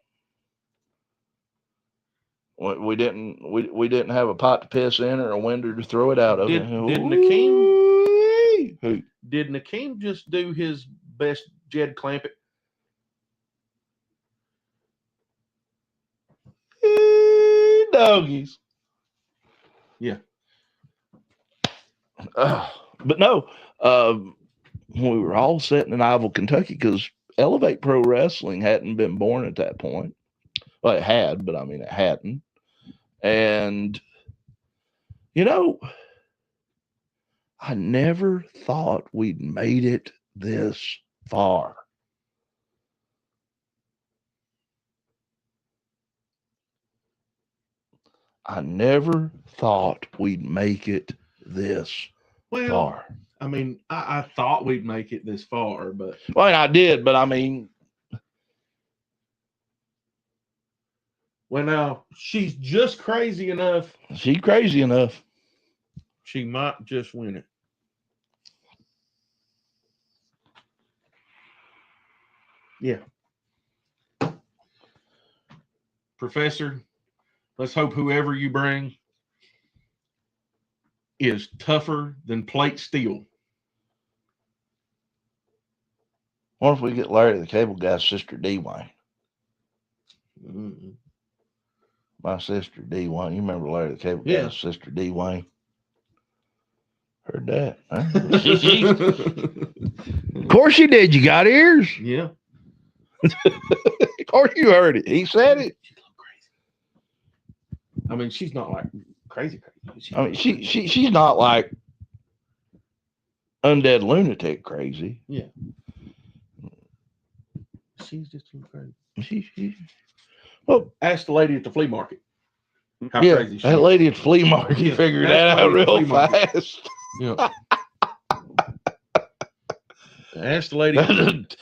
We didn't have a pot to piss in or a window to throw it out of. Did Nakeem? Who? Did Nakeem just do his best Jed Clampett? Doggies. Yeah. But no, we were all sitting in Iville, Kentucky, because Elevate Pro Wrestling hadn't been born at that point. Well, it had, but I mean, it hadn't. And, you know, I never thought we'd made it this far. I never thought we'd make it this far. I mean, I thought we'd make it this far, but Well, I did, but I mean, well, now she's just crazy enough. she's crazy enough. She might just win it. Yeah. Professor, let's hope whoever you bring is tougher than plate steel. What if we get Larry the Cable Guy's sister D Wayne? Mm-mm. My sister D Wayne. You remember Larry the Cable Yeah. Guy's sister D Wayne? Heard that. Huh? Of course you did. You got ears. Yeah. Of course you heard it. He said it. She's a little crazy. I mean, she's not like crazy. I mean, she's not like undead lunatic crazy. Yeah. She's just a little crazy. Well, Ask the lady at the flea market. How yeah, crazy she that is. lady at the flea market Yeah, figured that that out lady at the real flea market. fast. Yeah. Ask the lady.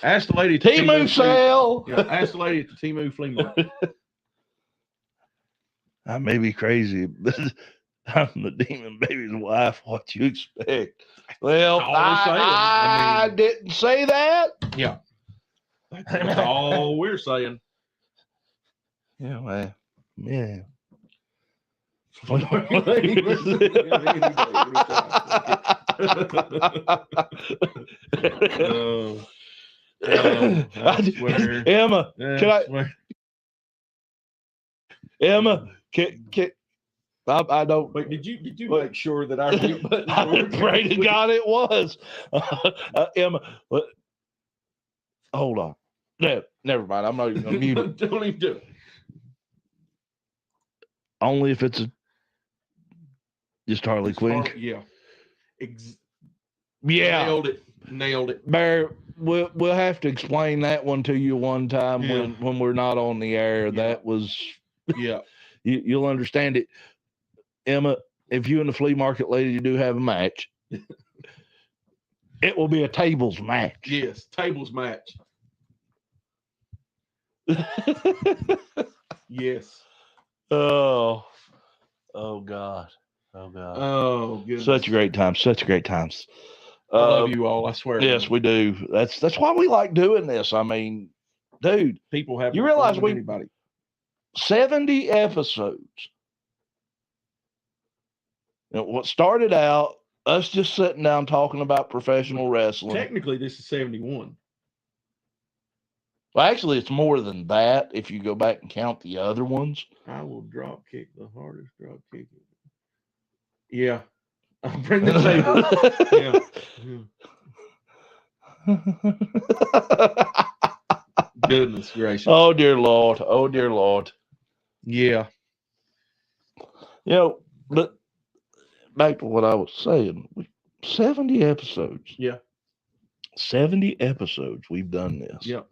Ask the lady at the Timu flea- sale. Yeah, ask the lady at the Timu flea market. I may be crazy, but I'm the demon baby's wife. What you expect? Well, All we're saying. I I mean- didn't say that. Yeah. That's all we're saying. Yeah, man. Yeah. I swear. Emma, can I? swear. Emma, can I don't. Wait, did you make sure that our mute buttons I were- pray to God it was. Emma, hold on. No, never mind. I'm not even gonna mute it. Don't even do it. Only if it's just Harley Quinn. Yeah. Yeah, Nailed it. Bear. We'll have to explain that one to you one time Yeah. when we're not on the air. Yeah. That was Yeah. you'll understand it, Emma. If you and the flea market lady do have a match, it will be a tables match. Yes. Tables match. Yes. Oh God. Oh, goodness. Such great times. Such great times. I love you all. I swear. Yes, we do. That's why we like doing this. I mean, dude, People have. You more fun realize than we- anybody. 70 episodes. And what started out us just sitting down talking about professional wrestling. Technically, this is 71. Well, actually, it's more than that if you go back and count the other ones. I will drop kick the hardest drop kick. Yeah. I'll bring the table. Yeah. Goodness gracious. Oh, dear Lord. Oh, dear Lord. Yeah. You know, but back to what I was saying, 70 episodes. Yeah. 70 episodes we've done this. Yeah.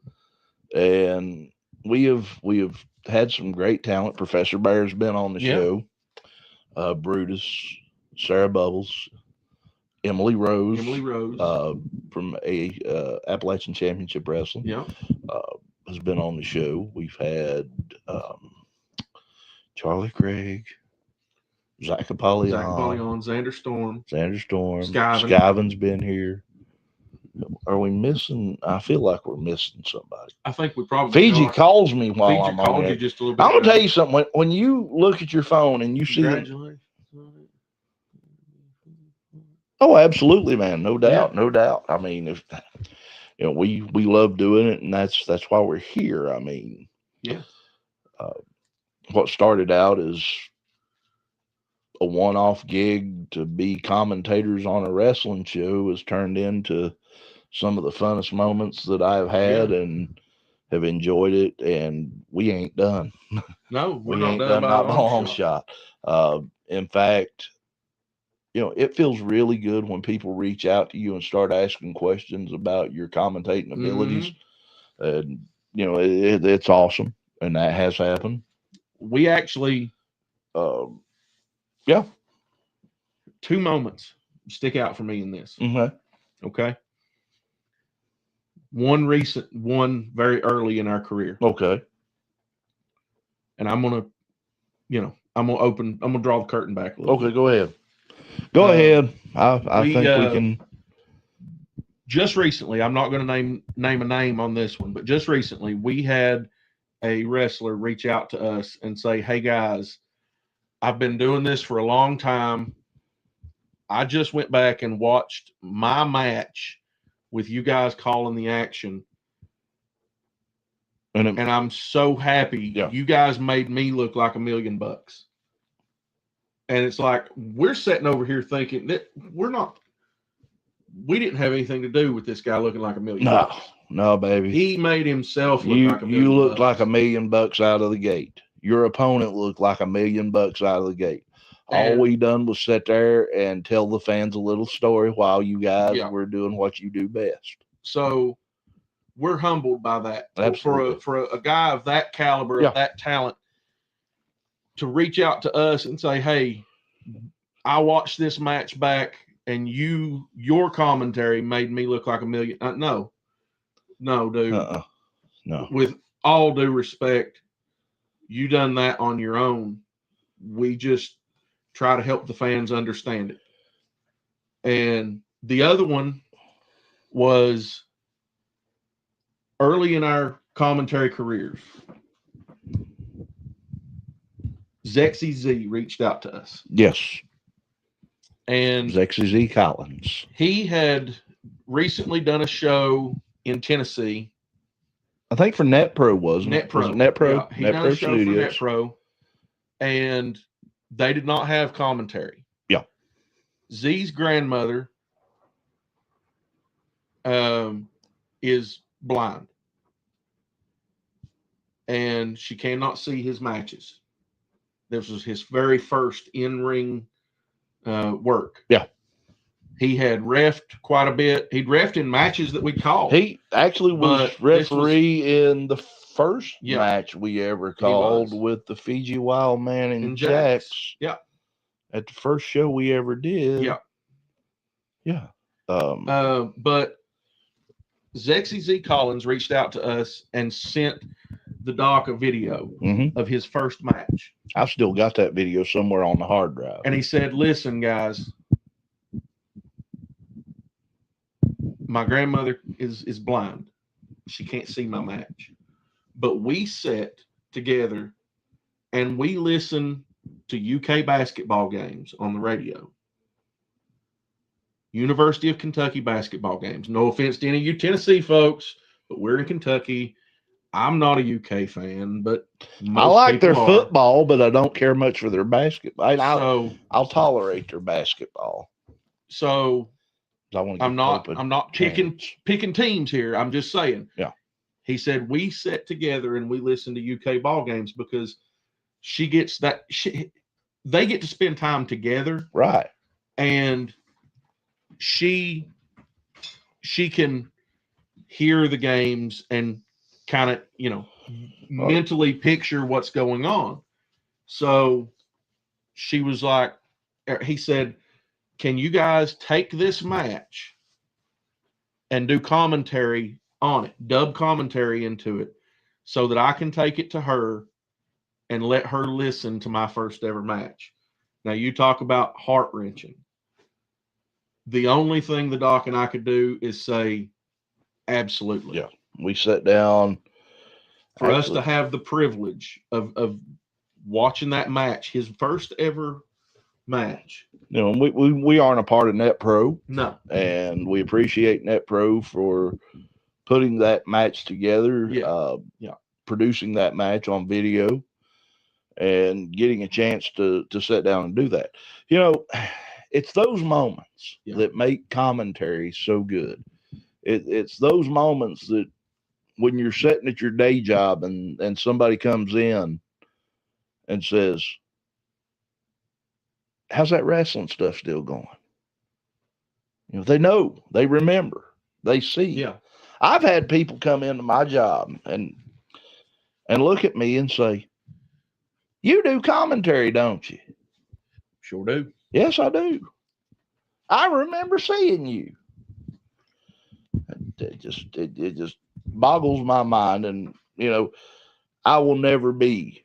And we have had some great talent. Professor Bear's been on the Yeah. show. Brutus, Sarah Bubbles, Emily Rose, from Appalachian Championship Wrestling, Yeah. has been on the show. We've had Charlie Craig, Zach Apollyon, Xander Storm. Xander Storm, Skyven. Skyven's been here. Are we missing? I feel like we're missing somebody. I think we probably Fiji are. calls me while Fiji I'm on called there. you just a little bit. I'm gonna ago. tell you something. When you look at your phone and you see them, Congratulations. oh, absolutely, man, no doubt, no doubt. I mean, if we love doing it, and that's why we're here. I mean, Yeah. What started out as a one-off gig to be commentators on a wrestling show has turned into some of the funnest moments that I've had and have enjoyed it. And we ain't done. No, we're We not ain't done done by not a by a long shot. In fact, it feels really good when people reach out to you and start asking questions about your commentating abilities. And, it's awesome. And that has happened. We actually, Yeah. 2 moments stick out for me in this. Okay. Okay. One recent, one very early in our career. Okay. And I'm going to draw the curtain back a little Okay, bit. go ahead. Go ahead. I think we can. Just recently, I'm not going to name a name on this one, but just recently we had a wrestler reach out to us and say, "Hey guys, I've been doing this for a long time. I just went back and watched my match with you guys calling the action. And I'm so happy you guys made me look like $1 million." And it's like, we're sitting over here thinking that we didn't have anything to do with this guy looking like $1 million. No, baby. He made himself look like $1 million. You looked like $1 million out of the gate. Your opponent looked like $1 million out of the gate. All we done was sit there and tell the fans a little story while you guys were doing what you do best. So we're humbled by that. Absolutely. For a guy of that caliber, of that talent, to reach out to us and say, "Hey, I watched this match back, and your commentary made me look like $1 million." No, dude. No. With all due respect, you done that on your own. We just try to help the fans understand it. And the other one was early in our commentary careers. Zexy Z reached out to us. Yes. And Zexy Z Collins. He had recently done a show in Tennessee. I think for NetPro, wasn't it? NetPro. Was it NetPro? Yeah, he done a show Studios. For NetPro. And they did not have commentary. Yeah. Z's grandmother is blind. And she cannot see his matches. This was his very first in-ring work. Yeah. He had reffed quite a bit. He'd reffed in matches that we called. He actually was referee in the first match we ever called with the Fiji Wild Man and Jax. Yeah. At the first show we ever did. Yeah. Yeah. But Zexy Z Collins reached out to us and sent the doc a video of his first match. I've still got that video somewhere on the hard drive. And he said, "Listen, guys, my grandmother is blind. She can't see my match. But we sat together and we listened to UK basketball games on the radio. University of Kentucky basketball games. No offense to any of you Tennessee folks, but we're in Kentucky. I'm not a UK fan, but I like their football, but I don't care much for their basketball. I'll tolerate their basketball. So I'm not picking teams here. I'm just saying. Yeah. He said we sat together and we listened to UK ball games because they get to spend time together. Right. And she can hear the games and kind of, mentally picture what's going on. So she was like, he said, "Can you guys take this match and do commentary on it, dub commentary into it, so that I can take it to her and let her listen to my first ever match?" Now, you talk about heart-wrenching. The only thing the doc and I could do is say, absolutely. Yeah. We sat down. For us to have the privilege of watching that match, his first ever match. We aren't a part of NetPro. No. And we appreciate NetPro for putting that match together, producing that match on video, and getting a chance to sit down and do that. It's those moments that make commentary so good. It's those moments that when you're sitting at your day job and somebody comes in and says, how's that wrestling stuff still going? You know, they know, they remember, they see. Yeah. I've had people come into my job and look at me and say, you do commentary, don't you? Sure do. Yes, I do. I remember seeing you. It just boggles my mind. And, you know, I will never be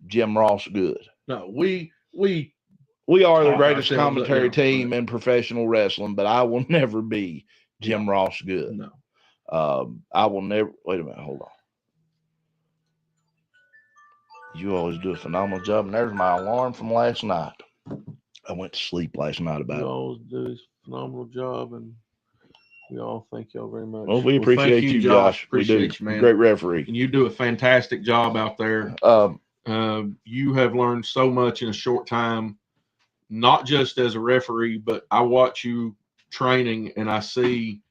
Jim Ross good. No, we are the talk greatest ourselves up, commentary yeah, team right. in professional wrestling, but I will never be Jim Ross good. No. I will never. Wait a minute. Hold on. You always do a phenomenal job. And there's my alarm from last night. I went to sleep last night about You it. always do a phenomenal job, and we all thank y'all very much. Well, we appreciate thank you, Josh. Appreciate We do. you, man. Great referee. And you do a fantastic job out there. You have learned so much in a short time, not just as a referee, but I watch you training and I see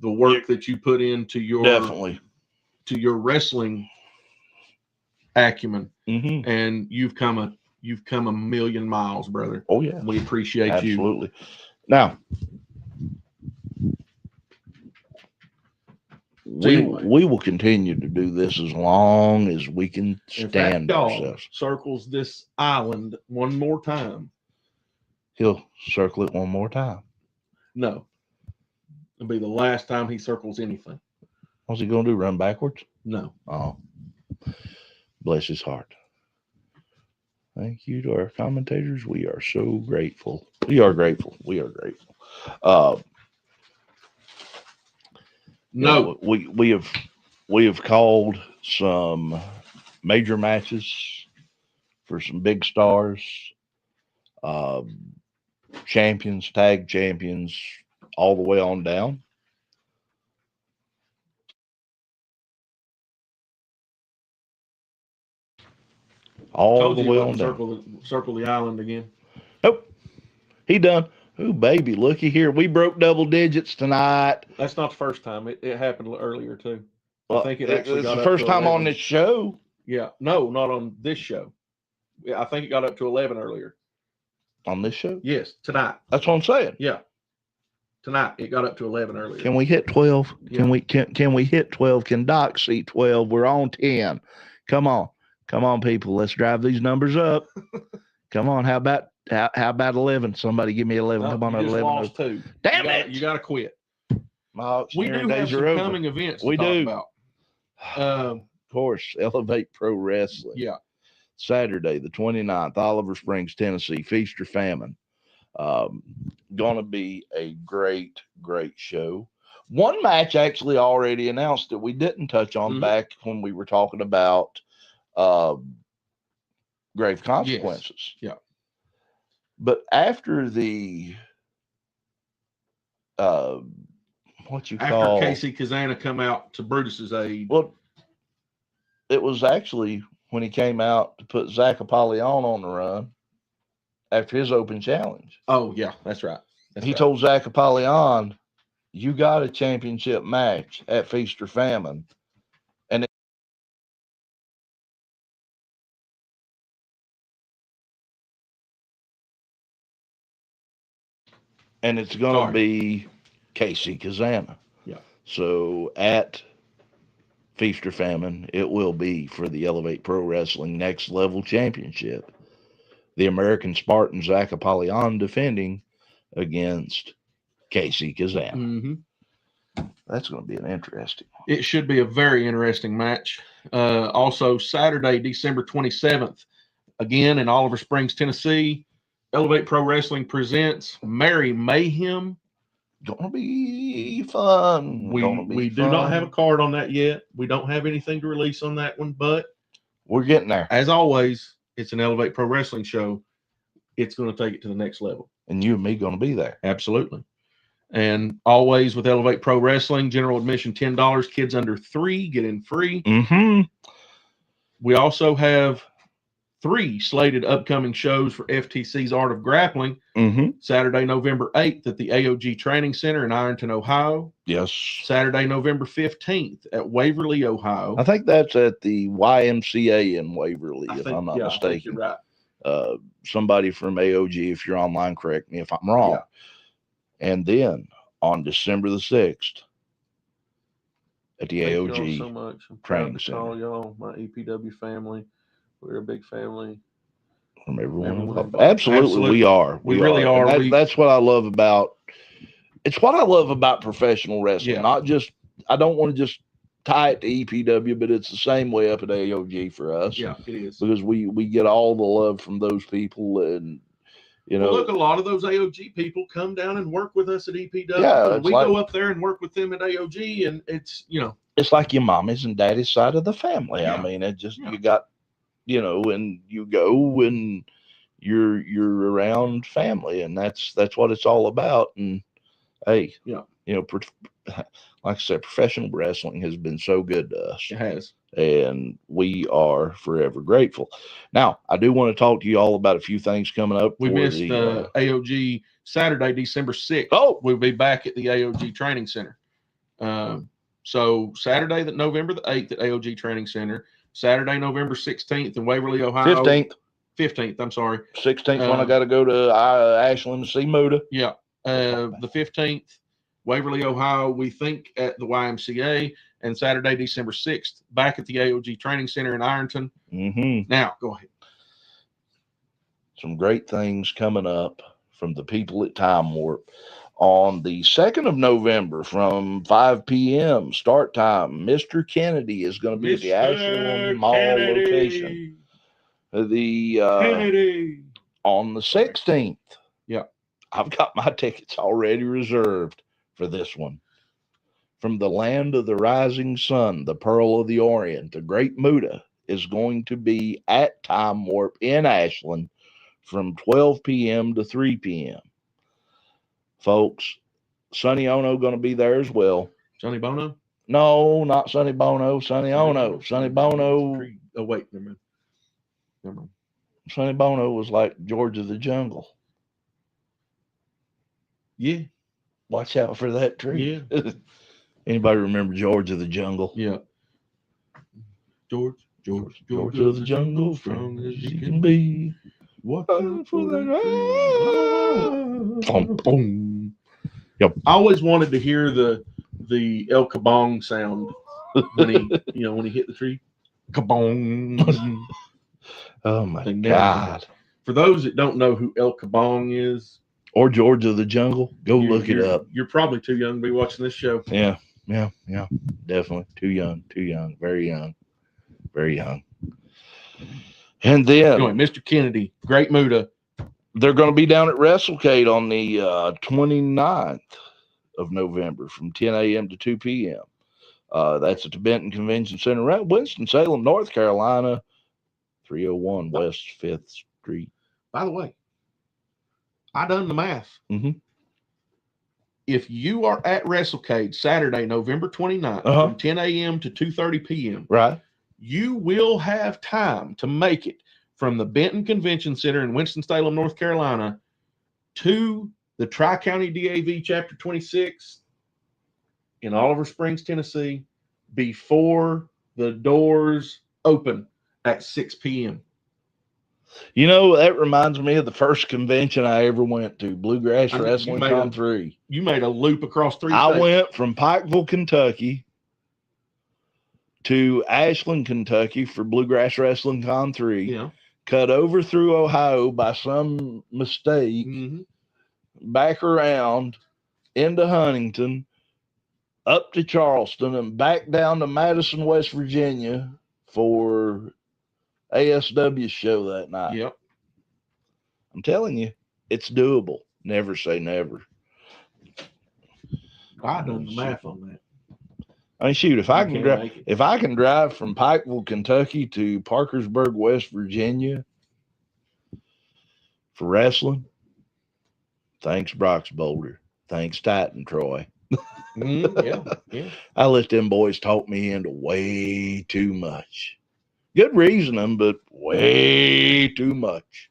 the work that you put into your Definitely to your wrestling acumen, mm-hmm. and you've come a million miles, brother. Oh yeah, we appreciate you. Absolutely. Now, we will continue to do this as long as we can stand ourselves. Circles this island one more time. He'll circle it one more time. No, it'll be the last time he circles anything. What's he going to do? Run backwards? No. Oh, bless his heart. Thank you to our commentators. We are so grateful. We are grateful. We are grateful. No, we have called some major matches for some big stars, champions, tag champions, all the way on down. All the way on down. Circle the island again. Nope. He done. Ooh, baby, looky here. We broke double digits tonight. That's not the first time. It happened earlier too. Well, I think it's the first time 11. on this show. Yeah. No, not on this show. Yeah, I think it got up to 11 earlier. On this show? Yes, tonight. That's what I'm saying. Yeah. Tonight it got up to 11 earlier. Can we hit 12? Yeah. Can we hit 12? Can Doc see 12? We're on 10. Come on. Come on, people. Let's drive these numbers up. Come on. How about 11? Somebody give me 11. No, come on, you at just 11. Lost 2. Damn it. You got to quit. My We do have some coming events to talk about. Of course, Elevate Pro Wrestling. Yeah. Saturday, the 29th, Oliver Springs, Tennessee, Feast or Famine. Gonna be a great, great show. One match actually already announced that we didn't touch on back when we were talking about Grave Consequences. Yes. Yeah. But after the after Casey Kazana come out to Brutus's aid. Well, it was actually when he came out to put Zach Apollyon on the run after his open challenge. Oh, yeah, that's right. He told Zach Apollyon, you got a championship match at Feast or Famine. And it's going to be Casey Kazana. Yeah. So at Feast or Famine, it will be for the Elevate Pro Wrestling Next Level Championship. The American Spartan Zach Apollyon defending against Casey Kazana. Mm-hmm. That's going to be an interesting one. It should be a very interesting match. Also, Saturday, December 27th, again in Oliver Springs, Tennessee, Elevate Pro Wrestling presents Merry Mayhem. Gonna be fun. We do not have a card on that yet. We don't have anything to release on that one, but we're getting there. As always, it's an Elevate Pro Wrestling show. It's going to take it to the next level. And you and me going to be there. Absolutely. And always with Elevate Pro Wrestling, general admission $10. Kids under 3 get in free. Mm-hmm. We also have 3 slated upcoming shows for FTC's Art of Grappling. Mm-hmm. Saturday, November 8th at the AOG Training Center in Ironton, Ohio. Yes. Saturday, November 15th at Waverly, Ohio. I think that's at the YMCA in Waverly, if I'm not I think mistaken. you're right. Somebody from AOG, if you're online, correct me if I'm wrong. Yeah. And then on December the 6th at the Thank AOG y'all so much. I'm Training proud to Center. call y'all my EPW family. We're a big family. From everyone Everyone involved. involved. Absolutely, we are. We really are. And that's what I love about. It's what I love about professional wrestling. Yeah. Not just. I don't want to just tie it to EPW, but it's the same way up at AOG for us. Yeah, it is. Because we get all the love from those people, and you know, Well, look, a lot of those AOG people come down and work with us at EPW. Yeah, and it's we like- go up there and work with them at AOG, and it's, you know, it's like your mommy's and daddy's side of the family. Yeah. I mean, it just Yeah. you got, you know, and you go and you're around family, and that's what it's all about. And hey, Yeah. you know, like I said, professional wrestling has been so good to us, it has. and we are forever grateful. Now, I do want to talk to you all about a few things coming up. We for missed the, AOG Saturday, December 6th. Oh, We'll be back at the AOG Training Center. So Saturday, November the 8th at AOG Training Center. Saturday, November 16th in Waverly, Ohio. 15th, I'm sorry. 16th when I got to go to Ashland to see Muta. Yeah. The 15th, Waverly, Ohio, we think at the YMCA. And Saturday, December 6th, back at the AOG Training Center in Ironton. Mm-hmm. Now, go ahead. Some great things coming up from the people at Time Warp. On the 2nd of November from 5 p.m. start time, Mr. Kennedy is going to be at the Ashland Mall location. Kennedy. On the 16th. Yeah. I've got my tickets already reserved for this one. From the land of the rising sun, the pearl of the Orient, the great Muta is going to be at Time Warp in Ashland from 12 p.m. to 3 p.m. Folks, Sonny Ono going to be there as well. Sonny Bono? No, not Sonny Bono. Sonny Ono. Sonny Bono. Oh, wait. Never mind. Sonny Bono was like George of the Jungle. Yeah. Watch out for that tree. Yeah. Anybody remember George of the Jungle? Yeah. George of the Jungle, strong as he can be. What for that? boom. Yep. I always wanted to hear the El Kabong sound when he when he hit the tree. Kabong. Oh my They never God. For those that don't know who El Kabong is, Or George of the Jungle, go look it up. You're probably too young to be watching this show. Yeah. Definitely. Too young. Very young. And then Anyway, Mr. Kennedy, Great Muta. they're going to be down at WrestleCade on the 29th of November from 10 a.m. to 2 p.m. That's at the Benton Convention Center, right? Winston-Salem, North Carolina, 301 West 5th Street. By the way, I done the math. Mhm. If you are at WrestleCade Saturday, November 29th, from 10 a.m. to 2:30 p.m., Right. you will have time to make it from the Benton Convention Center in Winston-Salem, North Carolina, to the Tri-County DAV Chapter 26 in Oliver Springs, Tennessee, before the doors open at 6 p.m. You know, that reminds me of the first convention I ever went to, Bluegrass I know, you Wrestling made Con a- 3. You made a loop across 3 I states. went from Pikeville, Kentucky to Ashland, Kentucky for Bluegrass Wrestling Con 3. Yeah. Cut over through Ohio by some mistake, Mm-hmm. back around into Huntington, up to Charleston, and back down to Madison, West Virginia for ASW's show that night. Yep. I'm telling you, it's doable. Never say never. I done the math on that. I mean, shoot, if I You can can't drive, make it. if I can drive from Pikeville, Kentucky to Parkersburg, West Virginia for wrestling, thanks Brock's Boulder, thanks Titan Troy. Yeah. I let them boys talk me into way too much. Good reasoning, but way too much.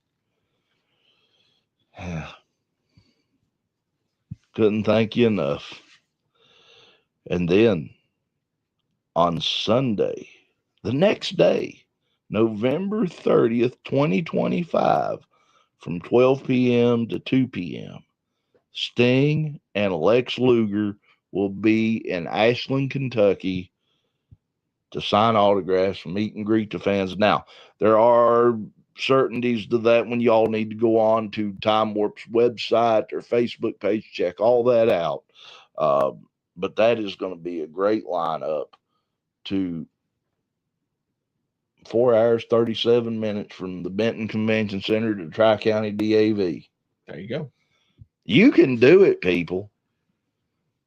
Couldn't thank you enough. And then on Sunday, the next day, November 30th, 2025, from 12 p.m. to 2 p.m., Sting and Lex Luger will be in Ashland, Kentucky to sign autographs, meet and greet the fans. Now, there are certainties to that when y'all need to go on to Time Warp's website or Facebook page, check all that out. But that is going to be a great lineup to 4 hours, 37 minutes from the Benton Convention Center to Tri-County DAV. There you go. You can do it, people.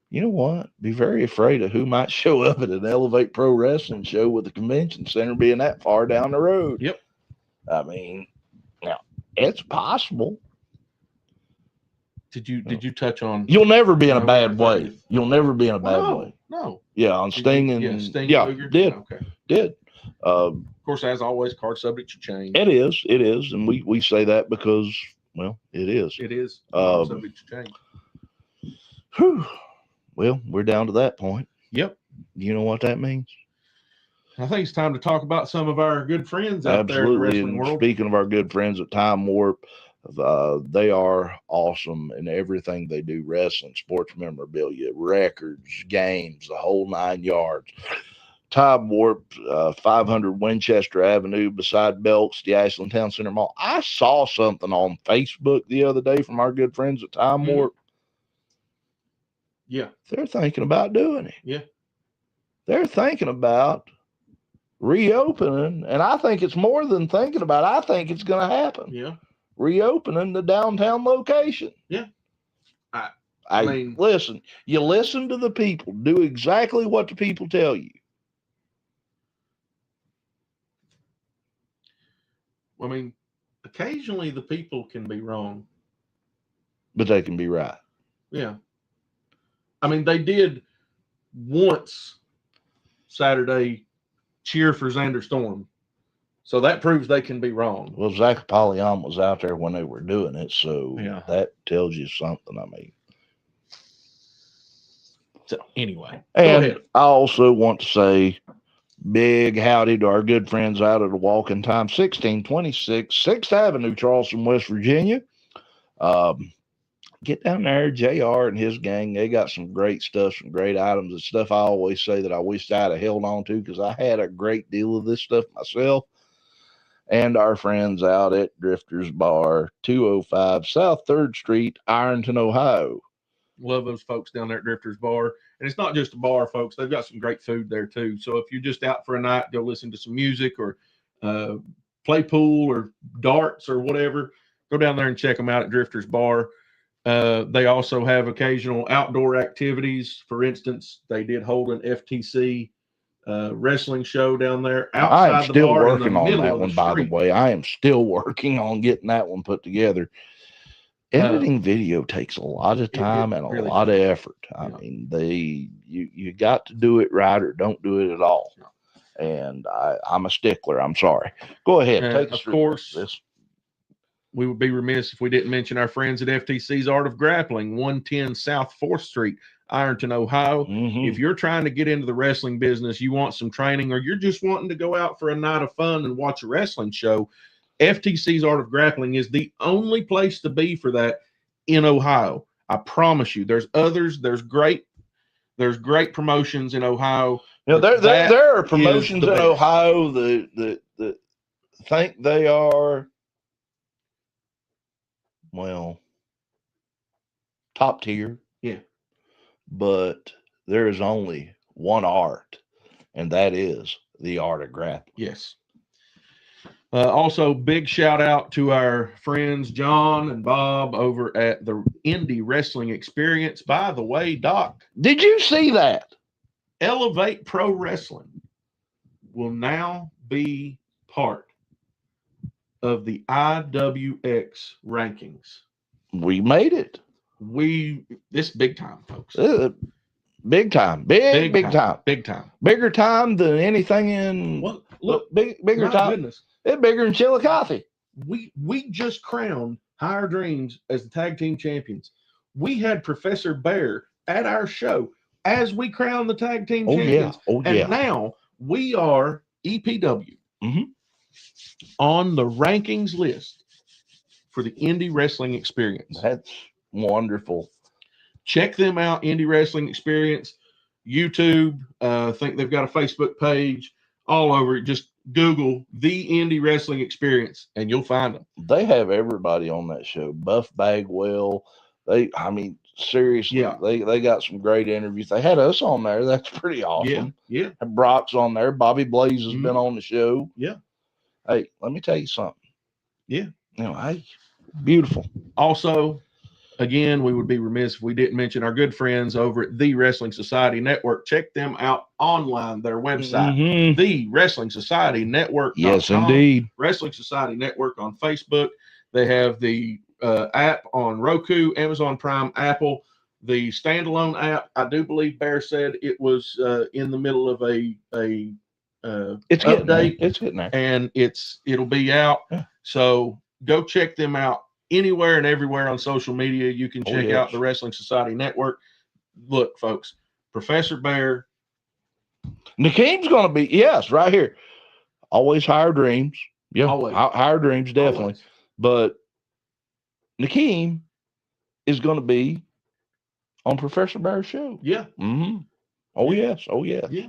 You know what? Be very afraid of who might show up at an Elevate Pro Wrestling show with the convention center being that far down the road. Yep. I mean, now it's possible. Did you touch on? You'll never be in a November bad way. 30th? You'll never be in a bad way. No. Yeah, on Sting and Sting and Luger? did. Okay. Did. Of course, as always, card subject to change. It is, and we say that because, well, it is. It is subject to change. Whew. Well, we're down to that point. Yep. You know what that means? I think it's time to talk about some of our good friends out there in the wrestling And world. speaking of our good friends at Time Warp, they are awesome in everything they do: wrestling, sports memorabilia, records, games, the whole 9 yards. Time Warp, 500 Winchester Avenue beside Belk's, the Ashland Town Center Mall. I saw something on Facebook the other day from our good friends at Time Warp. Yeah. They're thinking about doing it. Yeah. They're thinking about reopening, and I think it's more than thinking about it. I think it's going to happen. Yeah. Reopening the downtown location. Yeah. I mean, listen, you listen to the people. Do exactly what the people tell you. I mean, occasionally the people can be wrong. But they can be right. Yeah. I mean, they did once Saturday cheer for Xander Storm. So that proves they can be wrong. Well, Zach Apollyon was out there when they were doing it, so Yeah. that tells you something. I mean, So anyway, go and ahead. I also want to say big howdy to our good friends out at the Walking Time, 1626 6th Avenue, Charleston, West Virginia. Get down there, JR and his gang. They got some great stuff, some great items, and stuff I always say that I wish I'd have held on to because I had a great deal of this stuff myself. And our friends out at Drifters Bar, 205 South 3rd Street, Ironton, Ohio. Love those folks down there at Drifters Bar. And it's not just a bar, folks. They've got some great food there, too. So if you're just out for a night, go listen to some music or play pool or darts or whatever, go down there and check them out at Drifters Bar. They also have occasional outdoor activities. For instance, they did hold an FTC wrestling show down there outside I am the still bar in the working on middle that of the one, by the street. way. I am still working on getting that one put together. Editing video takes a lot of time and a really lot of does. effort. I Yeah. mean, you got to do it right or don't do it at all. And I'm a stickler. I'm sorry. Go ahead. Take us Of through course, this. we would be remiss if we didn't mention our friends at FTC's Art of Grappling, 110 South 4th Street, Ironton, Ohio. Mhm. If you're trying to get into the wrestling business, you want some training, or you're just wanting to go out for a night of fun and watch a wrestling show, FTC's Art of Grappling is the only place to be for that in Ohio. I promise you. There's others. There's great promotions in Ohio. You know, there are promotions the in best. Ohio that think they are, well, top tier. Yeah. But there is only one art, and that is the art of grappling. Yes. Also, big shout out to our friends John and Bob over at the Indie Wrestling Experience. By the way, Doc, Did you see that? Elevate Pro Wrestling will now be part of the IWX rankings. We made it. This big time, folks. Big time. Big time. Big time. Bigger time than anything in Well, Look, bigger my time. goodness. It's bigger than Chillicothe. We just crowned Higher Dreams as the tag team champions. We had Professor Bear at our show as we crowned the tag team champions. And now we are EPW on the rankings list for the Indie Wrestling Experience. That's wonderful. Check them out, Indie Wrestling Experience, YouTube. I think they've got a Facebook page, all over it. Just Google the Indie Wrestling Experience and you'll find them. They have everybody on that show. Buff Bagwell. Seriously, they got some great interviews. They had us on there. That's pretty awesome. Yeah. And Brock's on there. Bobby Blaze has been on the show. Yeah. Hey, let me tell you something. Yeah. Hey, beautiful. Also, again, we would be remiss if we didn't mention our good friends over at the Wrestling Society Network. Check them out online, their website, the Wrestling Society Network. Yes, indeed. Wrestling Society Network on Facebook. They have the app on Roku, Amazon Prime, Apple. The standalone app, I do believe Bear said it was in the middle of a it's update. It's getting there. And it'll be out. Yeah. So go check them out. Anywhere and everywhere on social media, you can check out the Wrestling Society Network. Look, folks, Professor Bear. Nakeem's going to be, right here. Always Higher Dreams. Yeah, always. Higher Dreams, definitely. Always. But Nakeem is going to be on Professor Bear's show. Yeah. Oh, yes. Yeah.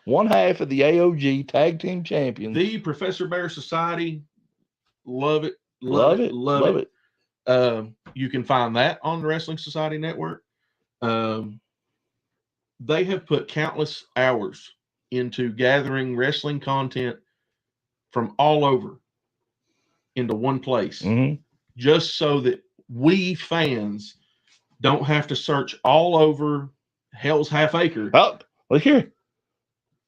One half of the AOG Tag Team Champions. The Professor Bear Society. Love it. Love it. You can find that on the Wrestling Society Network. They have put countless hours into gathering wrestling content from all over into one place, just so that we fans don't have to search all over Hell's Half Acre. Oh, look here.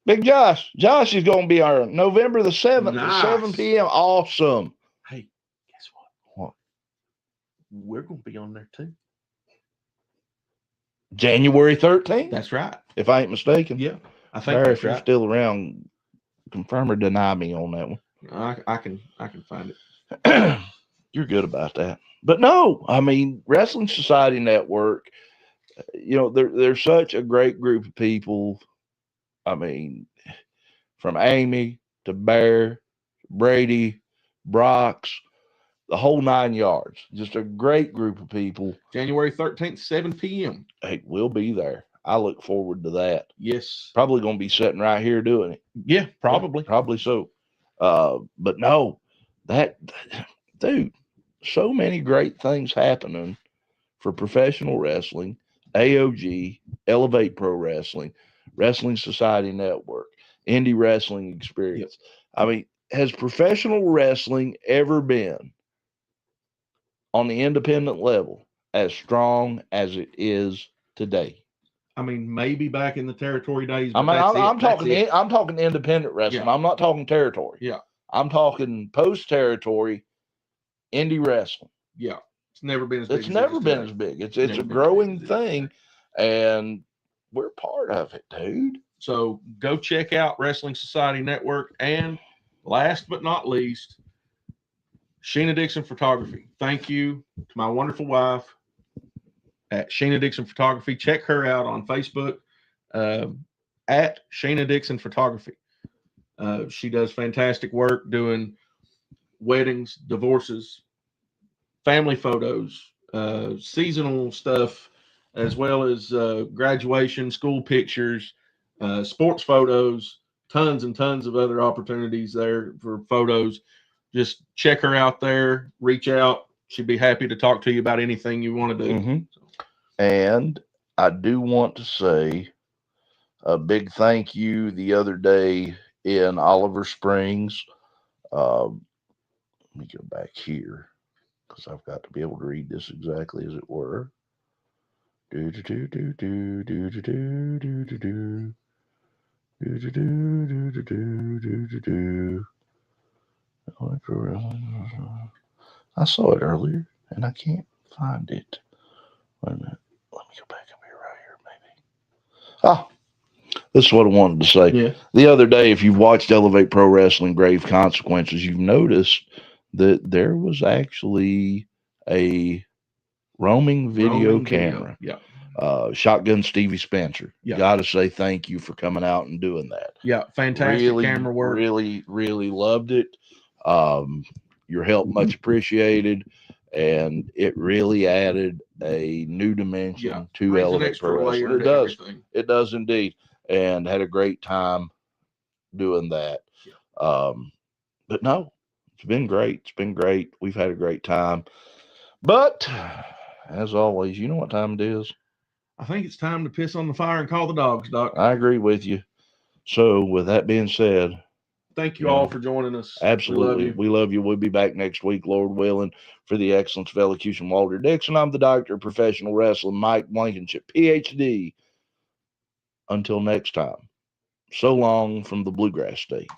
Big Josh. Josh is going to be our November the 7th at 7 p.m. Awesome. Hey, guess what? We're going to be on there too. January 13th? That's right. If I ain't mistaken. Yeah. I think Barry, that's if you're right. still around, confirm or deny me on that one. I can find it. You're good about that. But no, I mean, Wrestling Society Network, they're such a great group of people. I mean, from Amy to Bear, Brady, Brock's, the whole 9 yards. Just a great group of people. January 13th, 7 p.m. Hey, we'll be there. I look forward to that. Yes. Probably going to be sitting right here doing it. Yeah, probably. Yeah, probably so. But no, dude, so many great things happening for professional wrestling, AOG, Elevate Pro Wrestling, Wrestling Society Network, Indie Wrestling Experience. Yep. I mean, has professional wrestling ever been on the independent level as strong as it is today? I mean, maybe back in the territory days. I mean, I'm talking independent wrestling. Yeah. I'm not talking territory. Yeah. I'm talking post territory indie wrestling. Yeah. It's never been as big. It's never been as big. It's a growing thing, and we're part of it, dude. So go check out Wrestling Society Network. And last but not least, Sheena Dixon Photography. Thank you to my wonderful wife at Sheena Dixon Photography. Check her out on Facebook at Sheena Dixon Photography. She does fantastic work doing weddings, divorces, family photos, seasonal stuff, as well as graduation, school pictures, sports photos, tons and tons of other opportunities there for photos. Just check her out there, reach out. She'd be happy to talk to you about anything you want to do. Mm-hmm. And I do want to say a big thank you the other day in Oliver Springs. Let me go back here because I've got to be able to read this exactly as it were. I saw it earlier and I can't find it. Wait a minute. Let me go back up here right here, maybe. This is what I wanted to say. Yeah. The other day, if you've watched Elevate Pro Wrestling Grave Consequences, you've noticed that there was actually a roaming video camera. Yeah. Shotgun Stevie Spencer. Yeah. Got to say thank you for coming out and doing that. Yeah. Fantastic Really, camera work. really loved it. Your help much appreciated, and it really added a new dimension to Brings an Elevate extra Pro layer Wrestling. It to does. everything. It does indeed, and had a great time doing that. Yeah. But no, it's been great. It's been great. We've had a great time. But as always, you know what time it is. I think it's time to piss on the fire and call the dogs, Doc. I agree with you. So, with that being said, Thank you all for joining us. absolutely, we love you. We'll be back next week, Lord willing, for the excellence of elocution. Walter Dixon. I'm the doctor of professional wrestling, Mike Blankenship, PhD. Until next time, so long from the Bluegrass State.